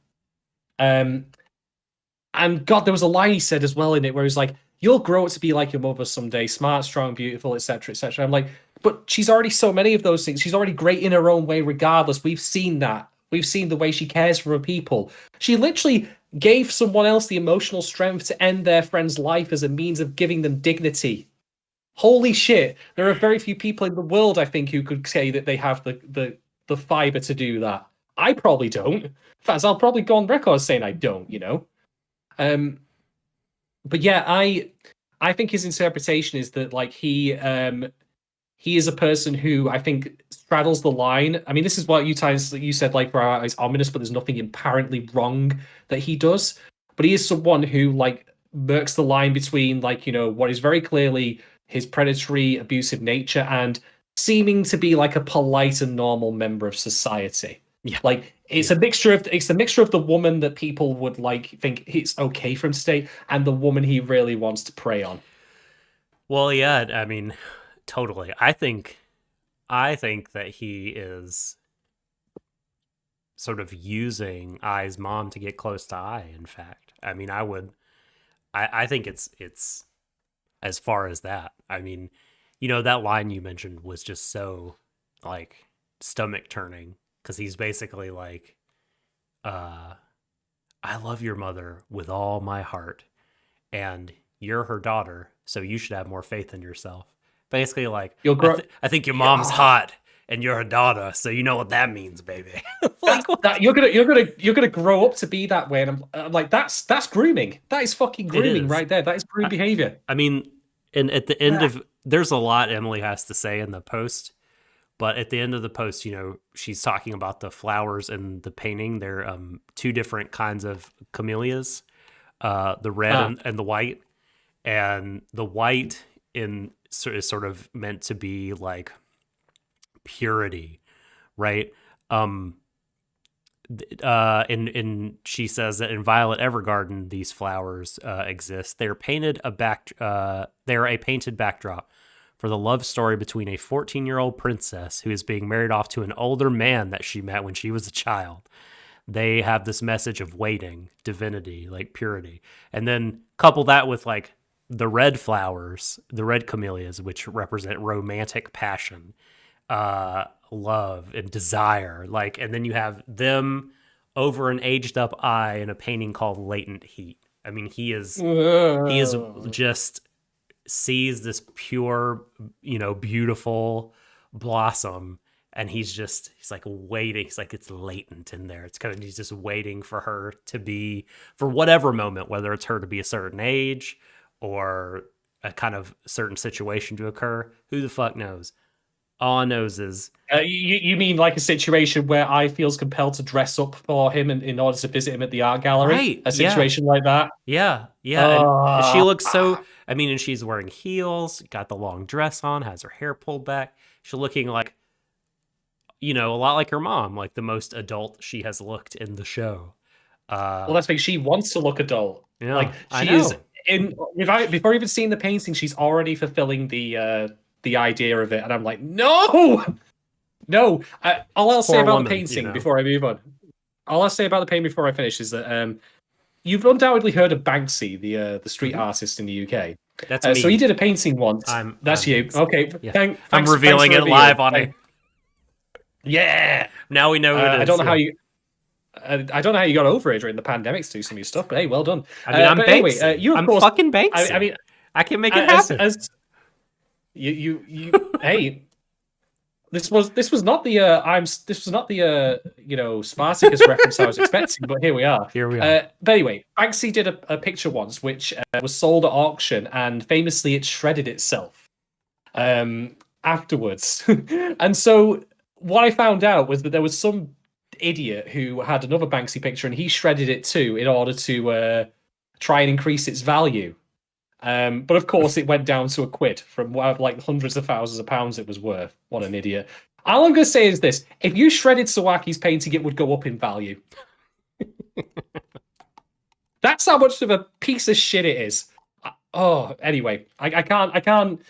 And God, there was a line he said as well in it where he's like, "You'll grow up to be like your mother someday, smart, strong, beautiful, etc., etc." I'm like, but she's already so many of those things. She's already great in her own way, regardless. We've seen that. We've seen the way she cares for her people. She literally gave someone else the emotional strength to end their friend's life as a means of giving them dignity. Holy shit. There are very few people in the world, I think, who could say that they have the fiber to do that. I probably don't. In fact, I'll probably go on record saying I don't, But yeah, I think his interpretation is that like he is a person who I think straddles the line. I mean, this is what you said, like, for our eyes ominous, but there's nothing apparently wrong that he does. But he is someone who like murks the line between like, what is very clearly his predatory, abusive nature and seeming to be like a polite and normal member of society. Yeah. Like it's a mixture of the woman that people would like think it's okay for him to stay and the woman he really wants to prey on. Well, yeah, I mean, totally. I think that he is sort of using I's mom to get close to I, in fact. I mean, I think it's as far as that. I mean, that line you mentioned was just so like stomach turning because he's basically like, I love your mother with all my heart and you're her daughter, so you should have more faith in yourself. Basically, like, I think your mom's hot and you're her daughter, so you know what that means, baby. Like, you're gonna grow up to be that way, and I'm like, that's grooming. That is fucking grooming right there. That is groom behavior. I mean, and at the end of there's a lot Emily has to say in the post, but at the end of the post, she's talking about the flowers in the painting. They're two different kinds of camellias, the red and the white, and the white is sort of meant to be like purity, right? And she says that in Violet Evergarden these flowers exist. They are a painted backdrop for the love story between a 14-year-old princess who is being married off to an older man that she met when she was a child. They have this message of waiting, divinity, like purity, and then couple that with like the red flowers, the red camellias, which represent romantic passion, love and desire. Like, and then you have them over an aged up eye in a painting called Latent Heat. I mean, he is just sees this pure, beautiful blossom. And he's like waiting. He's like, it's latent in there. It's kind of, he's just waiting for her to be, for whatever moment, whether it's her to be a certain age or a kind of certain situation to occur. Who the fuck knows? All I knows is... you mean like a situation where I feels compelled to dress up for him in order to visit him at the art gallery? Right, a situation like that? Yeah. And she looks so... I mean, and she's wearing heels, got the long dress on, has her hair pulled back. She's looking like, a lot like her mom, like the most adult she has looked in the show. Well, that's because she wants to look adult. Yeah, like she is... before even seeing the painting, she's already fulfilling the idea of it, and I'm like, no. All I'll say about the painting before I move on. All I'll say about the painting before I finish is that you've undoubtedly heard of Banksy, the street artist in the UK. That's me. So he did a painting once. That's you. Okay. Yeah. I'm revealing it live on it. Yeah. Now we know who it is. I don't know how you. I don't know how you got over it during the pandemic to do some of your stuff, but hey, well done. I mean, I'm Banksy. Anyway, I'm fucking Banksy. I mean, I can make it happen. Hey, this was not the Spartacus reference I was expecting, but here we are. But anyway, Banksy did a picture once which was sold at auction, and famously it shredded itself afterwards. And so what I found out was that there was some idiot who had another Banksy picture, and he shredded it too in order to try and increase its value. But of course, it went down to £1 from like hundreds of thousands of pounds it was worth. What an idiot! All I'm going to say is this: if you shredded Sawaki's painting, it would go up in value. That's how much of a piece of shit it is. Anyway, I can't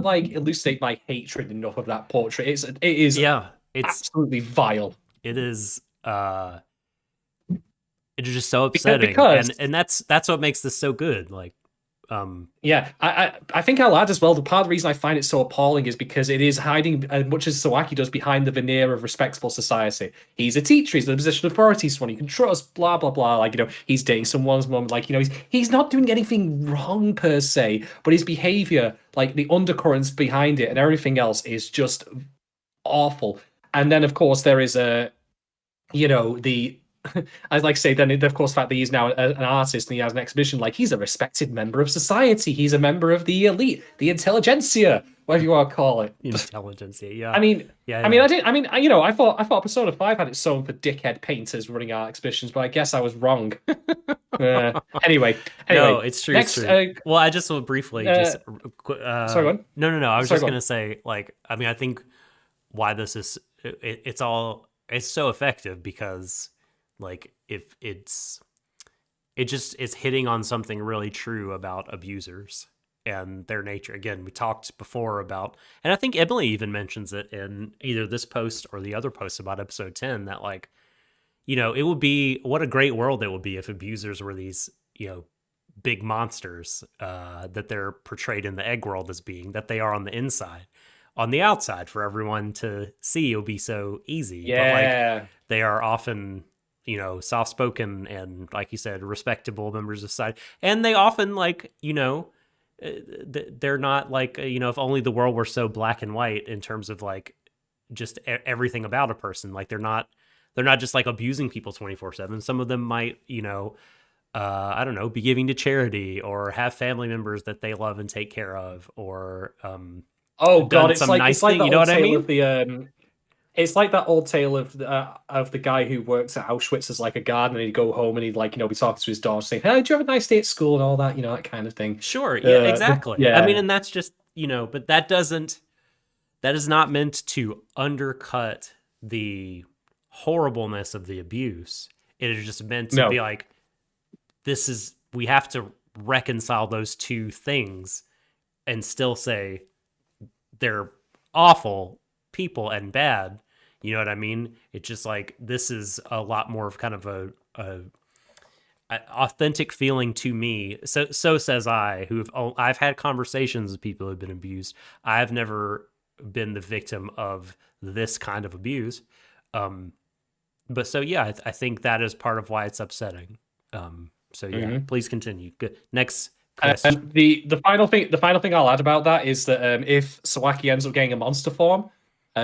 like elucidate my hatred enough of that portrait. It is Yeah, it's absolutely vile. it is it is just so Because, upsetting, because and that's what makes this so good. Like, yeah, I think I'll add as well. The part of the reason I find it so appalling is because it is hiding as much as Sawaki does behind the veneer of respectable society. He's a teacher. He's in a position of authority. He's someone you can trust. Blah blah blah. Like he's dating someone's mom. Like he's not doing anything wrong per se, but his behavior, like the undercurrents behind it, and everything else is just awful. And then of course there is the I'd like to say then of course the fact that he's now an artist and he has an exhibition, like he's a respected member of society, he's a member of the elite, the intelligentsia, whatever you want to call it. intelligentsia, yeah. I mean, yeah. I thought Persona 5 had its own for dickhead painters running art exhibitions, but I guess I was wrong. Anyway, No, it's true. Next, it's true. Well, I just will briefly sorry, go on. No. I was just Sorry, go gonna say, like, I mean, I think why this is it's so effective because, like, if it just is hitting on something really true about abusers and their nature. Again, we talked before about, and I think Emily even mentions it in either this post or the other post about episode 10, that, like, it would be, what a great world it would be if abusers were these, big monsters that they're portrayed in the egg world as being, that they are on the inside. On the outside, for everyone to see, it'll be so easy. Yeah. But, like, they are often, soft-spoken and, like you said, respectable members of society. And they often, like, they're not like, if only the world were so black and white in terms of, like, just everything about a person. Like, they're not just, like, abusing people 24/7. Some of them might, I don't know, be giving to charity or have family members that they love and take care of, or oh god, it's like nice thing. You know what I mean? It's like that old tale of the guy who works at Auschwitz as like a gardener. He'd go home and he'd, like, be talking to his daughter, saying, "Hey, did you have a nice day at school?" and all that, that kind of thing. Sure, yeah, exactly. Yeah. I mean, and that's just, but that is not meant to undercut the horribleness of the abuse. It is just meant to be like, we have to reconcile those two things and still say they're awful people and bad. You know what I mean? It's just like, this is a lot more of kind of a authentic feeling to me. So says I, I've had conversations with people who've been abused. I've never been the victim of this kind of abuse. But so, yeah, I think that is part of why it's upsetting. So yeah, please continue. Good. Next question. The final thing I'll add about that is that if Sawaki ends up getting a monster form,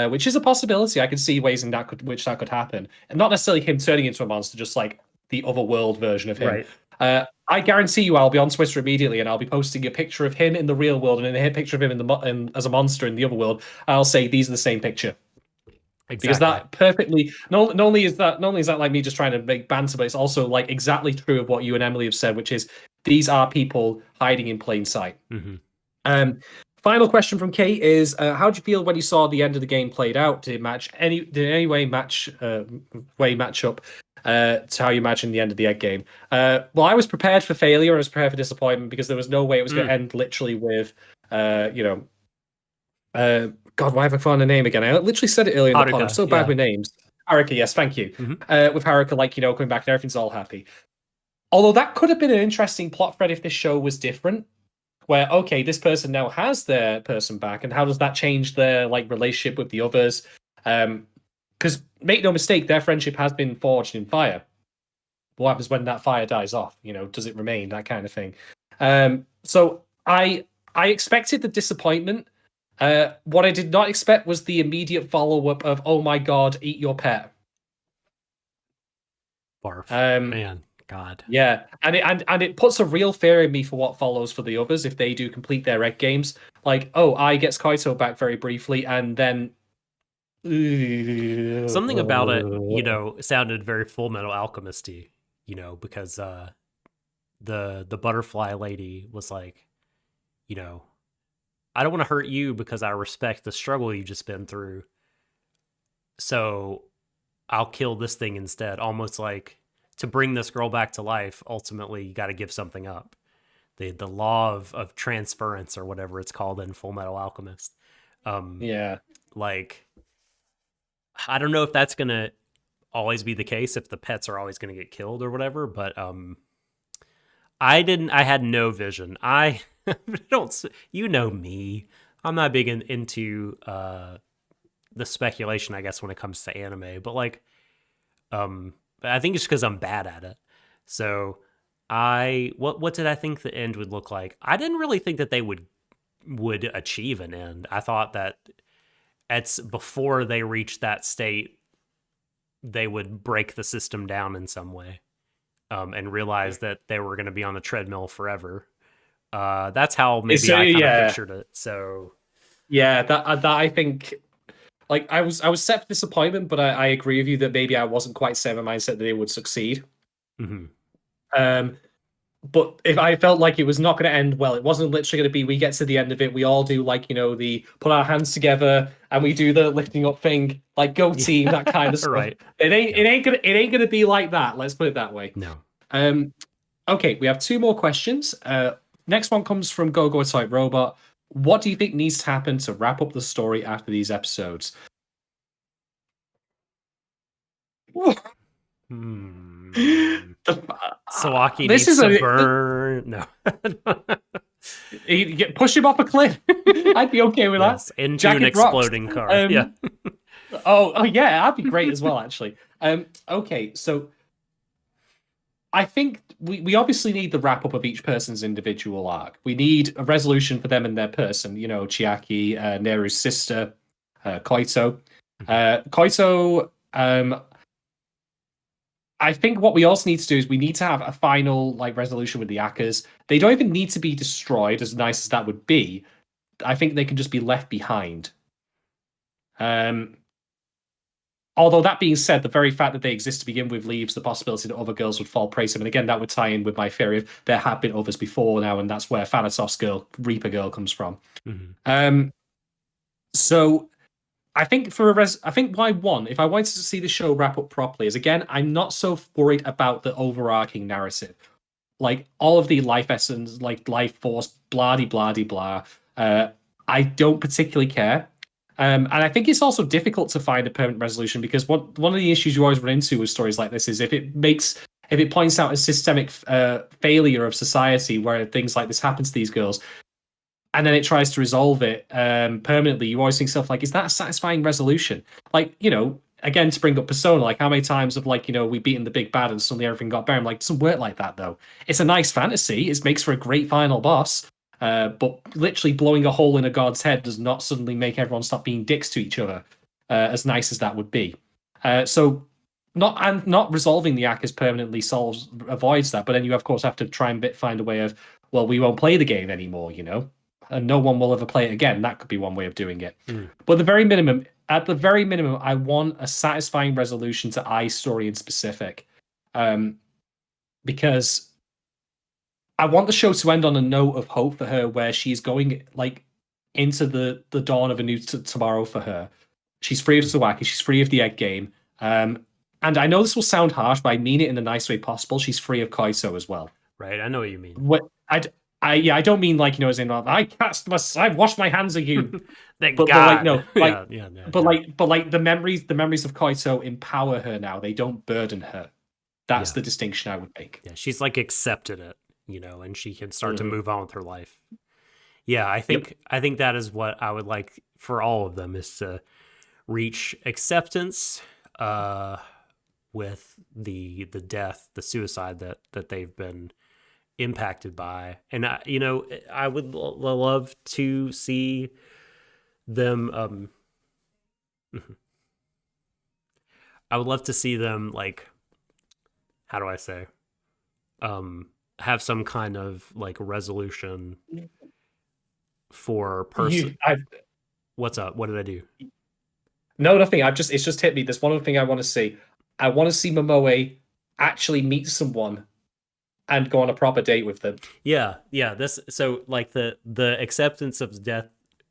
which is a possibility, I can see ways in which that could happen, and not necessarily him turning into a monster, just like the otherworld version of him. Right. I guarantee you, I'll be on Twitter immediately, and I'll be posting a picture of him in the real world and a picture of him as a monster in the other world. I'll say these are the same picture. Exactly. Because that perfectly, not only is that like me just trying to make banter, but it's also like exactly true of what you and Emily have said, which is these are people hiding in plain sight. Final question from Kate is: how did you feel when you saw the end of the game played out? Did it in any way match up to how you imagined the end of the egg game? Well, I was prepared for failure. I was prepared for disappointment because there was no way it was going to end literally with God, why have I found a name again? I literally said it earlier in the pod. I'm so bad with names. Haruka, yes, thank you. With Haruka, like, coming back and everything's all happy. Although that could have been an interesting plot thread if this show was different. Where, okay, this person now has their person back, and how does that change their, like, relationship with the others? Because, make no mistake, their friendship has been forged in fire. What happens when that fire dies off? Does it remain? That kind of thing. So I expected the disappointment. What I did not expect was the immediate follow-up of, oh my god, eat your pet. Barf. Man, God. Yeah, and it puts a real fear in me for what follows for the others if they do complete their egg games. Like, oh, I gets Kaito back very briefly, and then... Something about it, sounded very Full Metal Alchemist-y, because the butterfly lady was like, I don't want to hurt you because I respect the struggle you've just been through. So I'll kill this thing instead. Almost like to bring this girl back to life, ultimately you got to give something up. The law of transference, or whatever it's called in Full Metal Alchemist. Yeah. Like, I don't know if that's gonna always be the case, if the pets are always gonna get killed or whatever, but I had no vision. I don't, you know me. I'm not big into the speculation, I guess, when it comes to anime, but like, I think it's because I'm bad at it. So what did I think the end would look like? I didn't really think that they would achieve an end. I thought that it's before they reached that state, they would break the system down in some way, and realize that they were going to be on the treadmill forever. That's how maybe I kind of pictured it. So yeah, that I think, like, I was set for disappointment, but I agree with you that maybe I wasn't quite set in my mindset that they would succeed. But if I felt like it was not going to end well, it wasn't literally going to be, we get to the end of it, we all do, like, the put our hands together and we do the lifting up thing, like, go team, that kind of stuff. Right. It ain't gonna be like that. Let's put it that way. No. Okay, we have 2 more questions. Next one comes from Gogo Type Robot. What do you think needs to happen to wrap up the story after these episodes? Sawaki needs to burn. No. Push him off a cliff. I'd be okay with that. Into Jacket an exploding car. Yeah. oh yeah, that'd be great as well, actually. Okay, so I think we obviously need the wrap up of each person's individual arc. We need a resolution for them and their person. Chiaki, Neru's sister, Koito. Koito, I think what we also need to do is we need to have a final, like, resolution with the Akkas. They don't even need to be destroyed, as nice as that would be. I think they can just be left behind. Although that being said, the very fact that they exist to begin with leaves the possibility that other girls would fall prey to them. And again, that would tie in with my theory of there have been others before now, and that's where Thanatos girl, Reaper girl, comes from. So I think if I wanted to see the show wrap up properly, is, again, I'm not so worried about the overarching narrative. Like, all of the life essence, like life force, blah blah blah. I don't particularly care. And I think it's also difficult to find a permanent resolution, because one of the issues you always run into with stories like this is if it points out a systemic failure of society where things like this happen to these girls, and then it tries to resolve it permanently, you always think stuff like, is that a satisfying resolution? Like, again, to bring up Persona, like, how many times have, like, we beaten the big bad and suddenly everything got better? I'm like, it doesn't work like that, though. It's a nice fantasy. It makes for a great final boss. But literally blowing a hole in a god's head does not suddenly make everyone stop being dicks to each other, as nice as that would be. So not resolving the Akkas permanently avoids that, but then you, of course, have to try and find a way of, well, we won't play the game anymore, and no one will ever play it again. That could be one way of doing it. But at the very minimum, I want a satisfying resolution to Ai's story in specific, because I want the show to end on a note of hope for her, where she's going, like, into the dawn of a new tomorrow for her. She's free of Sawaki. She's free of the egg game. And I know this will sound harsh, but I mean it in the nice way possible. She's free of Koiso as well. Right, I know what you mean. I don't mean, like, as in, I've washed my hands of you. Thank but God. Like, no, like, yeah, but like the memories of Koito empower her now. They don't burden her. That's the distinction I would make. Yeah, she's, like, accepted it, and she can start to move on with her life. Yeah, I think that is what I would like for all of them, is to reach acceptance with the death, the suicide that they've been impacted by. And I would love to see them I would love to see them, like, how do I say, have some kind of, like, resolution for person. What's up? What did I do? No, nothing. It's just hit me. There's one other thing I want to see. I want to see Momoe actually meet someone and go on a proper date with them. Yeah. This, so, like, the acceptance of death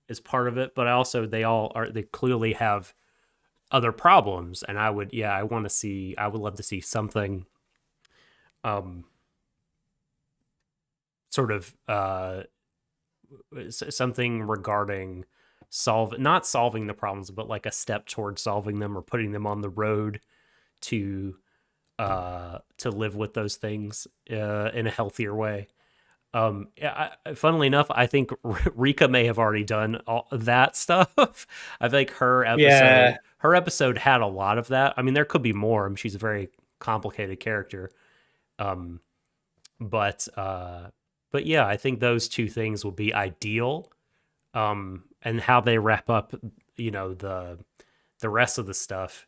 is part of it, but also they clearly have other problems, and I would love to see something sort of something regarding not solving the problems, but like a step towards solving them or putting them on the road to live with those things in a healthier way. Funnily enough, I think Rika may have already done all that stuff. I think Yeah. her episode had a lot of that. I mean, there could be more. I mean, she's a very complicated character. But yeah, I think those two things will be ideal. And how they wrap up, the rest of the stuff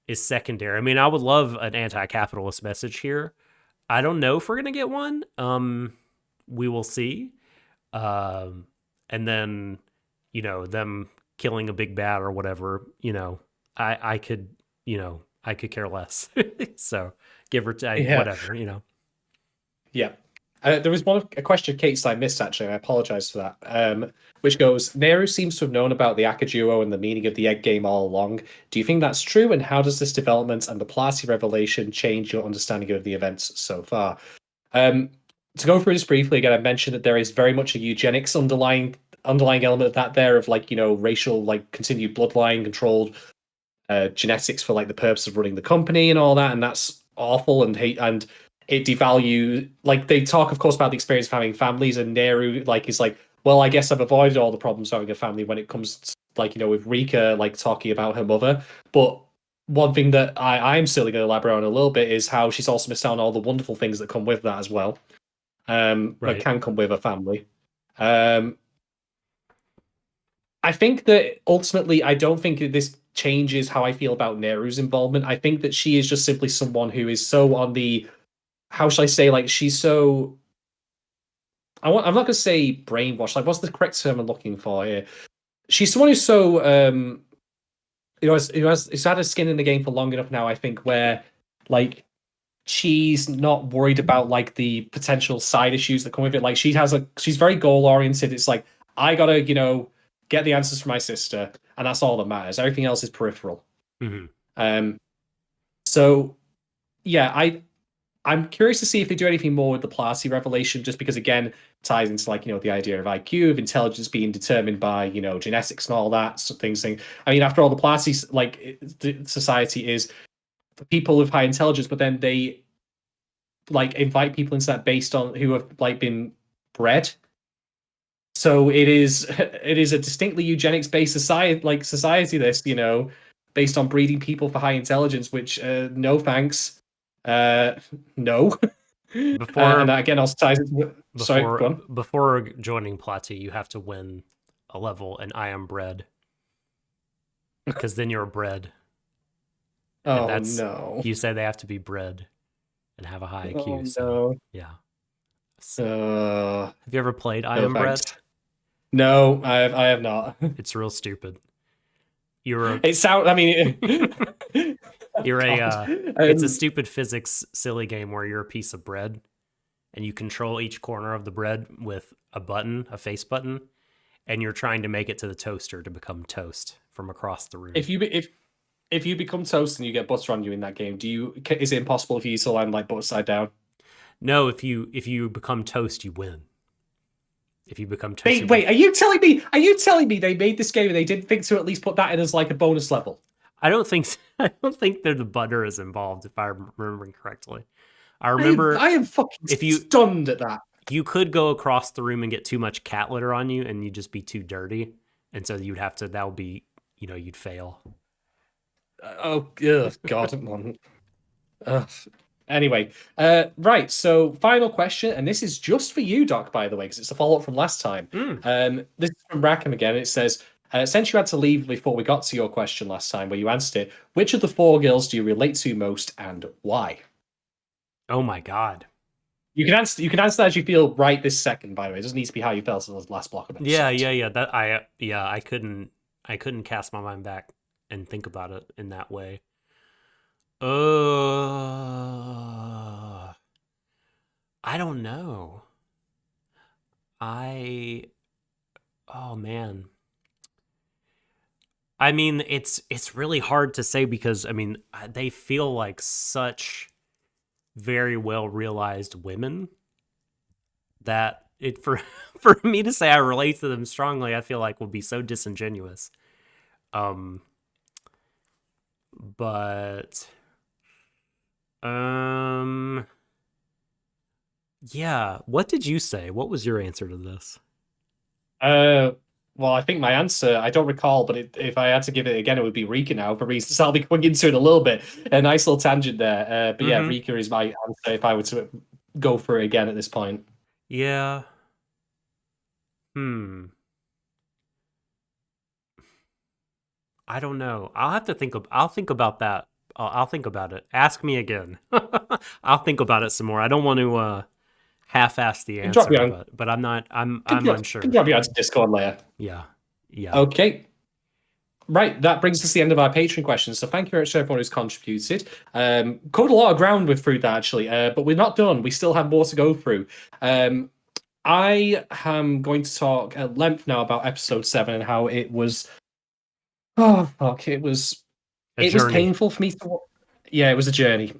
is secondary. I mean, I would love an anti-capitalist message here. I don't know if we're gonna get one. We will see. And then, them killing a big bat or whatever, I could care less. So give or take, whatever, Yeah. There was a question Kate I missed, actually. I apologize for that. Which goes, Nehru seems to have known about the Akajuo and the meaning of the egg game all along. Do you think that's true? And how does this development and the Plassey revelation change your understanding of the events so far? To go through this briefly again, I mentioned that there is very much a eugenics underlying element of that there, of like, racial, like continued bloodline controlled genetics for like the purpose of running the company and all that, and that's awful and hate, and it devalue, like they talk of course about the experience of having families, and Nehru like is like, well, I guess I've avoided all the problems of having a family when it comes to, like, with Rika like talking about her mother. But one thing that I'm certainly going to elaborate on a little bit is how she's also missed out on all the wonderful things that come with that as well. That can come with a family. I think that ultimately, I don't think that this changes how I feel about Nehru's involvement. I think that she is just simply someone who is so on the, how shall I say, like she's so, I'm not going to say brainwashed. Like, what's the correct term I'm looking for here? She's someone who's so, who's had her skin in the game for long enough now, I think, where like she's not worried about like the potential side issues that come with it. Like she's very goal oriented. It's like, I gotta, get the answers for my sister, and that's all that matters. Everything else is peripheral. Mm-hmm. So yeah, I'm curious to see if they do anything more with the Plassey revelation, just because again ties into like, the idea of IQ, of intelligence being determined by, genetics and all that things. I mean, after all, the Plassey the society is for people with high intelligence, but then they like invite people into that based on who have like been bred. So it is a distinctly eugenics based society this, based on breeding people for high intelligence, which no thanks. No. And that again also ties into sorry, go on. Before joining Platy, you have to win a level, and I am bred. Because then you're bred. Oh no. You say they have to be bred and have a high IQ. Oh, so no. yeah. So, have you ever played I Am Bred? No, I have not. It's real stupid. It sounds. I mean, it's a stupid physics silly game where you're a piece of bread, and you control each corner of the bread with a face button, and you're trying to make it to the toaster to become toast from across the room. If you become toast and you get butter on you in that game, is it impossible for you to land like butter side down? No, if you become toast, you win. If you become toast, wait, are you telling me they made this game and they didn't think to at least put that in as like a bonus level? I don't think that the butter is involved, if I'm remembering correctly. I remember I am fucking stunned at that. You could go across the room and get too much cat litter on you, and you'd just be too dirty, and so you'd have to. That would be, you'd fail. Oh God, Anyway, right. So, final question, and this is just for you, Doc, by the way, because it's a follow-up from last time. This is from Rackham again. It says, since you had to leave before we got to your question last time, where you answered it, which of the 4 girls do you relate to most, and why? Oh my God! You can answer. You can answer as you feel right this second. By the way, it doesn't need to be how you felt in the last block of episodes. Yeah. I couldn't cast my mind back and think about it in that way. I don't know. Oh man. I mean, it's really hard to say because I mean, they feel like such very well realized women that it for me to say I relate to them strongly, I feel like would be so disingenuous. But yeah, what did you say? What was your answer to this? Well, I think my answer, I don't recall, but if I had to give it again, it would be Rika now for reasons I'll be going into it a little bit. A nice little tangent there. But yeah, Rika is my answer if I were to go for it again at this point. Yeah. I don't know. I'll think about that. I'll think about it. Ask me again. I'll think about it some more. I don't want to half-ass the answer, but I'm unsure. Can drop you onto Discord later. Yeah. Okay. Right, that brings us to the end of our Patreon questions. So thank you very much to everyone who's contributed. Covered a lot of ground with through that actually, but we're not done. We still have more to go through. I am going to talk at length now about episode 7 and how it was. Oh fuck! It was painful for me to. Yeah, it was a journey.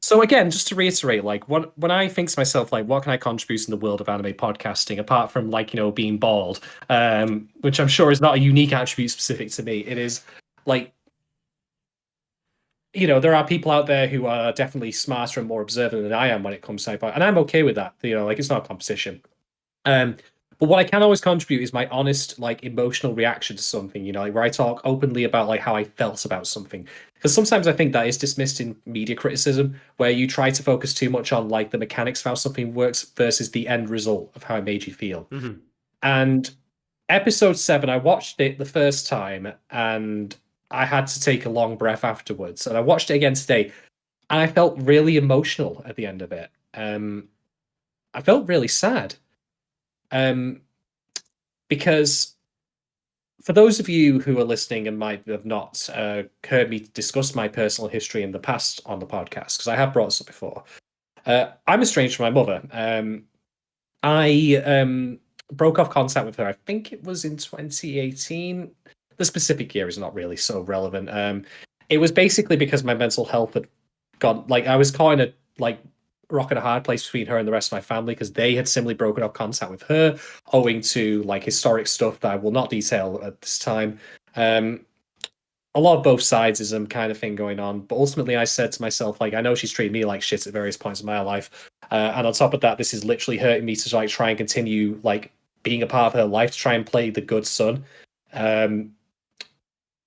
So again, just to reiterate, like when I think to myself, like, what can I contribute in the world of anime podcasting apart from like being bald, which I'm sure is not a unique attribute specific to me. It is like there are people out there who are definitely smarter and more observant than I am when it comes to and I'm okay with that. Like it's not a competition. But what I can always contribute is my honest, like, emotional reaction to something, like where I talk openly about like how I felt about something. Because sometimes I think that is dismissed in media criticism, where you try to focus too much on like the mechanics of how something works versus the end result of how it made you feel. Mm-hmm. And episode 7, I watched it the first time and I had to take a long breath afterwards. And I watched it again today and I felt really emotional at the end of it. I felt really sad. Because for those of you who are listening and might have not heard me discuss my personal history in the past on the podcast, because I have brought this up before, I'm estranged from my mother. I broke off contact with her. I think it was in 2018. The specific year is not really so relevant. It was basically because my mental health had gone. Like I was caught in a rock and a hard place between her and the rest of my family because they had similarly broken off contact with her owing to like historic stuff that I will not detail at this time. A lot of both sidesism kind of thing going on, but ultimately I said to myself, like, I know she's treated me like shit at various points in my life, and on top of that, this is literally hurting me to like try and continue like being a part of her life, to try and play the good son.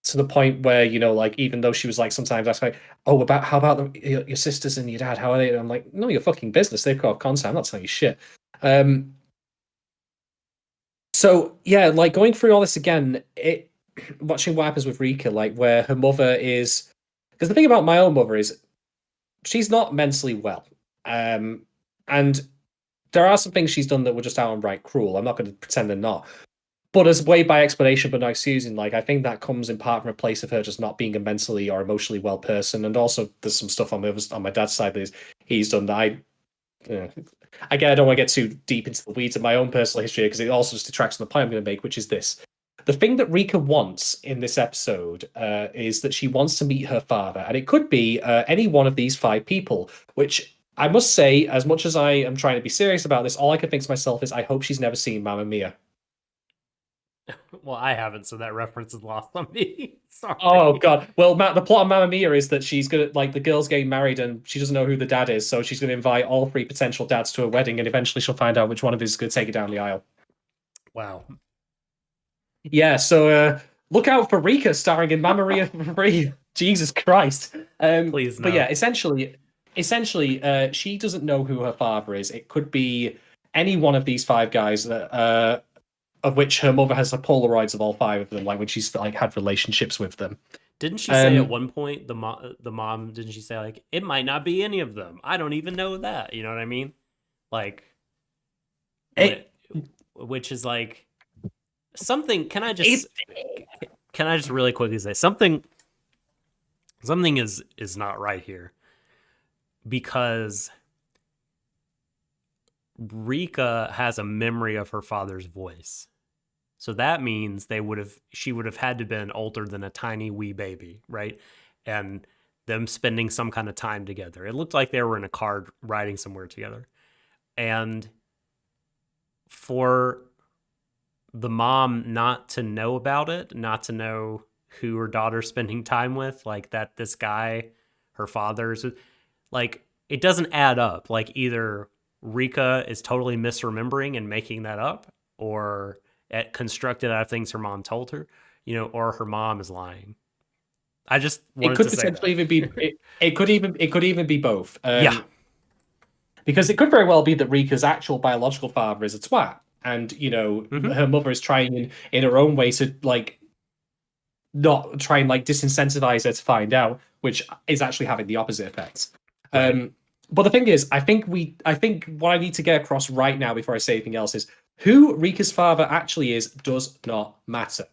To the point where like, even though she was like, sometimes I was like, oh, how about your sisters and your dad, how are they? And I'm like, no, your fucking business, they've got content, I'm not telling you shit. So yeah, like going through all this again, watching what happens with Rika, like where her mother is, because the thing about my own mother is she's not mentally well, and there are some things she's done that were just outright cruel. I'm not going to pretend they're not. But as way by explanation, but not excusing, like I think that comes in part from a place of her just not being a mentally or emotionally well person, and also there's some stuff on my dad's side that he's done that again, I don't want to get too deep into the weeds of my own personal history because it also just detracts from the point I'm going to make, which is this: the thing that Rika wants in this episode is that she wants to meet her father, and it could be any one of these 5 people. Which I must say, as much as I am trying to be serious about this, all I can think to myself is I hope she's never seen Mamma Mia. Well, I haven't, so that reference is lost on me. Sorry. Oh god. Well, the plot of Mamma Mia is that she's gonna, like, the girl's getting married and she doesn't know who the dad is, so she's gonna invite all 3 potential dads to a wedding, and eventually she'll find out which one of us is gonna take it down the aisle. Wow. Yeah. So look out for Rika starring in Mamma Mia 3. Jesus Christ. Please no. But yeah, essentially, she doesn't know who her father is. It could be any one of these 5 guys that of which her mother has the Polaroids of all 5 of them, like when she's like had relationships with them. Didn't she say at one point, the mom, didn't she say like, it might not be any of them? I don't even know that. You know what I mean? Like, which is like something. Can I just really quickly say something? Something is not right here, because Rika has a memory of her father's voice. So that means she would have had to been older than a tiny wee baby, right? And them spending some kind of time together. It looked like they were in a car riding somewhere together. And for the mom not to know about it, not to know who her daughter's spending time with, like that this guy, her father's, like, it doesn't add up. Like, either Rika is totally misremembering and making that up, or it constructed out of things her mom told her, or her mom is lying. I just wanted It could to say potentially that. even be. It could even be both. Yeah. Because it could very well be that Rika's actual biological father is a twat, and Mhm. her mother is trying in her own way to like not try and like disincentivize her to find out, which is actually having the opposite effect. Right. But the thing is, I think what I need to get across right now before I say anything else is who Rika's father actually is does not matter.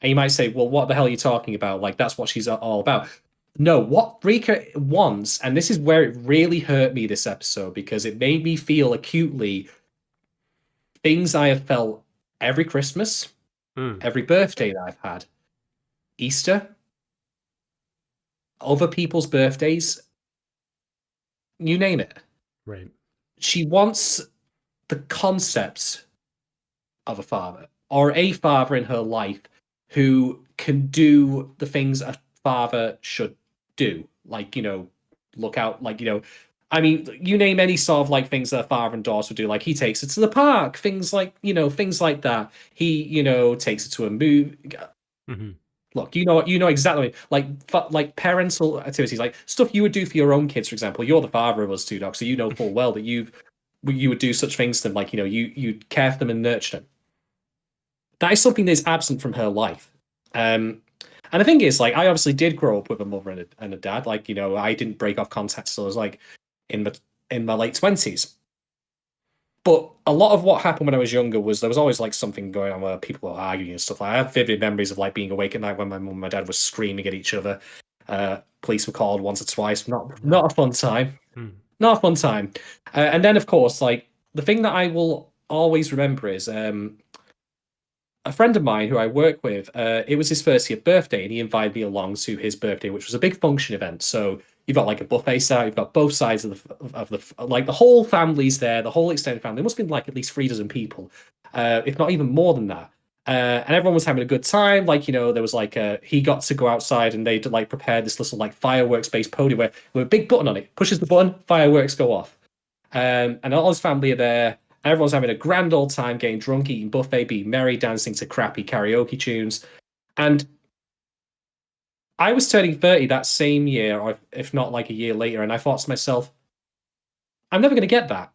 And you might say, well, what the hell are you talking about? Like, that's what she's all about. No, what Rika wants, and this is where it really hurt me this episode, because it made me feel acutely things I have felt every Christmas, every birthday that I've had, Easter, other people's birthdays, you name it. Right. She wants the concept of a father, or a father in her life who can do the things a father should do. Like, look out, like, I mean, you name any sort of like things that a father and daughter would do. Like, he takes her to the park, things like, things like that. He, takes her to a movie. Mm-hmm. Look, you know exactly like parental activities, like stuff you would do for your own kids. For example, you're the father of us two, Doc, so you know full well that you would do such things to them, like you care for them and nurture them. That is something that is absent from her life. And the thing is, like, I obviously did grow up with a mother and a dad. Like, I didn't break off contact until I was like in my late 20s. But a lot of what happened when I was younger was there was always like something going on where people were arguing and stuff. Like, I have vivid memories of like being awake at night when my mum and my dad were screaming at each other. Police were called once or twice. Not a fun time. Not a fun time. And then, of course, like the thing that I will always remember is a friend of mine who I work with. It was his first year birthday, and he invited me along to his birthday, which was a big function event. So you've got like a buffet style. You've got both sides of the like the whole family's there, the whole extended family. There must have been like at least 3 dozen people, if not even more than that. And everyone was having a good time. Like, there was like he got to go outside, and they like prepared this little like fireworks based podium where with a big button on it. Pushes the button, fireworks go off. And all his family are there. Everyone's having a grand old time, getting drunk, eating buffet, being merry, dancing to crappy karaoke tunes. And I was turning 30 that same year, or if not like a year later, and I thought to myself, I'm never going to get that.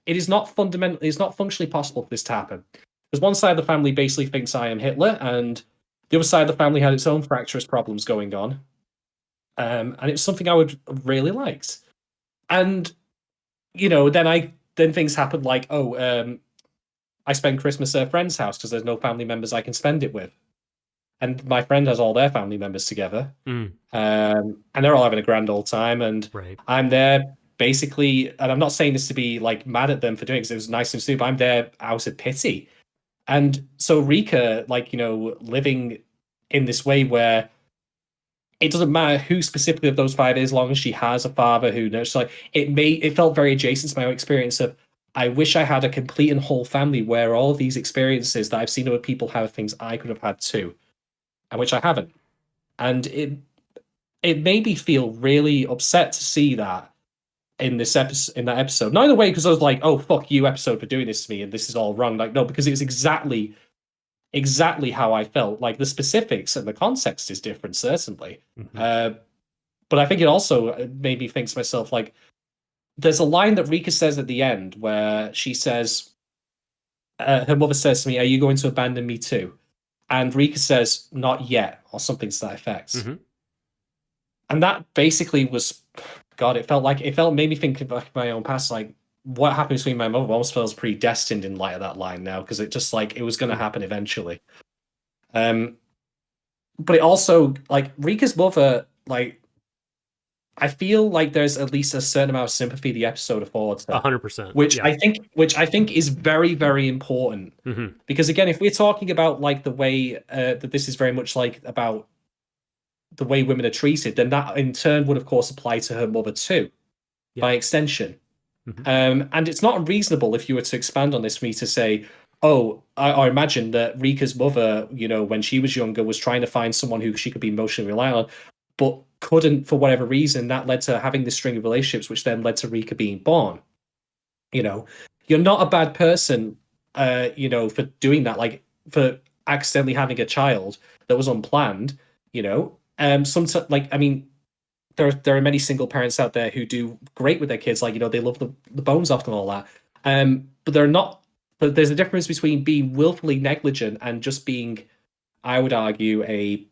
It is not fundamentally, it's not functionally possible for this to happen. Because one side of the family basically thinks I am Hitler, and the other side of the family had its own fractious problems going on. And it's something I would really liked. And, then things happened like, I spend Christmas at a friend's house because there's no family members I can spend it with. And my friend has all their family members together. And they're all having a grand old time. And I'm there basically, and I'm not saying this to be like mad at them for doing it because it was nice thing to do, but I'm there out of pity. And so Rika, like, living in this way where it doesn't matter who specifically of those 5 is, as long as she has a father who knows. Like, it felt very adjacent to my own experience of, I wish I had a complete and whole family where all of these experiences that I've seen other people have, things I could have had too, and which I haven't. And it made me feel really upset to see that in that episode. Not in a way because I was like, oh, fuck you, episode, for doing this to me, and this is all wrong. Like, no, because it was exactly how I felt. Like, the specifics and the context is different, certainly. But I think it also made me think to myself, like, there's a line that Rika says at the end where she says, her mother says to me, "Are you going to abandon me too?" And Rika says, "Not yet," or something to that effect. And that basically was, God, it made me think of my own past, like, what happened between my mother almost feels predestined in light of that line now, because it just like it was going to happen eventually. But it also, like, Rika's mother, like, I feel like there's at least a certain amount of sympathy the episode affords her, 100%, which I think is very, very important. Because again, if we're talking about like the way that this is very much like about the way women are treated, then that in turn would of course apply to her mother too, by extension. And it's not unreasonable if you were to expand on this for me to say, oh, I imagine that Rika's mother, when she was younger, was trying to find someone who she could be emotionally reliant on, but couldn't for whatever reason. That led to having this string of relationships, which then led to Rika being born. You're not a bad person, for doing that, like for accidentally having a child that was unplanned. Sometimes, like, I mean, there are many single parents out there who do great with their kids, like they love the bones off them and all that. But they're not. But there's a difference between being willfully negligent and just being, I would argue, a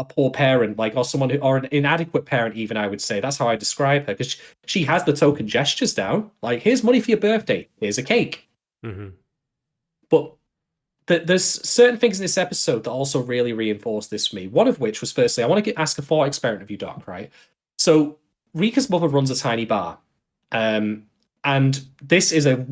poor parent, like, or someone or an inadequate parent. Even I would say that's how I describe her, because she has the token gestures down. Like, here's money for your birthday. Here's a cake. But there's certain things in this episode that also really reinforce this for me. One of which was, firstly, I want to ask a thought experiment of you, Doc. Right. So Rika's mother runs a tiny bar, and this is a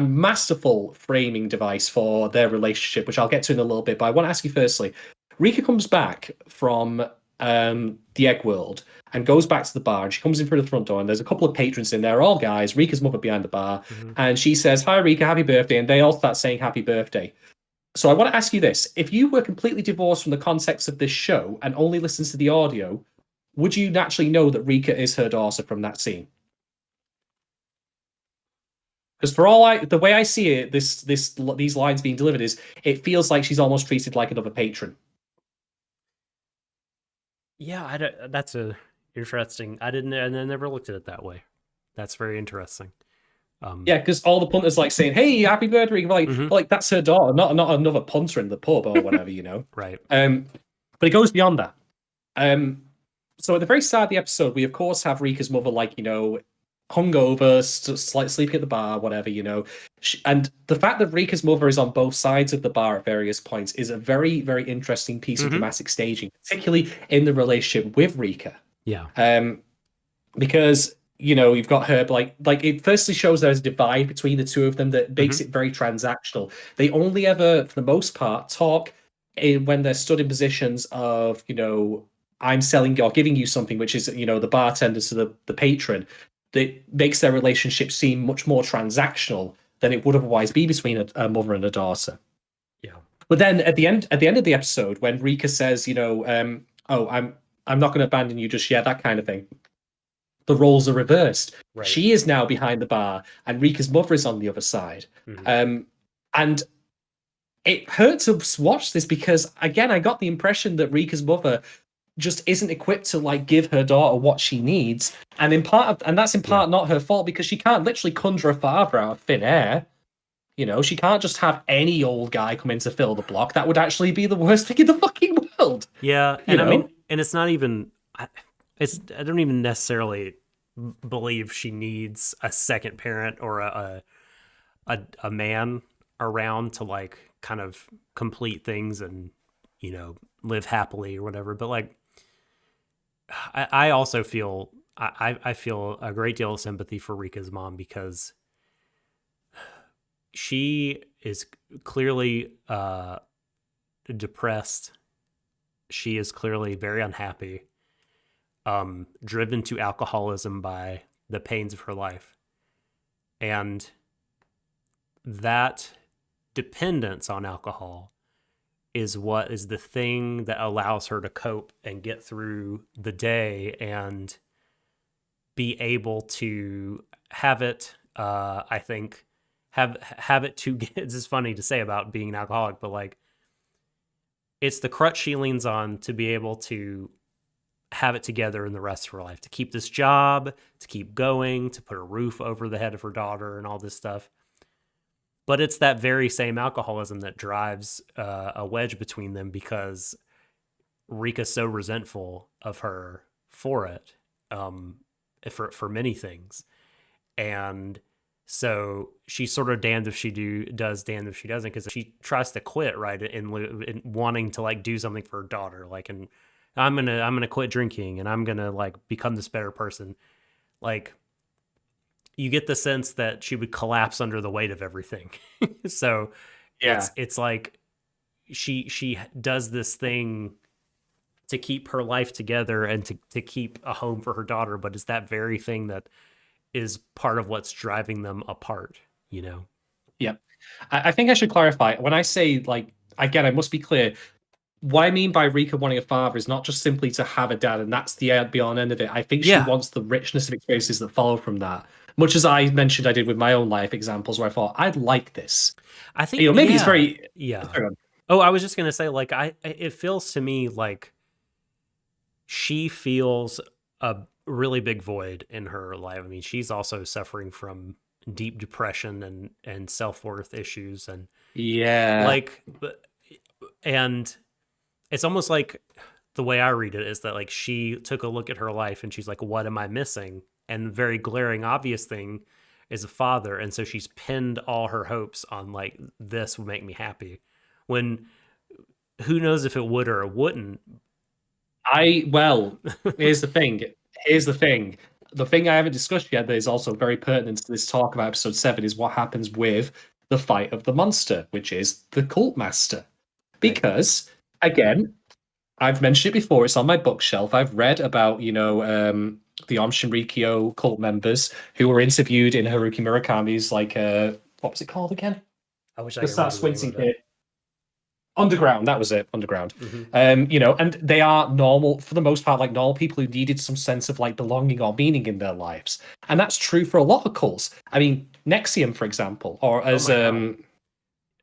masterful framing device for their relationship, which I'll get to in a little bit. But I want to ask you firstly, Rika comes back from the egg world and goes back to the bar, and she comes in through the front door, and there's a couple of patrons in there, all guys. Rika's mother behind the bar, and she says, "Hi, Rika, happy birthday," and they all start saying happy birthday. So I want to ask you this. If you were completely divorced from the context of this show and only listened to the audio, would you naturally know that Rika is her daughter from that scene? Because the way I see it, these lines being delivered is, it feels like she's almost treated like another patron. Yeah, that's interesting. I never looked at it that way. That's very interesting. Yeah, because all the punters like saying, "Hey, happy birthday!" Like that's her daughter, not another punter in the pub or whatever, Right. But it goes beyond that. So at the very start of the episode, we of course have Rika's mother, like, hungover, sleeping at the bar, whatever, and the fact that Rika's mother is on both sides of the bar at various points is a very, very interesting piece of dramatic staging, particularly in the relationship with Rika. Yeah. Because you've got her, like it firstly shows there's a divide between the two of them that makes it very transactional. They only ever, for the most part, talk when they're stood in positions of, I'm selling or giving you something, which is, the bartender to the patron. That makes their relationship seem much more transactional than it would otherwise be between a mother and a daughter. Yeah. But then at the end of the episode, when Rika says, "Oh, I'm not going to abandon you just yet," that kind of thing, the roles are reversed. Right. She is now behind the bar, and Rika's mother is on the other side. And it hurt to watch this because, again, I got the impression that Rika's mother just isn't equipped to, like, give her daughter what she needs, and that's in part not her fault, because she can't literally conjure a father out of thin air. She can't just have any old guy come in to fill the block. That would actually be the worst thing in the fucking world. Yeah, and I mean, and it's not even. I don't even necessarily believe she needs a second parent or a man around to, like, kind of complete things and live happily or whatever. But, like, I also feel I feel a great deal of sympathy for Rika's mom, because she is clearly depressed. She is clearly very unhappy, driven to alcoholism by the pains of her life. And that dependence on alcohol is what is the thing that allows her to cope and get through the day and be able to have it, I think, have it to get, it's just funny to say about being an alcoholic, but, like, it's the crutch she leans on to be able to have it together in the rest of her life, to keep this job, to keep going, to put a roof over the head of her daughter and all this stuff. But it's that very same alcoholism that drives a wedge between them, because Rika's so resentful of her for it, for many things. And so she's sort of damned if she does, damned if she doesn't, because she tries to quit, right, in wanting to, like, do something for her daughter, like, and I'm gonna quit drinking, and I'm gonna, like, become this better person. Like, you get the sense that she would collapse under the weight of everything. So it's like she does this thing to keep her life together and to keep a home for her daughter, but it's that very thing that is part of what's driving them apart, you know? Yeah. I think I should clarify. When I say, like, again, I must be clear. What I mean by Rika wanting a father is not just simply to have a dad, and that's the beyond end of it. I think she Yeah. wants the richness of experiences that follow from that. Much as I mentioned I did with my own life examples where I thought, I'd like this. I think, Maybe it's very... yeah. Sorry, go on. Oh, I was just going to say, like, it feels to me like she feels a really big void in her life. I mean, she's also suffering from deep depression and self-worth issues, and Yeah. like, and it's almost like the way I read it is that, like, she took a look at her life and she's like, what am I missing? And the very glaring obvious thing is a father, and so she's pinned all her hopes on, like, this will make me happy, when who knows if it would or it wouldn't. Well, here's the thing. Here's the thing. The thing I haven't discussed yet that is also very pertinent to this talk about episode 7 is what happens with the fight of the monster, which is the cult master. Because, again, I've mentioned it before, it's on my bookshelf. I've read about, the Om Shinrikyo cult members who were interviewed in Haruki Murakami's, like, what was it called again? I wish I The could Start remember the Squinting name of it. Kid. Underground, that was it. Underground. Mhm. And they are normal, for the most part, like normal people who needed some sense of like belonging or meaning in their lives. And that's true for a lot of cults. I mean, Nexium, for example, or Oh my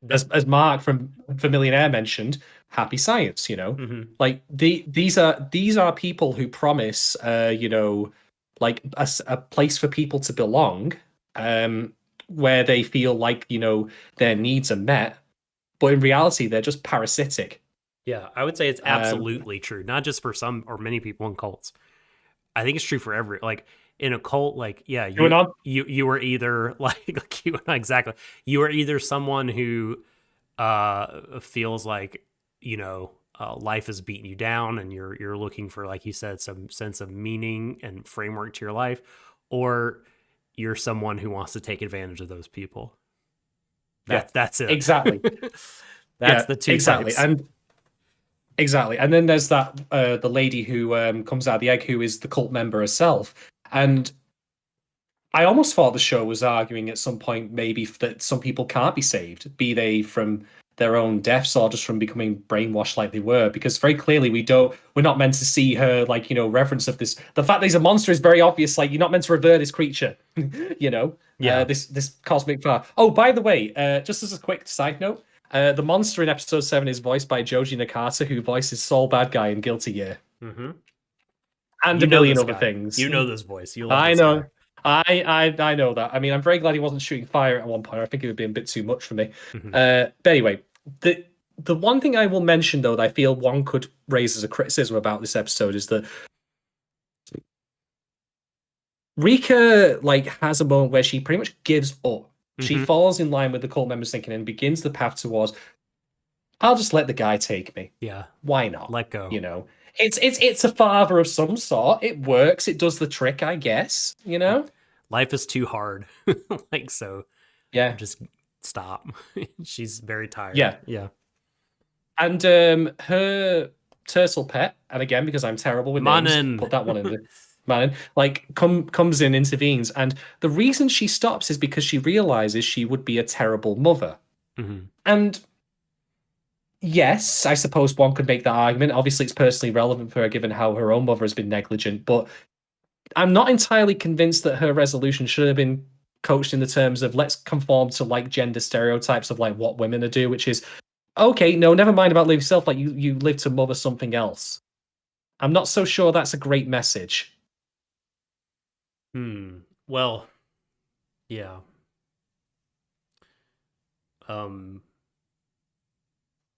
God. as Mark from Millionaire mentioned, Happy Science, Mhm. like these are people who promise like a place for people to belong, where they feel like, their needs are met. But in reality, they're just parasitic. Yeah, I would say it's Um, absolutely true, not just for some or many people in cults. I think it's true for every, like, in a cult, like, yeah, Going on? you were either like QAnon, exactly. You are either someone who feels like, life is beating you down and you're looking for, like you said, some sense of meaning and framework to your life, or you're someone who wants to take advantage of those people. Yeah, That's it. exactly. That's Yeah, the two exactly. types. And then there's that the lady who comes out of the egg, who is the cult member herself. And I almost thought the show was arguing at some point maybe that some people can't be saved, be they from their own deaths or just from becoming brainwashed like they were, because very clearly we're not meant to see her, like, reference of this. The fact that he's a monster is very obvious. Like, you're not meant to revere this creature, Yeah. this cosmic fire. Oh, by the way, just as a quick side note, the monster in episode 7 is voiced by Joji Nakata, who voices Soul Bad Guy in Guilty Gear. Mm-hmm. And You a know million this other guy. things. You know this voice. You love I this know. guy. I know that. I mean, I'm very glad he wasn't shooting fire at one point. I think it would be a bit too much for me. Mhm. But anyway, the one thing I will mention, though, that I feel one could raise as a criticism about this episode is that Rika, like, has a moment where she pretty much gives up. She Mhm. falls in line with the cult members thinking and begins the path towards, I'll just let the guy take me. Yeah. Why not? Let go. It's a father of some sort. It works. It does the trick, I guess. Life is too hard. Like, so Yeah. just stop. She's very tired. Yeah. Yeah. And her turtle pet, and again, because I'm terrible with names, Manin. put that one in the man. Like, comes in, intervenes, and the reason she stops is because she realizes she would be a terrible mother. Mhm. And yes, I suppose one could make that argument. Obviously, it's personally relevant for her, given how her own mother has been negligent. But I'm not entirely convinced that her resolution should have been coached in the terms of let's conform to like gender stereotypes of like what women are do, which is okay, no, never mind about live yourself. Like you live to mother something else. I'm not so sure that's a great message. Well, yeah.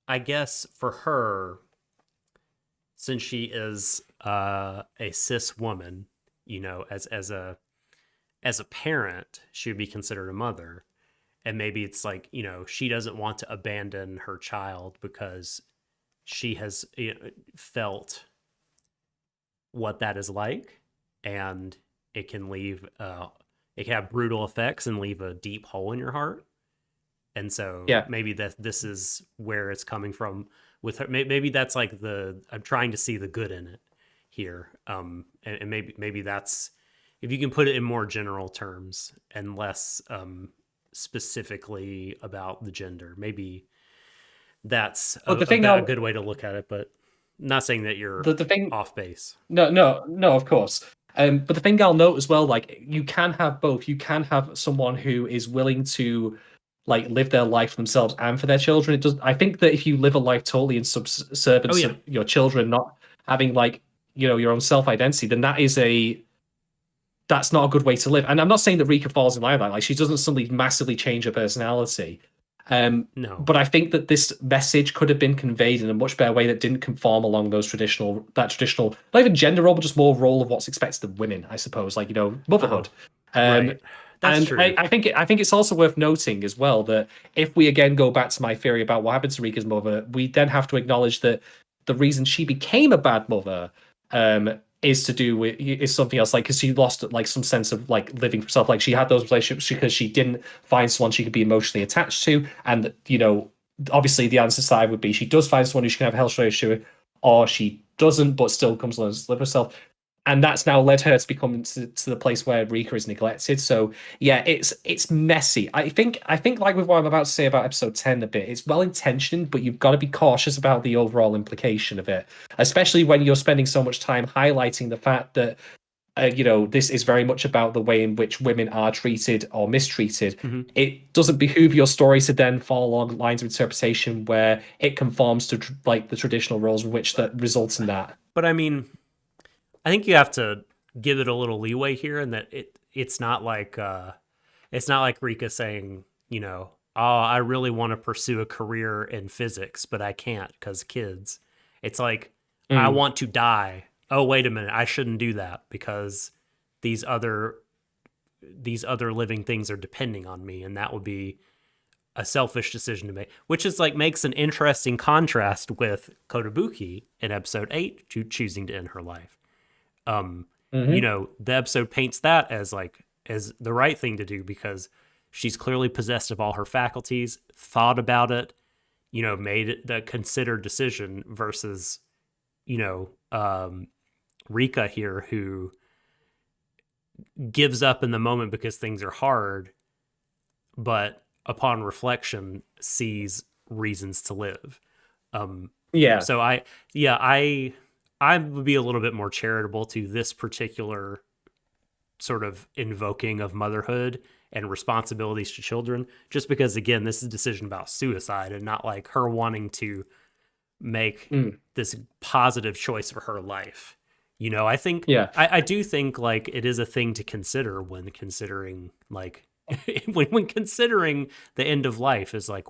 I guess for her, since she is a cis woman, as a parent, she would be considered a mother. And maybe it's like, she doesn't want to abandon her child because she has felt what that is like, and it can leave it can have brutal effects and leave a deep hole in your heart. And so Yeah. maybe this is where it's coming from with her. Maybe that's like I'm trying to see the good in it here. And maybe that's, if you can put it in more general terms and less specifically about the gender, maybe that's But the thing a good way to look at it. But not saying that you're the thing off base. No, of course. But the thing I'll note as well, like you can have both. You can have someone who is willing to like live their life for themselves and for their children. It does. I think that if you live a life totally in subservience Oh, yeah. of your children, not having like your own self identity, then that's not a good way to live. And I'm not saying that Rika falls in line with that. Like she doesn't suddenly massively change her personality. No. But I think that this message could have been conveyed in a much better way that didn't conform along that traditional, not even gender role, but just more role of what's expected of women, I suppose, like, motherhood. Right. That's and true. I think it's also worth noting as well that if we again go back to my theory about what happened to Rika's mother, we then have to acknowledge that the reason she became a bad mother is to do with is something else, like because she lost like some sense of like living for herself. Like she had those relationships because she didn't find someone she could be emotionally attached to, and obviously the answer side would be she does find someone who she can have a healthy relationship with, or she doesn't but still comes along to live herself. And that's now led her to become to the place where Rika is neglected. So yeah, it's messy. I think like with what I'm about to say about episode 10 a bit, it's well intentioned, but you've got to be cautious about the overall implication of it, especially when you're spending so much time highlighting the fact that this is very much about the way in which women are treated or mistreated. Mm-hmm. It doesn't behoove your story to then fall along lines of interpretation where it conforms to like the traditional roles in which that results in that. But I mean, I think you have to give it a little leeway here, and that it's not like Rika saying, oh, I really want to pursue a career in physics, but I can't because kids. It's like, I want to die. Oh, wait a minute, I shouldn't do that because these other living things are depending on me, and that would be a selfish decision to make, which is like makes an interesting contrast with Kotobuki in episode 8 choosing to end her life. The episode paints that as the right thing to do because she's clearly possessed of all her faculties, thought about it, made the considered decision versus, Rika here, who gives up in the moment because things are hard, but upon reflection sees reasons to live. So I would be a little bit more charitable to this particular sort of invoking of motherhood and responsibilities to children, just because, again, this is a decision about suicide and not like her wanting to make this positive choice for her life. I think, I do think like it is a thing to consider when considering like, when considering the end of life is like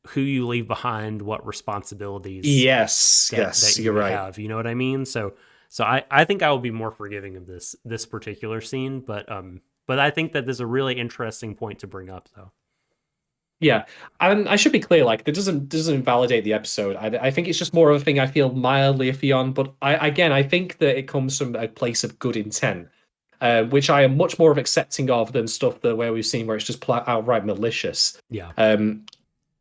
who you leave behind, what responsibilities. Yes, that you you're right. have. You know what I mean? So I think I will be more forgiving of this particular scene, but I think that there's a really interesting point to bring up, though. Yeah, and I should be clear, like, it doesn't invalidate the episode. I think it's just more of a thing I feel mildly iffy on, but I think that it comes from a place of good intent, which I am much more of accepting of than stuff where we've seen where it's just outright malicious. Yeah.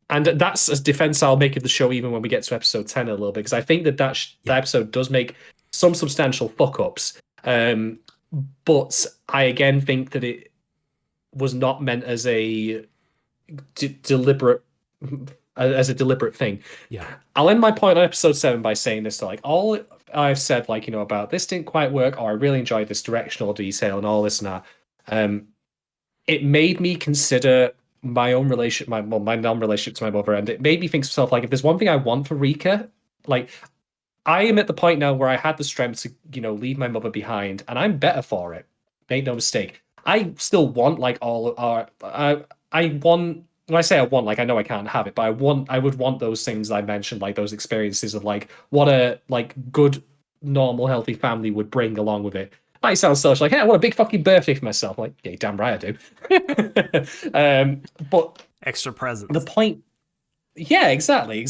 And that's a defense I'll make of the show even when we get to episode 10 a little bit, because I think that episode does make some substantial fuck-ups. But I again think that it was not meant as a deliberate thing. Yeah. I'll end my point on episode 7 by saying this, like, all I've said, like, about this didn't quite work, or I really enjoyed this directional detail and all this and that. It made me consider my own relationship, my non-relationship to my mother, and it made me think to myself, like, if there's one thing I want for Rika, like, I am at the point now where I had the strength to, leave my mother behind, and I'm better for it. Make no mistake. I still want, like, I want, when I say I want, like, I know I can't have it, but I would want those things I mentioned, like those experiences of, like, what a, like, good, normal, healthy family would bring along with it. Might sound social, like, hey, I want a big fucking birthday for myself. Like, yeah, damn right I do. But extra presents. The point, yeah, exactly.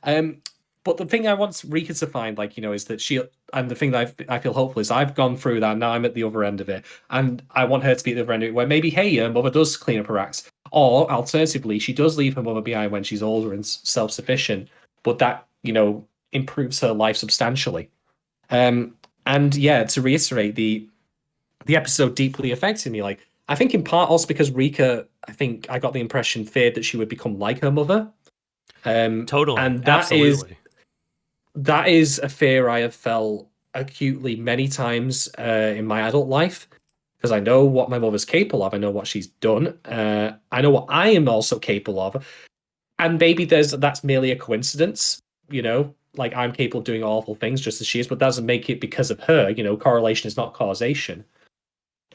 But the thing I want Rika to find, like, is that and the thing that I feel hopeful is I've gone through that, now I'm at the other end of it, and I want her to be at the other end of it, where maybe, hey, her mother does clean up her acts, or alternatively, she does leave her mother behind when she's older and self-sufficient, but that, improves her life substantially. And yeah, to reiterate, the episode deeply affected me. Like, I think in part also because Rika, I think I got the impression, feared that she would become like her mother. Totally. And Absolutely. that is a fear I have felt acutely many times in my adult life, because I know what my mother's capable of. I know what she's done. I know what I am also capable of. And maybe that's merely a coincidence, like I'm capable of doing awful things just as she is, but that doesn't make it because of her. Correlation is not causation.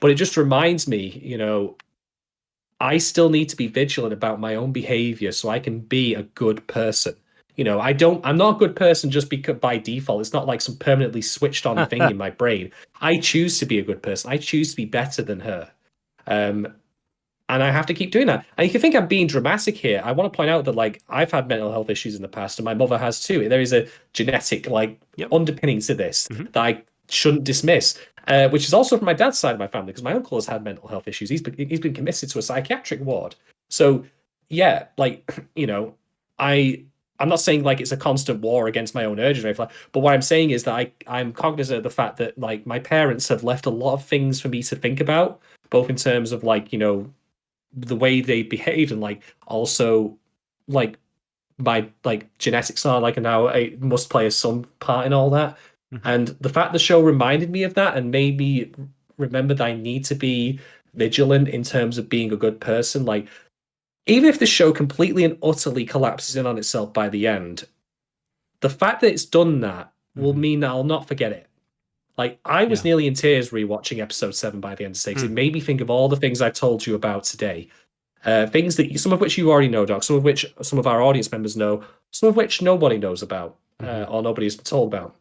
But it just reminds me, I still need to be vigilant about my own behavior so I can be a good person. I'm not a good person just because by default. It's not like some permanently switched on thing in my brain. I choose to be a good person. I choose to be better than her. Um, and I have to keep doing that. And if you think I'm being dramatic here, I want to point out that like I've had mental health issues in the past, and my mother has too. There is a genetic Yep. underpinning to this Mhm. that I shouldn't dismiss, which is also from my dad's side of my family, because my uncle has had mental health issues. He's been committed to a psychiatric ward. So yeah, like I'm not saying like it's a constant war against my own urges or anything, but what I'm saying is that I'm cognizant of the fact that like my parents have left a lot of things for me to think about, both in terms of like the way they behaved, and like also like my like genetics are like, and now I must play some part in all that. Mhm. And the fact the show reminded me of that and made me remember that I need to be vigilant in terms of being a good person. Like, even if the show completely and utterly collapses in on itself by the end, the fact that it's done that will Mhm. mean that I'll not forget it. Like, I was Yeah. nearly in tears rewatching episode 7 by the end of 6. It Hmm. made me think of all the things I've told you about today. Things that some of which you already know, Doc, some of which some of our audience members know, some of which nobody knows about, Mhm. or nobody's been told about.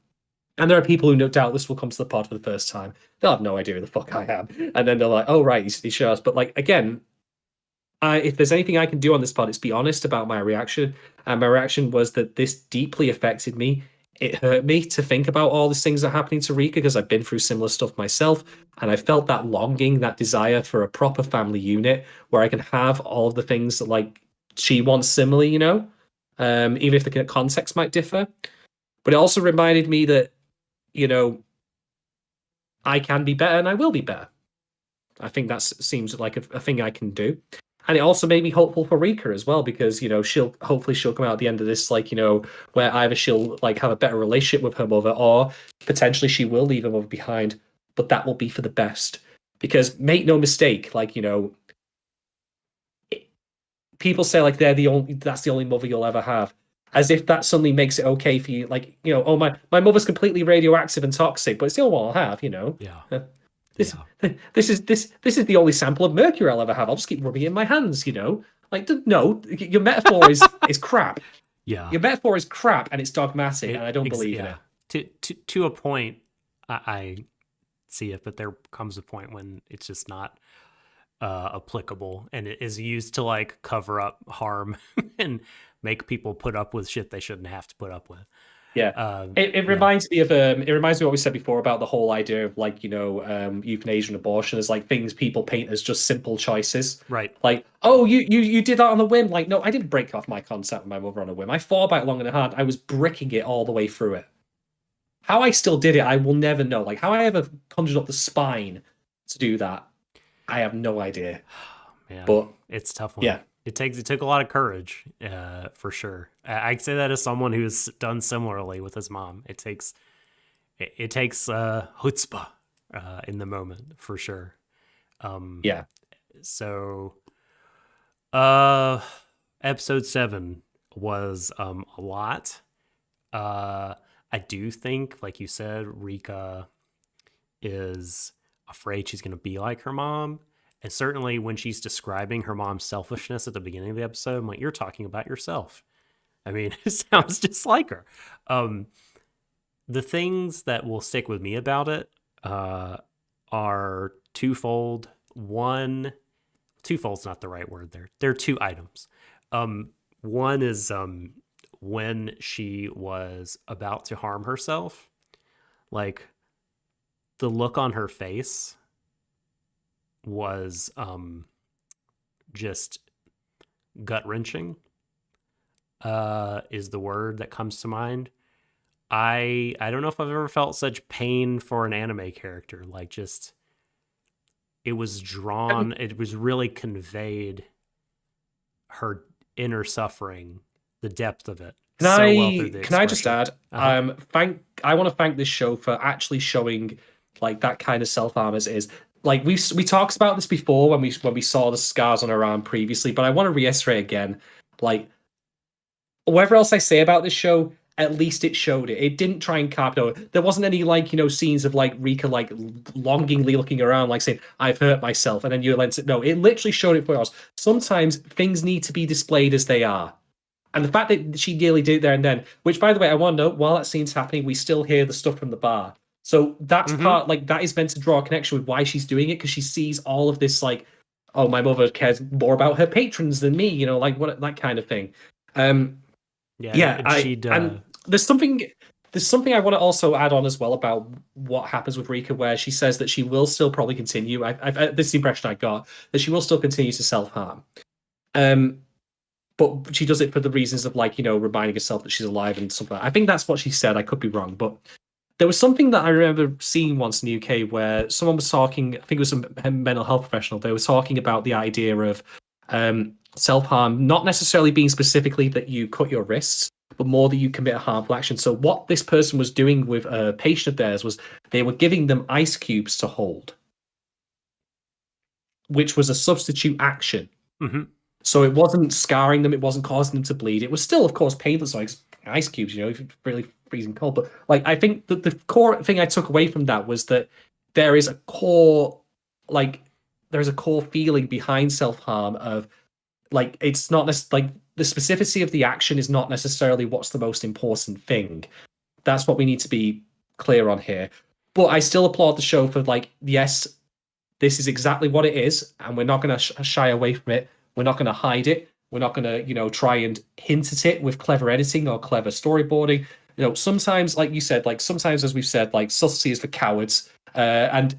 And there are people who no doubt this will come to the pod for the first time. They'll have no idea who the fuck I am. And then they're like, oh, right, he shows. But like, again, if there's anything I can do on this pod, it's be honest about my reaction. And my reaction was that this deeply affected me. It hurt me to think about all these things that are happening to Rika, because I've been through similar stuff myself. And I felt that longing, that desire for a proper family unit where I can have all of the things that like she wants similarly, even if the context might differ. But it also reminded me that, you know, I can be better and I will be better. I think that seems like a thing I can do. And it also made me hopeful for Rika as well, because she'll come out at the end of this, like, where either she'll like have a better relationship with her mother, or potentially she will leave her mother behind, but that will be for the best. Because make no mistake, like, people say like that's the only mother you'll ever have, as if that suddenly makes it okay for you. Like, oh, my mother's completely radioactive and toxic, but it's the only one I'll have. Yeah. This Yeah. this is the only sample of mercury I'll ever have. I'll just keep rubbing it in my hands. Like, no, your metaphor is crap. Yeah. Your metaphor is crap, and it's dogmatic, and I don't believe in it. To a point, I see it, but there comes a point when it's just not applicable, and it is used to like cover up harm and make people put up with shit they shouldn't have to put up with. Yeah. It reminds me of what we said before about the whole idea of like, euthanasia and abortion as like things people paint as just simple choices. Right. Like, oh, you did that on a whim. Like, no, I didn't break off my contact with my mother on a whim. I thought about it long and hard. I was bricking it all the way through it. How I still did it, I will never know. Like, how I ever conjured up the spine to do that, I have no idea. Man, but it's a tough one. Yeah. It took a lot of courage, for sure. I'd say that as someone who's done similarly with his mom. It takes chutzpah in the moment, for sure. Yeah. So, episode 7 was a lot. I do think, like you said, Rika is afraid she's going to be like her mom. And certainly when she's describing her mom's selfishness at the beginning of the episode, I'm like, you're talking about yourself. I mean, it sounds just like her. The things that will stick with me about it are twofold. Twofold's not the right word there. There are two items. One is when she was about to harm herself, like the look on her face was just gut wrenching. is the word that comes to mind. I don't know if I've ever felt such pain for an anime character. Like, just, it was drawn, it was really conveyed, her inner suffering, the depth of it, so well through the Can I just expression. add? I want to thank this show for actually showing like that kind of self harm as it is. Like we talked about this before when we saw the scars on her arm previously, but I want to reiterate again, like whatever else I say about this show, at least it showed it. It didn't try and carp it over. There wasn't any like scenes of like Rika like longingly looking around, like saying I've hurt myself, and then you lent it. No, it literally showed it for us. Sometimes things need to be displayed as they are. And the fact that she nearly did it there and then, which by the way, I want to note, while that scene's happening, we still hear the stuff from the bar. So that's part, like, that is meant to draw a connection with why she's doing it, because she sees all of this, like, oh, my mother cares more about her patrons than me, like what that kind of thing. And there's something I want to also add on as well about what happens with Rika, where she says that she will still probably continue. This is the impression I got, that she will still continue to self harm. But she does it for the reasons of like, reminding herself that she's alive and stuff like that. I think that's what she said. I could be wrong, but there was something that I remember seeing once in the UK where someone was talking, I think it was some mental health professional, they were talking about the idea of self-harm, not necessarily being specifically that you cut your wrists, but more that you commit a harmful action. So what this person was doing with a patient of theirs was they were giving them ice cubes to hold, which was a substitute action. Mm-hmm. So it wasn't scarring them, it wasn't causing them to bleed. It was still, of course, painless, like ice cubes, if it's really freezing cold. But like, I think that the core thing I took away from that was that there is a core feeling behind self-harm of like, it's not like the specificity of the action is not necessarily what's the most important thing. That's what we need to be clear on here. But I still applaud the show for like, yes, this is exactly what it is, and we're not going to shy away from it. We're not going to hide it. We're not going to, try and hint at it with clever editing or clever storyboarding. Sometimes, like you said, like sometimes, as we've said, like subtlety is for cowards. And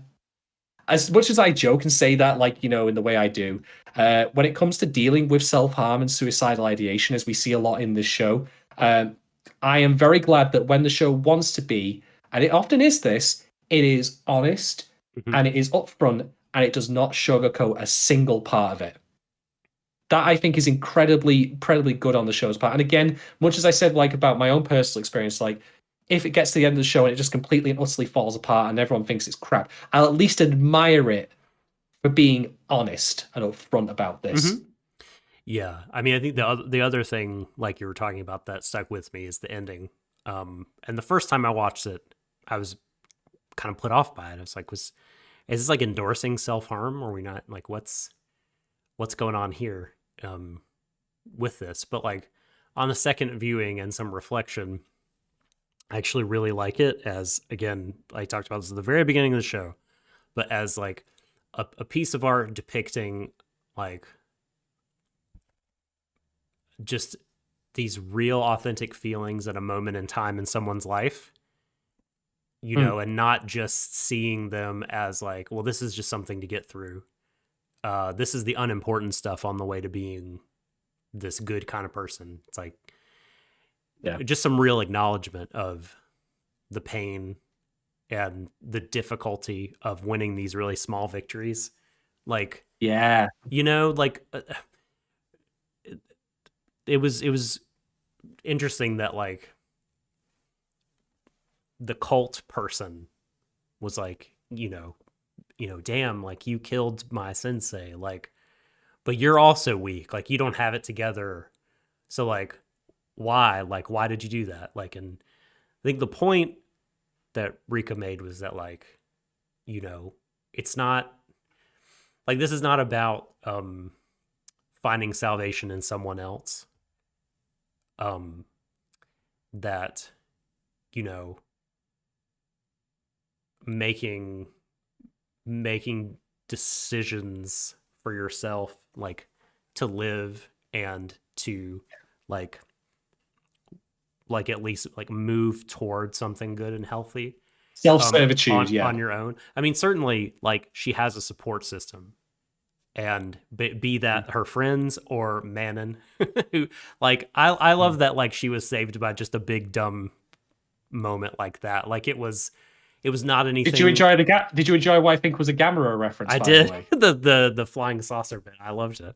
as much as I joke and say that, like, in the way I do, when it comes to dealing with self-harm and suicidal ideation, as we see a lot in this show, I am very glad that when the show wants to be, and it often is this, it is honest and it is upfront and it does not sugarcoat a single part of it. That I think is incredibly good on the show's part. And again, much as I said, like about my own personal experience, like if it gets to the end of the show and it just completely and utterly falls apart and everyone thinks it's crap, I'll at least admire it for being honest and upfront about this. Mm-hmm. Yeah, I mean, I think the other thing, like you were talking about, that stuck with me is the ending. And the first time I watched it, I was kind of put off by it. I was like, is this like endorsing self-harm? Or are we not, like, what's going on here with this? But like on the second viewing and some reflection, I actually really like it as, again, I talked about this at the very beginning of the show, but as like a piece of art depicting like just these real authentic feelings at a moment in time in someone's life, and not just seeing them as like, well, this is just something to get through. This is the unimportant stuff on the way to being this good kind of person. It's like, just some real acknowledgement of the pain and the difficulty of winning these really small victories. Like, like it was interesting that like the cult person was like, damn, like you killed my sensei, like, but you're also weak, like you don't have it together. So like, why did you do that? Like, and I think the point that Rika made was that like, it's not like, this is not about finding salvation in someone else. That, making decisions for yourself, like to live and to like at least like move towards something good and healthy, self-servitude on your own. I mean, certainly like she has a support system and be that her friends or Manon, who like I love that like she was saved by just a big dumb moment like that. Like it was not anything. Did you enjoy Did you enjoy what I think was a Gamera reference? I by did. The way? The flying saucer bit. I loved it.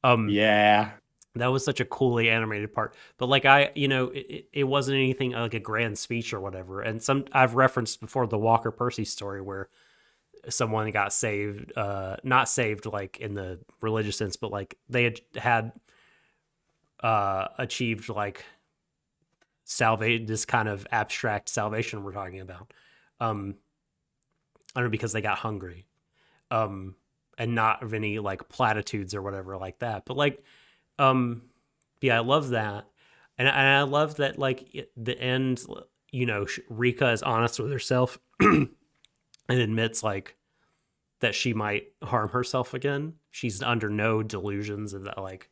Yeah. That was such a coolly animated part. But like it wasn't anything like a grand speech or whatever. And I've referenced before the Walker Percy story where someone got saved, not saved like in the religious sense, but like they had achieved like this kind of abstract salvation we're talking about. I don't know, because they got hungry. And not of any like platitudes or whatever like that. But like yeah, I love that. And I love that like the end, Rika is honest with herself and admits like that she might harm herself again. She's under no delusions of that like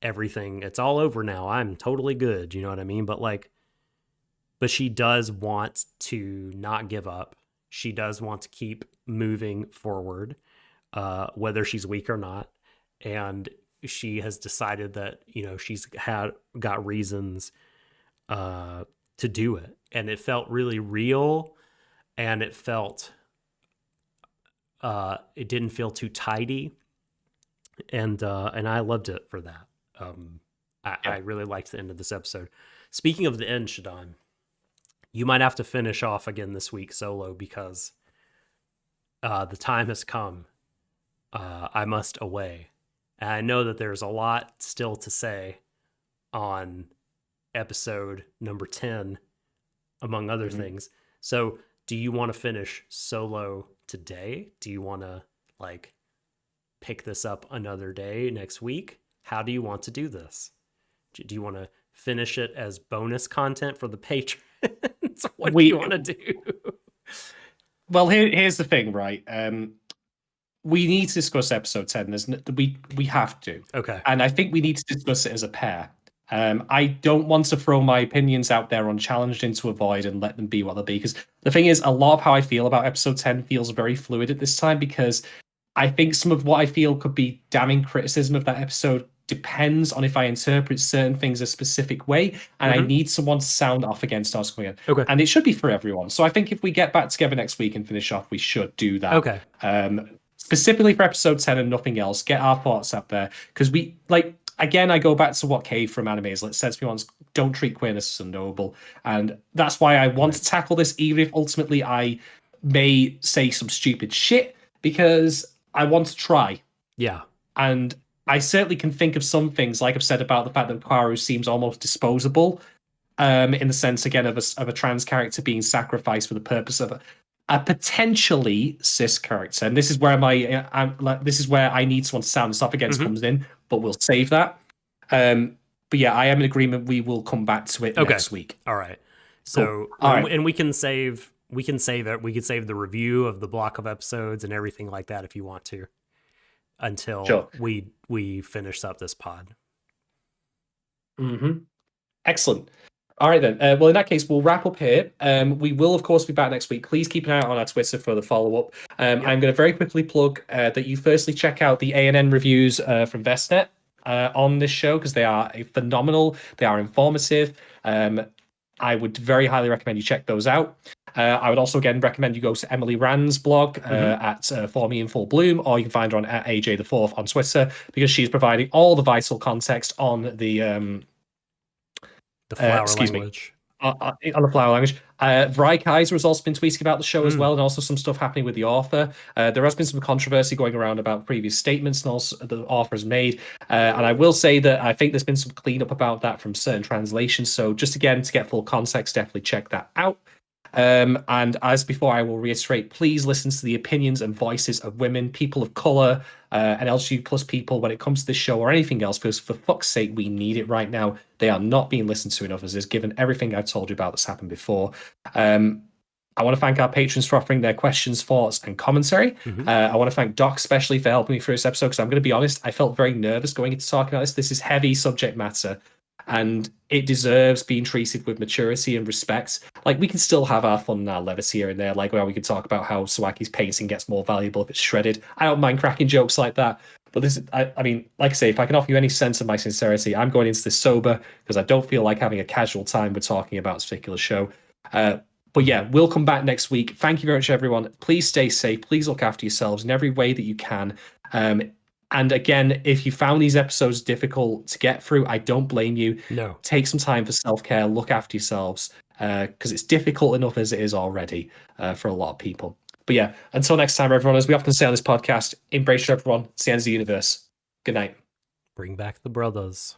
everything, it's all over now, I'm totally good, you know what I mean? But she does want to not give up. She does want to keep moving forward, whether she's weak or not. And she has decided that, she's got reasons to do it. And it felt really real, and it felt it didn't feel too tidy. And I loved it for that. I really liked the end of this episode. Speaking of the end, Shadon, you might have to finish off again this week solo, because the time has come. I must away. And I know that there's a lot still to say on episode number 10, among other things. So do you want to finish solo today? Do you want to like pick this up another day next week? How do you want to do this? Do you want to finish it as bonus content for the patrons? What do you want to do? Well, here's the thing, right? We need to discuss episode 10. We have to. Okay. And I think we need to discuss it as a pair. I don't want to throw my opinions out there unchallenged into a void and let them be what they'll be. Because the thing is, a lot of how I feel about episode 10 feels very fluid at this time, because I think some of what I feel could be damning criticism of that episode depends on if I interpret certain things a specific way, and I need someone to sound off against us going in. Okay. And it should be for everyone. So I think if we get back together next week and finish off, we should do that. Okay. Specifically for episode 10 and nothing else, get our thoughts out there. Because we, like, again, I go back to what Cave from Anime is. It says to me once, don't treat queerness as unknowable. And that's why I want to tackle this, even if ultimately I may say some stupid shit, because I want to try. Yeah. And I certainly can think of some things, like I've said about the fact that Kaoru seems almost disposable, in the sense, again, of a trans character being sacrificed for the purpose of a potentially cis character. And this is where this is where I need someone to sound this up against comes in, but we'll save that. But yeah, I am in agreement. We will come back to it next week. All right. So, cool. And we can save it. We can save the review of the block of episodes and everything like that if you want to, until we finish up this pod. Excellent. All right, then. Well, in that case, we'll wrap up here. We will, of course, be back next week. Please keep an eye out on our Twitter for the follow-up. I'm going to very quickly plug that you firstly check out the ANN reviews from Vestnet on this show, because they are phenomenal. They are informative. I would very highly recommend you check those out. I would also, again, recommend you go to Emily Rand's blog at For Me in Full Bloom, or you can find her on at AJ the Fourth on Twitter, because she's providing all the vital context on the flower language. On the flower language. Vry Kaiser has also been tweeting about the show as well, and also some stuff happening with the author. There has been some controversy going around about previous statements and also the author has made. And I will say that I think there's been some cleanup about that from certain translations. So just again, to get full context, definitely check that out. And as before, I will reiterate, please listen to the opinions and voices of women, people of color, and LGBT plus people when it comes to this show or anything else, because for fuck's sake, we need it right now. They are not being listened to enough, as is, given everything I've told you about that's happened before. I want to thank our patrons for offering their questions, thoughts, and commentary. I want to thank Doc especially for helping me through this episode, because I'm going to be honest, I felt very nervous going into talking about this. This is heavy subject matter, and it deserves being treated with maturity and respect. Like, we can still have our fun and our levity here and there, like where we can talk about how Sawaki's painting gets more valuable if it's shredded. I don't mind cracking jokes like that, But this, I mean, like I say, if I can offer you any sense of my sincerity, I'm going into this sober because I don't feel like having a casual time with talking about this particular show. But yeah, we'll come back next week. Thank you very much, everyone. Please stay safe. Please look after yourselves in every way that you can. And again, if you found these episodes difficult to get through, I don't blame you. No. Take some time for self-care. Look after yourselves because it's difficult enough as it is already for a lot of people. But yeah, until next time, everyone, as we often say on this podcast, embrace everyone. It's the end of the universe. Good night. Bring back the brothers.